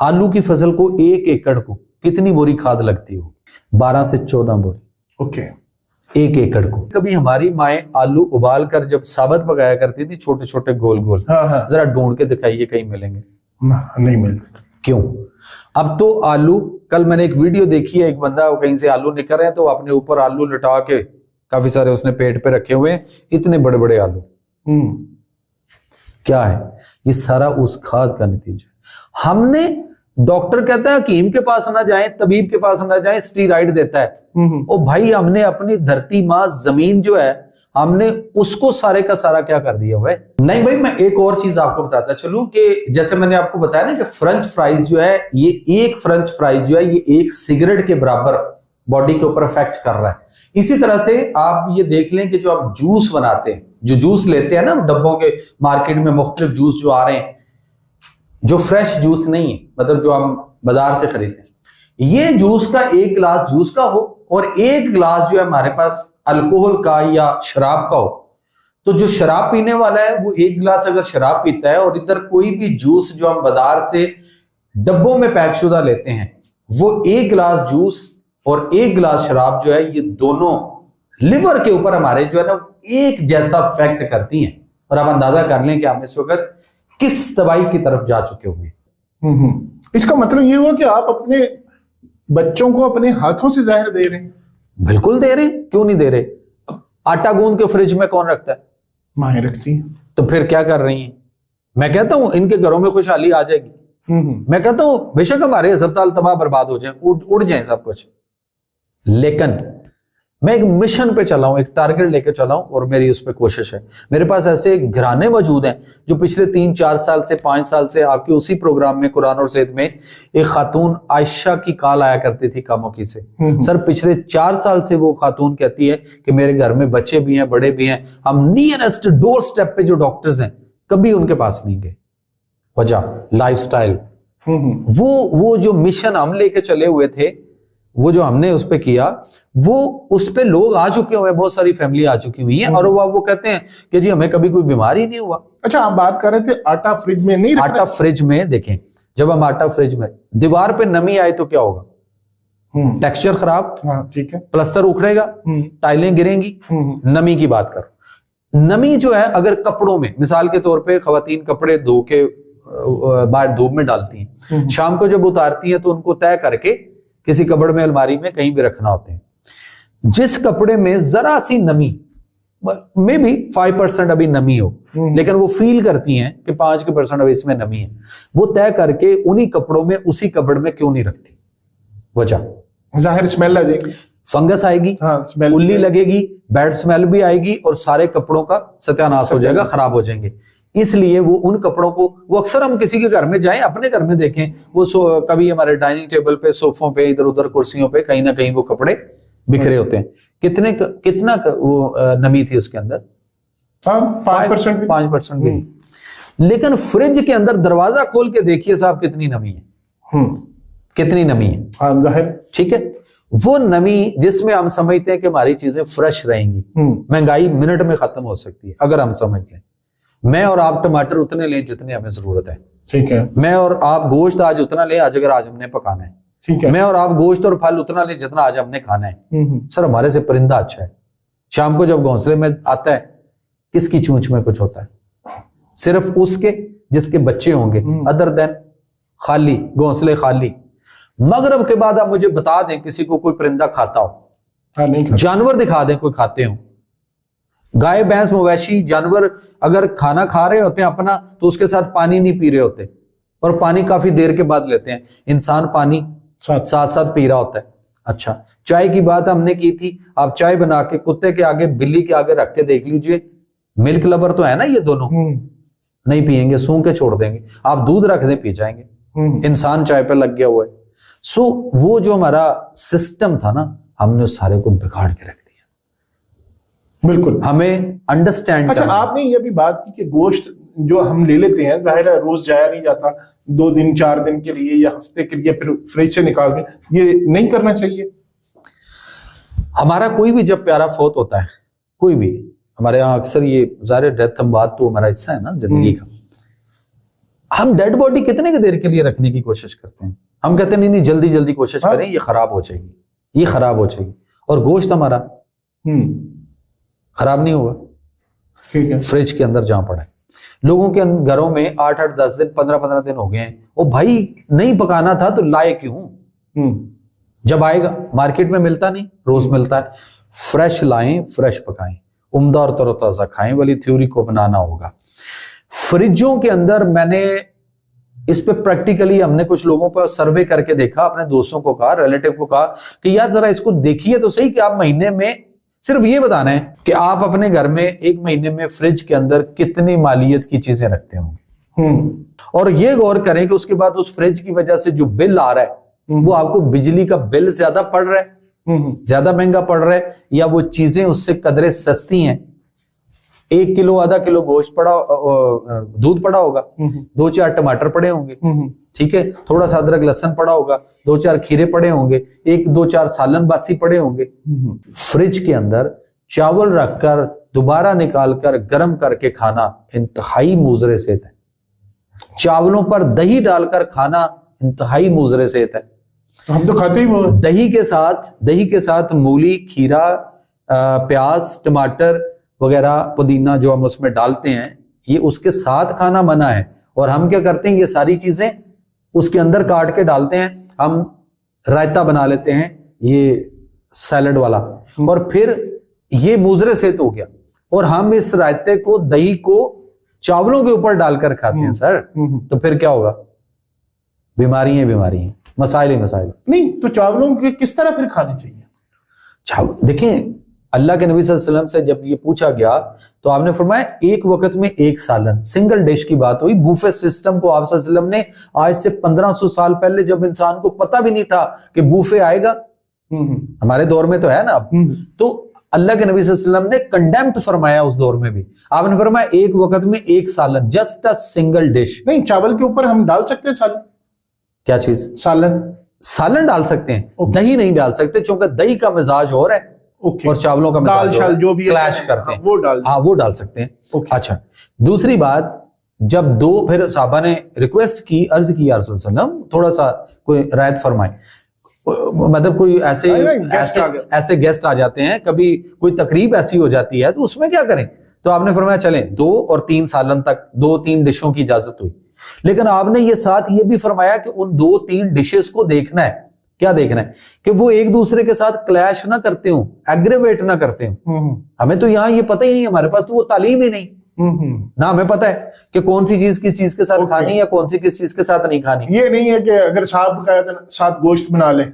आलू की फसल को 1 एकड़ को कितनी बोरी खाद लगती हो? 12 से 14 बोरी। ओके, 1 एकड़ को। कभी हमारी माएँ आलू उबाल कर जब साबुत पकाया करती थी, छोटे छोटे गोल गोल, जरा ढूंढ के दिखाइए कहीं मिलेंगे? नहीं मिलते। क्यों? अब तो आलू, कल मैंने एक वीडियो देखी है, एक बंदा कहीं से आलू निकल रहे हैं तो अपने ऊपर आलू लटा के काफी सारे उसने पेट पे रखे हुए हैं, इतने बड़े बड़े आलू। क्या है ये? सारा उस खाद का नतीजा। हमने, डॉक्टर कहता है हकीम के पास ना जाएं, तबीब के पास ना जाएं, स्टीराइड देता है। ओ भाई, हमने अपनी धरती माँ जमीन जो है हमने उसको सारे का सारा क्या कर दिया हुआ है। नहीं भाई, मैं एक और चीज आपको बताता चलूं कि जैसे मैंने आपको बताया ना कि फ्रेंच फ्राइज जो है, ये एक फ्रेंच फ्राइज जो है ये एक सिगरेट के बराबर बॉडी के ऊपर इफेक्ट कर रहा है। इसी तरह से आप ये देख लें कि जो आप जूस बनाते हैं, जो जूस लेते हैं ना डब्बों के, मार्केट में मुख्तलिफ जूस जो आ रहे हैं, जो फ्रेश जूस नहीं है, मतलब जो हम बाजार से खरीदते हैं, ये जूस का 1 गिलास जूस का हो और 1 गिलास जो है हमारे पास अल्कोहल का या शराब का हो, तो जो शराब पीने वाला है वो 1 गिलास अगर शराब पीता है और इधर कोई भी जूस जो हम बाजार से डब्बों में पैक शुदा लेते हैं, वो 1 गिलास जूस और 1 गिलास शराब जो है, ये दोनों लिवर के ऊपर हमारे जो है ना एक जैसा इफेक्ट करती हैं। और आप अंदाजा कर लें कि हम इस वक्त किस तबाही की तरफ जा चुके हुए। इसका मतलब ये हुआ कि आप अपने बच्चों को अपने हाथों से जहर दे रहे हैं। बिल्कुल दे रहे, क्यों नहीं दे रहे? आटा गूंद के फ्रिज में कौन रखता है? माएं रखती हैं। तो फिर क्या कर रही हैं? मैं कहता हूं इनके घरों में खुशहाली आ जाएगी। मैं कहता हूं बेशक हमारे अस्पताल तबाह बर्बाद हो जाए, उड़ जाए सब कुछ, लेकिन मैं एक मिशन पे चला हूं, एक टारगेट लेके चला हूं और मेरी उस पर कोशिश है। मेरे पास ऐसे घराने मौजूद हैं जो पिछले 3-4 साल से 5 साल से आपके उसी प्रोग्राम में कुरान और सेहत में एक खातून आयशा की कॉल आया करती थी कामोकी से। सर पिछले 4 साल से वो खातून कहती है कि मेरे घर में बच्चे भी हैं, बड़े भी हैं, हम नियरेस्ट डोर स्टेप पे जो डॉक्टर्स हैं कभी उनके पास नहीं गए। वजह लाइफस्टाइल। वो जो मिशन हम लेके चले हुए थे, वो जो हमने उस पे किया, वो उस पे लोग आ चुके हुए, बहुत सारी फैमिली आ चुकी हुई है और वो कहते हैं कि जी हमें कभी कोई बीमारी नहीं हुआ। अच्छा, आप बात कर रहे थे आटा फ्रिज में नहीं रखना। आटा फ्रिज में देखें, जब हम आटा फ्रिज में, दीवार पे नमी आए तो क्या होगा? टेक्सचर खराब, ठीक है, प्लास्टर उखड़ेगा, टाइलें गिरेंगी। नमी की बात करो, नमी जो है अगर कपड़ों में, मिसाल के तौर पे खवातीन कपड़े धो के बाहर धूप में डालती हैं, शाम को जब उतारती हैं तो उनको तय करके किसी कपड़े में, अलमारी में कहीं भी रखना होते हैं। जिस कपड़े में जरा सी नमी, मे बी 5% अभी नमी हो, लेकिन वो फील करती हैं कि 5% अभी इसमें नमी है, वो तय करके उन्हीं कपड़ों में, उसी कपड़ में क्यों नहीं रखती? वजह जाहिर स्मेल आ जाएगी, फंगस आएगी, उल्ली लगेगी, बैड स्मेल भी आएगी और सारे कपड़ों का सत्यानाश हो जाएगा, खराब हो जाएंगे। इसलिए वो उन कपड़ों को, वो अक्सर हम किसी के घर में जाएं, अपने घर में देखें, वो कभी हमारे डाइनिंग टेबल पे, सोफों पे, इधर उधर कुर्सियों पे कहीं ना कहीं वो कपड़े बिखरे होते हैं। कितना वो नमी थी उसके अंदर? 5% भी। लेकिन फ्रिज के अंदर दरवाजा खोल के देखिए साहब कितनी नमी है, कितनी नमी है। ठीक है, वो नमी जिसमें हम समझते हैं कि हमारी चीजें फ्रेश रहेंगी, महंगाई मिनट में खत्म हो सकती है अगर हम समझ लें। मैं और आप टमाटर उतने लें जितने हमें जरूरत है, ठीक है। मैं और आप गोश्त आज उतना लें आज अगर आज हमने पकाना है, ठीक है। मैं और आप गोश्त और फल उतना लें जितना आज हमने खाना है। सर हमारे से परिंदा अच्छा है, शाम को जब घोंसले में आता है किसकी चूंच में कुछ होता है? सिर्फ उसके जिसके बच्चे होंगे, अदर देन खाली घोंसले खाली। मगरब के बाद आप मुझे बता दें किसी को कोई परिंदा खाता हो, हाँ, नहीं खाते। जानवर दिखा दें कोई खाते हो, गाय भैंस मवेशी जानवर अगर खाना खा रहे होते हैं अपना, तो उसके साथ पानी नहीं पी रहे होते, और पानी काफी देर के बाद लेते हैं। इंसान पानी साथ साथ पी रहा होता है। अच्छा, चाय की बात हमने की थी, आप चाय बना के कुत्ते के आगे बिल्ली के आगे रख के देख लीजिए, मिल्क लवर तो है ना ये दोनों, नहीं पिएंगे, सूंघ के छोड़ देंगे। आप दूध रख दें पी जाएंगे। इंसान चाय पे लग गया हुआ है। सो वो जो हमारा सिस्टम था ना, हमने उस सारे को बिगाड़ के रख दिया। बिल्कुल, हमें अंडरस्टैंड। अच्छा, आपने ये भी बात की कि गोश्त जो हम ले लेते हैं, जाहिर है रोज जाया नहीं जाता, 2 दिन 4 दिन के लिए या हफ्ते के लिए फिर फ्रिज से निकाल के, ये नहीं करना चाहिए। हमारा कोई भी जब प्यारा फौत होता है, कोई भी, हमारे यहाँ अक्सर ये ज़ाहिर डेथ बात तो हमारा हिस्सा है ना जिंदगी का, हम डेड बॉडी कितने की देर के लिए रखने की कोशिश करते हैं। हम कहते हैं नहीं नहीं जल्दी जल्दी कोशिश करें, ये खराब हो जाएगी, ये खराब हो जाएगी, और गोश्त हमारा खराब नहीं हुआ, ठीक है, फ्रिज के अंदर जहां पड़ा है। लोगों के घरों में 8-8 10 दिन 15-15 दिन हो गए हैं, ओ भाई नहीं पकाना था तो लाए क्यों? जब आएगा मार्केट में मिलता नहीं, रोज मिलता है। फ्रेश लाएं, फ्रेश पकाएं, उम्दा और तरोताजा खाएं वाली थ्योरी को बनाना होगा। फ्रिजों के अंदर मैंने इस पे प्रैक्टिकली हमने कुछ लोगों पर सर्वे करके देखा, अपने दोस्तों को कहा, रिलेटिव को कहा कि यार जरा इसको देखिए तो सही कि आप महीने में सिर्फ ये बताना है कि आप अपने घर में 1 महीने में फ्रिज के अंदर कितनी मालियत की चीजें रखते होंगे, और ये गौर करें कि उसके बाद उस फ्रिज की वजह से जो बिल आ रहा है वो आपको बिजली का बिल ज्यादा पड़ रहा है, ज्यादा महंगा पड़ रहा है, या वो चीजें उससे कदरे सस्ती हैं। 1 किलो आधा किलो गोश्त पड़ा, दूध पड़ा होगा, 2-4 टमाटर पड़े होंगे, ठीक है, थोड़ा सा अदरक लहसुन पड़ा होगा, 2-4 खीरे पड़े होंगे, 1-2-4 सालन बासी पड़े होंगे। फ्रिज के अंदर चावल रखकर दोबारा निकालकर गर्म करके खाना इंतहाई मुजरे सेहत है। चावलों पर दही डालकर खाना इंतहाई मुजरे सेहत है। हम तो खाते ही वो दही के साथ मूली, खीरा, प्याज, टमाटर वगैरह, पुदीना जो हम उसमें डालते हैं, ये उसके साथ खाना मना है। और हम क्या करते हैं, ये सारी चीजें उसके अंदर काट के डालते हैं, हम रायता बना लेते हैं ये सैलड वाला, और फिर ये मुजरे सेहत हो गया, और हम इस रायते को, दही को चावलों के ऊपर डालकर खाते हैं सर, तो फिर क्या होगा? बीमारी है, मसाइल ही मसाइल। नहीं तो चावलों के किस तरह फिर खाने चाहिए? देखें, अल्लाह के नबी सल्लल्लाहु अलैहि वसल्लम से जब ये पूछा गया तो आपने फरमाया 1 वक्त में 1 सालन, सिंगल डिश की बात हुई। बूफे सिस्टम को आप सल्लल्लाहु अलैहि वसल्लम ने आज से 1500 साल पहले, जब इंसान को पता भी नहीं था कि बूफे आएगा, हमारे दौर में तो है ना अब, तो अल्लाह के नबी सल्लल्लाहु अलैहि वसल्लम ने कंडेम्ड फरमाया उस दौर में भी। आपने फरमाया 1 वक्त में 1 सालन, जस्ट अ सिंगल डिश। नहीं, चावल के ऊपर हम डाल सकते हैं सालन। क्या चीज? सालन डाल सकते हैं, दही नहीं डाल सकते, क्योंकि दही का मिजाज और है और चावलों का दाल शाल जो भी क्लैश करते हैं, वो डाल सकते हैं। अच्छा, दूसरी बात, जब फिर साहबा ने रिक्वेस्ट की, अर्ज की, या रसूल सल्लल्लाहु अलैहि वसल्लम थोड़ा सा कोई रायत फरमाए, मतलब कोई ऐसे गेस्ट आ जाते हैं, कभी कोई तकरीब ऐसी हो जाती है, तो उसमें क्या करें? तो आपने फरमाया चलें 2 और 3 सालन तक 2-3 डिशों की इजाजत हुई। लेकिन आपने ये साथ ये भी फरमाया कि उन 2-3 डिशेस को देखना है। क्या देखना है? कि वो एक दूसरे के साथ क्लैश ना करते हो, एग्रीवेट ना करते हो। हमें तो यहाँ ये पता ही नहीं, हमारे पास तो वो तालीम ही नहीं, ना हमें पता है कि कौन सी चीज किस चीज के साथ खानी है, कौन सी किस चीज के साथ नहीं खानी। ये नहीं है कि अगर साहब का साथ गोश्त बना ले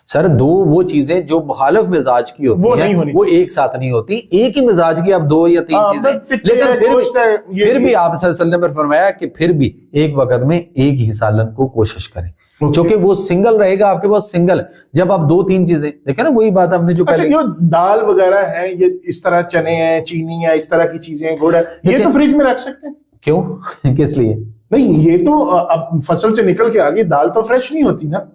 सर, 2 वो चीजें जो मुखालिफ मिजाज की होती वो हैं, नहीं होनी, वो एक साथ नहीं होती। एक ही मिजाज की आप 2 या 3 चीजें, लेकिन फिर भी आप सल्लल्लाहु अलैहि वसल्लम ने फरमाया कि फिर भी 1 वक्त में 1 ही सालन को कोशिश करें, क्योंकि वो सिंगल रहेगा आपके पास, सिंगल। जब आप 2-3 चीजें देखें ना, वही बात हमने जो पहले, जो दाल वगैरह है, ये इस तरह चने हैं, चीनी है, इस तरह की चीजें, गुड़ है, ये तो फ्रिज में रख सकते हैं। क्यों? किस लिए? नहीं, ये तो अब फसल से निकल के आ गई दाल, तो फ्रेश नहीं होती ना,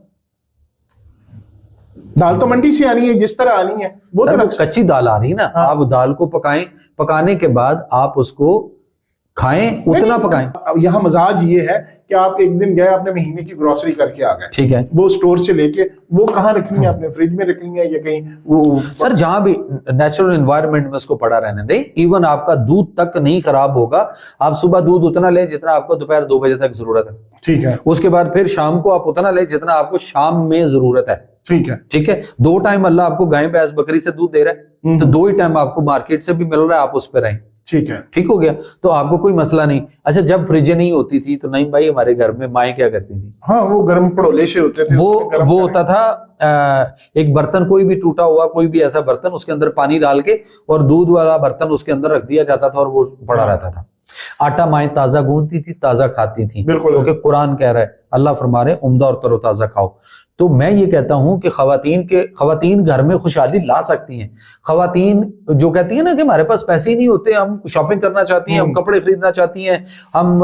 दाल तो मंडी से आनी है, जिस तरह आनी है वो तो कच्ची दाल आ रही है ना। हाँ। आप दाल को पकाएं, पकाने के बाद आप उसको खाएं, उतना पकाएं। यहाँ मजाज ये है कि आप एक दिन गए, आपने महीने की ग्रोसरी करके आ गए, ठीक है, वो स्टोर से लेके, वो कहाँ रखनी है आपने? फ्रिज में रखनी है या कहीं वो? सर, जहां भी नेचुरल एनवायरनमेंट में उसको पड़ा रहने दें। इवन आपका दूध तक नहीं खराब होगा। आप सुबह दूध उतना लें जितना आपको दोपहर 2 बजे तक जरूरत है, ठीक है। उसके बाद फिर शाम को आप उतना लें जितना आपको शाम में जरूरत है, ठीक है, ठीक है। 2 टाइम अल्लाह आपको गाय भैंस बकरी से दूध दे रहा है, तो 2 ही टाइम आपको मार्केट से भी मिल रहा है, आप उस पर रहें, ठीक है, ठीक हो गया, तो आपको कोई मसला नहीं। अच्छा, जब फ्रिज नहीं होती थी तो नहीं भाई, हमारे घर में माएँ क्या करती थी, हाँ वो गर्म पड़ोले से होते थे, वो होता था एक बर्तन कोई भी टूटा हुआ, कोई भी ऐसा बर्तन, उसके अंदर पानी डाल के और दूध वाला बर्तन उसके अंदर रख दिया जाता था और वो पड़ा रहता था। आटा माएँ ताजा गूंथती थी, ताजा खाती थी, क्योंकि कुरान कह रहा है, अल्लाह फरमा रहे उम्दा और तरोताजा खाओ। तो मैं ये कहता हूं कि खवातीन घर में खुशहाली ला सकती हैं। खवातीन जो कहती है ना कि हमारे पास पैसे ही नहीं होते, हम शॉपिंग करना चाहती हैं, हम कपड़े खरीदना चाहती हैं, हम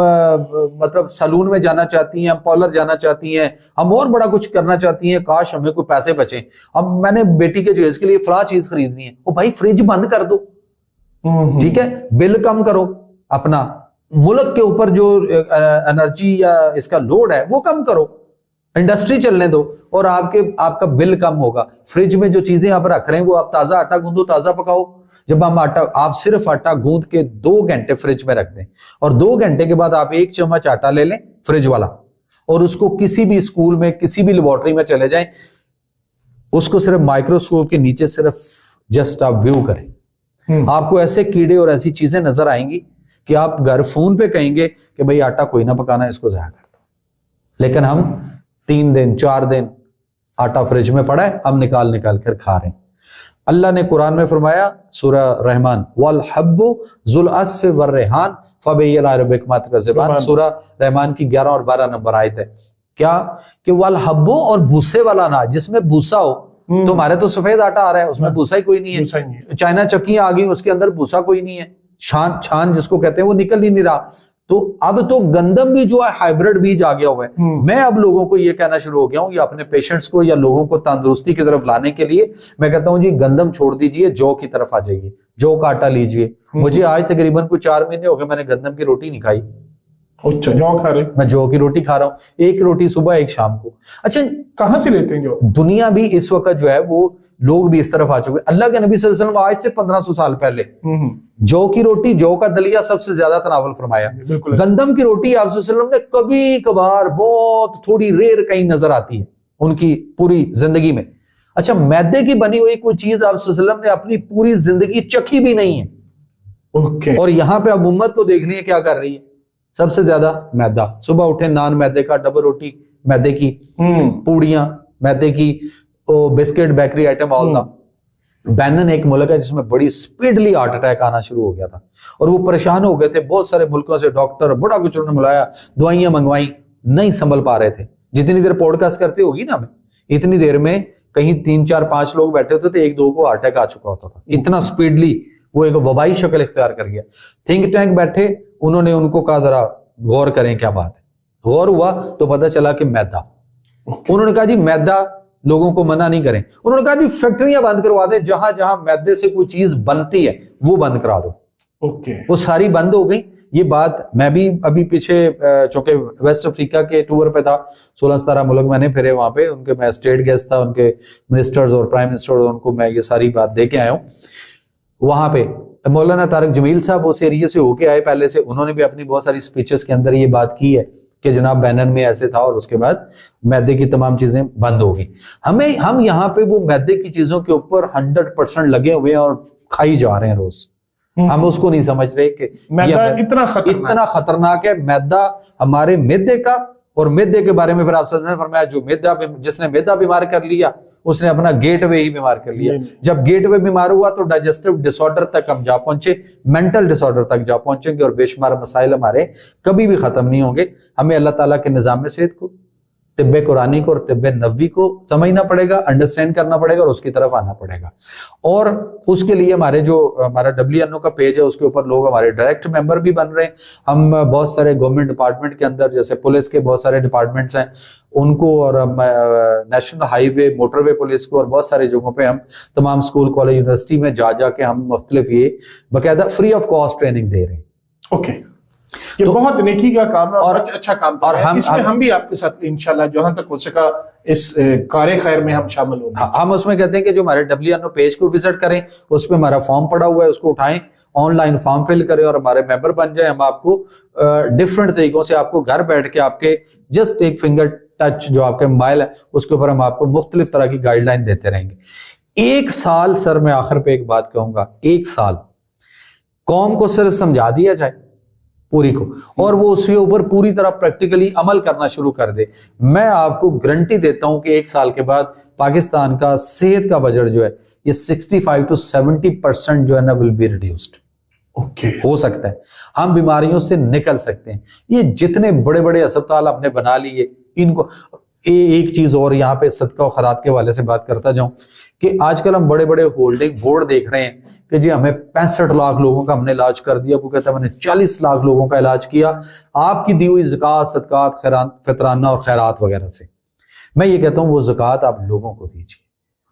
मतलब सैलून में जाना चाहती हैं, हम पार्लर जाना चाहती हैं, हम और बड़ा कुछ करना चाहती हैं, काश हमें कोई पैसे बचे, अब मैंने बेटी के जो इसके लिए फला चीज खरीदनी है, वो भाई फ्रिज बंद कर दो, ठीक है, बिल कम करो, अपना मुल्क के ऊपर जो एनर्जी या इसका लोड है वो कम करो, इंडस्ट्री चलने दो और आपका बिल कम होगा। फ्रिज में जो चीजें आप रख रहे हैं वो आप ताजा आटा गूंदो, ताजा पकाओ। जब हम आप सिर्फ आटा गूंद के 2 घंटे फ्रिज में रख दें और 2 घंटे के बाद आप 1 चम्मच आटा ले लें फ्रिज वाला और उसको किसी भी स्कूल में, किसी भी लेबोरेटरी में चले जाएं, उसको सिर्फ माइक्रोस्कोप के नीचे सिर्फ जस्ट आप व्यू करें, आपको ऐसे कीड़े और ऐसी चीजें नजर आएंगी कि आप घर फोन पे कहेंगे कि भाई आटा कोई ना पकाना, इसको जाया कर दो। लेकिन हम 3 दिन 4 दिन आटा फ्रिज में पड़ा है, हम निकाल कर खा रहे हैं। अल्लाह ने कुरान में फरमाया सूरह रहमान, वल हब्बु जुल अस्फ़ वर रेहान फबैयला रब्बिकमात का ज़बान, सूरह रहमान की 11 और 12 नंबर आयत है। क्या कि वल हब्बु और भूसे वाला अनाज, जिसमें भूसा हो, तो हमारे तो सफेद आटा आ रहा है, उसमें भूसा ही कोई नहीं है। चाइना चक्कियां आ गई, उसके अंदर भूसा कोई नहीं है, छान जिसको कहते हैं वो निकल ही नहीं रहा। तो अब तो गंदम भी जो है हाइब्रिड बीज आ गया हुआ है। मैं अब लोगों को ये कहना शुरू हो गया हूं, या अपने पेशेंट्स को या लोगों को तंदुरुस्ती की तरफ लाने के लिए मैं कहता हूं जी गंदम छोड़ दीजिए, जौ की तरफ आ जाइए, जौ का आटा लीजिए। मुझे आज तकरीबन कुछ 4 महीने हो गए मैंने गंदम की रोटी नहीं खाई। अच्छा, जौ खा रहे? मैं जौ की रोटी खा रहा हूँ, 1 रोटी सुबह 1 शाम को। अच्छा, कहां से लेते हैं जौ? दुनिया भी इस वक्त जो है वो लोग भी इस तरफ आ चुके। अल्लाह के नबी सल्लल्लाहु अलैहि वसल्लम आज से 1500 साल पहले जौ की रोटी, जौ का दलिया सबसे ज्यादा तनावल फरमाया। गंदम की रोटी आप सल्लल्लाहु अलैहि वसल्लम ने कभी कभार, बहुत थोड़ी रेयर कहीं नजर आती है उनकी पूरी जिंदगी में। अच्छा, मैदे की बनी हुई कोई चीज आप सल्लल्लाहु अलैहि वसल्लम ने अपनी पूरी जिंदगी चखी भी नहीं है। और यहां पे अब उम्मत को देख लिया क्या कर रही है, सबसे ज्यादा मैदा। सुबह उठे नान मैदे का, डबल रोटी मैदे की, पूड़ियां मैदे की, बिस्किट, बेकरी आइटम ऑल दा। बैनन एक मुल्क है जिसमें बड़ी स्पीडली हार्ट अटैक आना शुरू हो गया था और वो परेशान हो गए थे। बहुत सारे मुल्कों से डॉक्टर बड़ा कुछ उन्होंने बुलाया, दवाइयां मंगवाई, नहीं संभल पा रहे थे। जितनी देर पॉडकास्ट करते होगी ना हमें, इतनी देर में कहीं 3 4 5 लोग बैठे होते थे, 1 2 को हार्ट अटैक आ चुका होता था। इतना स्पीडली वो एक वबाई शक्ल इख्तियार कर गया। थिंक टैंक बैठे, उन्होंने उनको कहा जरा गौर करें क्या बात है। गौर हुआ तो पता चला कि मैदा। उन्होंने कहा जी मैदा लोगों को मना नहीं करें। उन्होंने कहा जी फैक्ट्रियां बंद करवा दें, जहां जहां मैदे से कोई चीज बनती है वो बंद करा दो। ओके, वो सारी बंद हो गई। ये बात मैं भी अभी पीछे चूंकि वेस्ट अफ्रीका के टूर पे था, 16-17 मुल्क मैंने फिरे वहां पे, उनके मैं स्टेट गेस्ट था, उनके मिनिस्टर्स और प्राइम मिनिस्टर, उनको मैं ये सारी बात दे के आया हूँ। वहां पे मौलाना तारिक जमील साहब उस एरिया से होके आए पहले से, उन्होंने भी अपनी बहुत सारी स्पीचेस के अंदर ये बात की है कि जनाब बैनन में ऐसे था और उसके बाद मैदे की तमाम चीजें बंद हो गई। हम यहाँ पे वो मैदे की चीजों के ऊपर 100% लगे हुए हैं और खाई जा रहे हैं रोज। हम उसको नहीं समझ रहे कि मैदा इतना खतरनाक है। मैदा हमारे मैदे का, और मैदे के बारे में फिर आप सल्लल्लाहु अलैहि वसल्लम ने फरमाया जो जिसने मैदा बीमार कर लिया उसने अपना गेटवे ही बीमार कर लिया। जब गेटवे बीमार हुआ तो डाइजेस्टिव डिसऑर्डर तक हम जा पहुंचे, मेंटल डिसऑर्डर तक जा पहुंचेंगे और बेशुमार मसाइल हमारे कभी भी खत्म नहीं होंगे। हमें अल्लाह ताला के निजाम सेहत को, तिब्बे कुरानी को और तिब्बे नबवी को समझना पड़ेगा, अंडरस्टैंड करना पड़ेगा और उसकी तरफ आना पड़ेगा। और उसके लिए हमारा WNO का पेज है, उसके ऊपर लोग हमारे डायरेक्ट मेंबर भी बन रहे हैं। हम बहुत सारे गवर्नमेंट डिपार्टमेंट के अंदर, जैसे पुलिस के बहुत सारे डिपार्टमेंट्स हैं उनको, और नेशनल हाईवे मोटरवे पुलिस को, और बहुत सारे जगहों पे हम तमाम स्कूल कॉलेज यूनिवर्सिटी में जाके हम मुख्तलिफ ये बाकायदा फ्री ऑफ कॉस्ट ट्रेनिंग दे रहे हैं। ओके, ये तो बहुत नेकी का काम है और अच्छा काम और इसमें हम भी आपके साथ इंशाल्लाह जहां तक हो सका इस कार्य खैर में हम शामिल होंगे। हम उसमें कहते हैं कि जो हमारे WNO पेज को विजिट करें, उस पर हमारा फॉर्म पड़ा हुआ है, उसको उठाएं, ऑनलाइन फॉर्म फिल करें और हमारे मेंबर बन जाए। हम आपको डिफरेंट तरीकों से आपको घर बैठ के आपके जस्ट एक फिंगर टच जो आपके मोबाइल है उसके ऊपर हम आपको मुख्तलिफ तरह की गाइडलाइन देते रहेंगे। 1 साल सर, मैं आखिर पे एक बात कहूंगा, 1 साल कौम को सिर्फ समझा दिया जाए पूरी को, और वो उसके ऊपर पूरी तरह प्रैक्टिकली अमल करना शुरू कर दे, मैं आपको गारंटी देता हूं कि 1 साल के बाद पाकिस्तान का सेहत का बजट जो है ये 65 to 70% जो है ना विल बी रिड्यूस्ड। ओके, हो सकता है हम बीमारियों से निकल सकते हैं। ये जितने बड़े बड़े अस्पताल आपने बना लिए, इनको एक चीज और यहाँ पे सदका और खैरात के वाले से बात करता जाऊं कि आजकल हम बड़े बड़े होल्डिंग बोर्ड देख रहे हैं कि जी हमें 65 लाख लोगों का हमने इलाज कर दिया, कोई कहता है मैंने 40 लाख लोगों का इलाज किया आपकी दी हुई ज़कात, सदकात, खैरात, फितराना और खैरात वगैरह से। मैं ये कहता हूं वो ज़कात आप लोगों को दीजिए।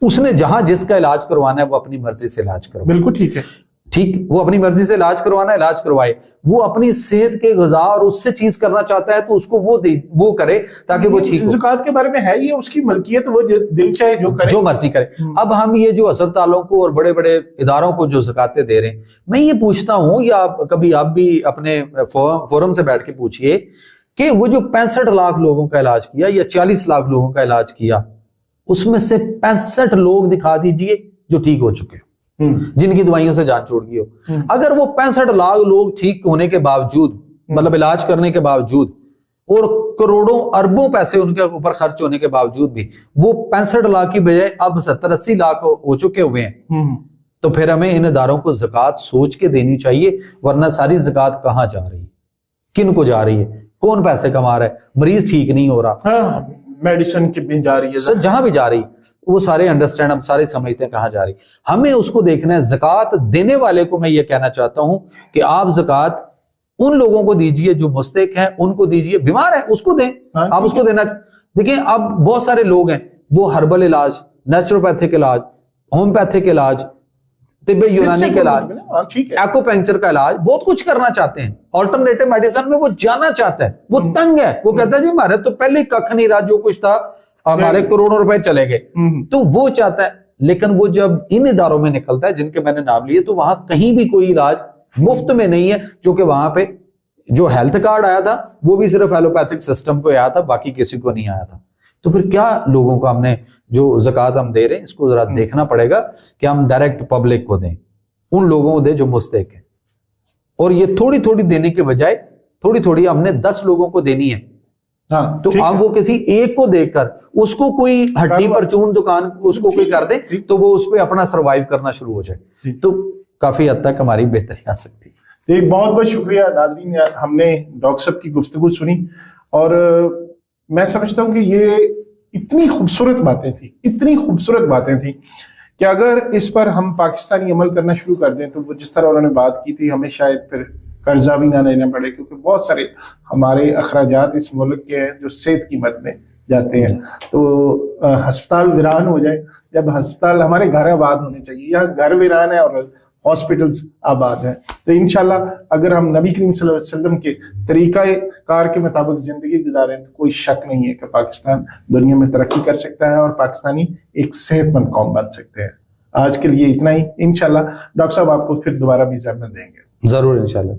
उसने जहां जिसका इलाज करवाना है वो अपनी मर्जी से इलाज करवाए। बिल्कुल ठीक है, ठीक, वो अपनी मर्जी से इलाज करवाना है, इलाज करवाए। वो अपनी सेहत के ग़िज़ा और उससे चीज करना चाहता है तो उसको वो करे ताकि वो ठीक हो। ज़कात के बारे में है, ये उसकी मलकियत, वो दिल चाहे जो करे, जो मर्जी करे। अब हम ये जो अस्पतालों को और बड़े बड़े इदारों को जो ज़कातें दे रहे हैं, मैं ये पूछता हूं, या कभी आप भी अपने फोरम से बैठ के पूछिए कि वो जो 65 लाख लोगों का इलाज किया या 40 लाख लोगों का इलाज किया, उसमें से 65 लोग दिखा दीजिए जो ठीक हो चुके हो, जिनकी दवाइयों से जान छूट गई हो। अगर वो 65 लाख लोग ठीक होने के बावजूद, मतलब इलाज करने के बावजूद, और करोड़ों अरबों पैसे उनके ऊपर खर्च होने के बावजूद भी वो 65 लाख की बजाय अब 70-80 लाख हो चुके हुए हैं, तो फिर हमें इन इदारों को ज़कात सोच के देनी चाहिए, वरना सारी ज़कात कहाँ जा रही है, किन को जा रही है, कौन पैसे कमा रहा है, मरीज ठीक नहीं हो रहा, मेडिसिन की भी जा रही है, सर जहां भी जा रही, वो सारे अंडरस्टैंड, हम सारे समझते हैं कहां जा रही, हमें उसको देखना है। ज़कात देने वाले को मैं ये कहना चाहता हूं कि आप ज़कात उन लोगों को दीजिए जो मुस्तहिक हैं, उनको दीजिए, बीमार है उसको दें, आप उसको देना। देखिए अब बहुत सारे लोग हैं वो हर्बल इलाज, नेचुरोपैथिक इलाज, होम्योपैथिक इलाज, तिब्बे यूनानी का इलाज, एक्यूपंक्चर का इलाज, बहुत कुछ करना चाहते हैं। ऑल्टरनेटिव मेडिसिन में वो जाना चाहता है, वो तंग है, वो कहता है जी हमारे तो पहले कख नहीं रहा, जो कुछ था हमारे करोड़ों रुपए चले गए, तो वो चाहता है। लेकिन वो जब इन इदारों में निकलता है जिनके मैंने नाम लिए, तो वहां कहीं भी कोई इलाज मुफ्त में नहीं है, जो कि वहां पे जो हेल्थ कार्ड आया था वो भी सिर्फ एलोपैथिक सिस्टम को आया था, बाकी किसी को नहीं आया था। तो फिर क्या लोगों को हमने जो ज़कात हम दे रहे हैं, इसको जरा देखना पड़ेगा कि हम डायरेक्ट पब्लिक को दें, उन लोगों को दें जो मुस्तहिक है। और ये थोड़ी थोड़ी देने के बजाय थोड़ी थोड़ी हमने 10 लोगों को देनी है। तो अब वो किसी एक को देखकर उसको कोई हड्डी परचून दुकान उसको कोई कर दे तो वो उस पर अपना सर्वाइव करना शुरू हो जाए, तो काफी हद तक हमारी बेहतरी आ सकती है। एक बहुत बहुत शुक्रिया नाज़रीन, हमने डॉक्टर साहब की गुफ्तगू सुनी और मैं समझता हूं कि ये इतनी खूबसूरत बातें थी, इतनी खूबसूरत बातें थी कि अगर इस पर हम पाकिस्तानी अमल करना शुरू कर दें तो वो जिस तरह उन्होंने बात की थी, हमें शायद फिर कर्जा भी ना लेना पड़े, क्योंकि बहुत सारे हमारे अखराजात इस मुल्क के हैं जो सेहत की मद में जाते हैं। तो अस्पताल वीरान हो जाए, जब अस्पताल, हमारे घर आबाद होने चाहिए, यहाँ घर वीरान है और हॉस्पिटल्स आबाद हैं। तो इंशाल्लाह अगर हम नबी करीम सल्लल्लाहु अलैहि वसल्लम के तरीका कार के मुताबिक जिंदगी गुजारें तो कोई शक नहीं है कि पाकिस्तान दुनिया में तरक्की कर सकता है और पाकिस्तानी एक सेहतमंद कौम बन सकते हैं। आज के लिए इतना ही। इंशाल्लाह डॉक्टर साहब आपको फिर दोबारा भी ज़हमत देंगे। जरूर इंशाल्लाह।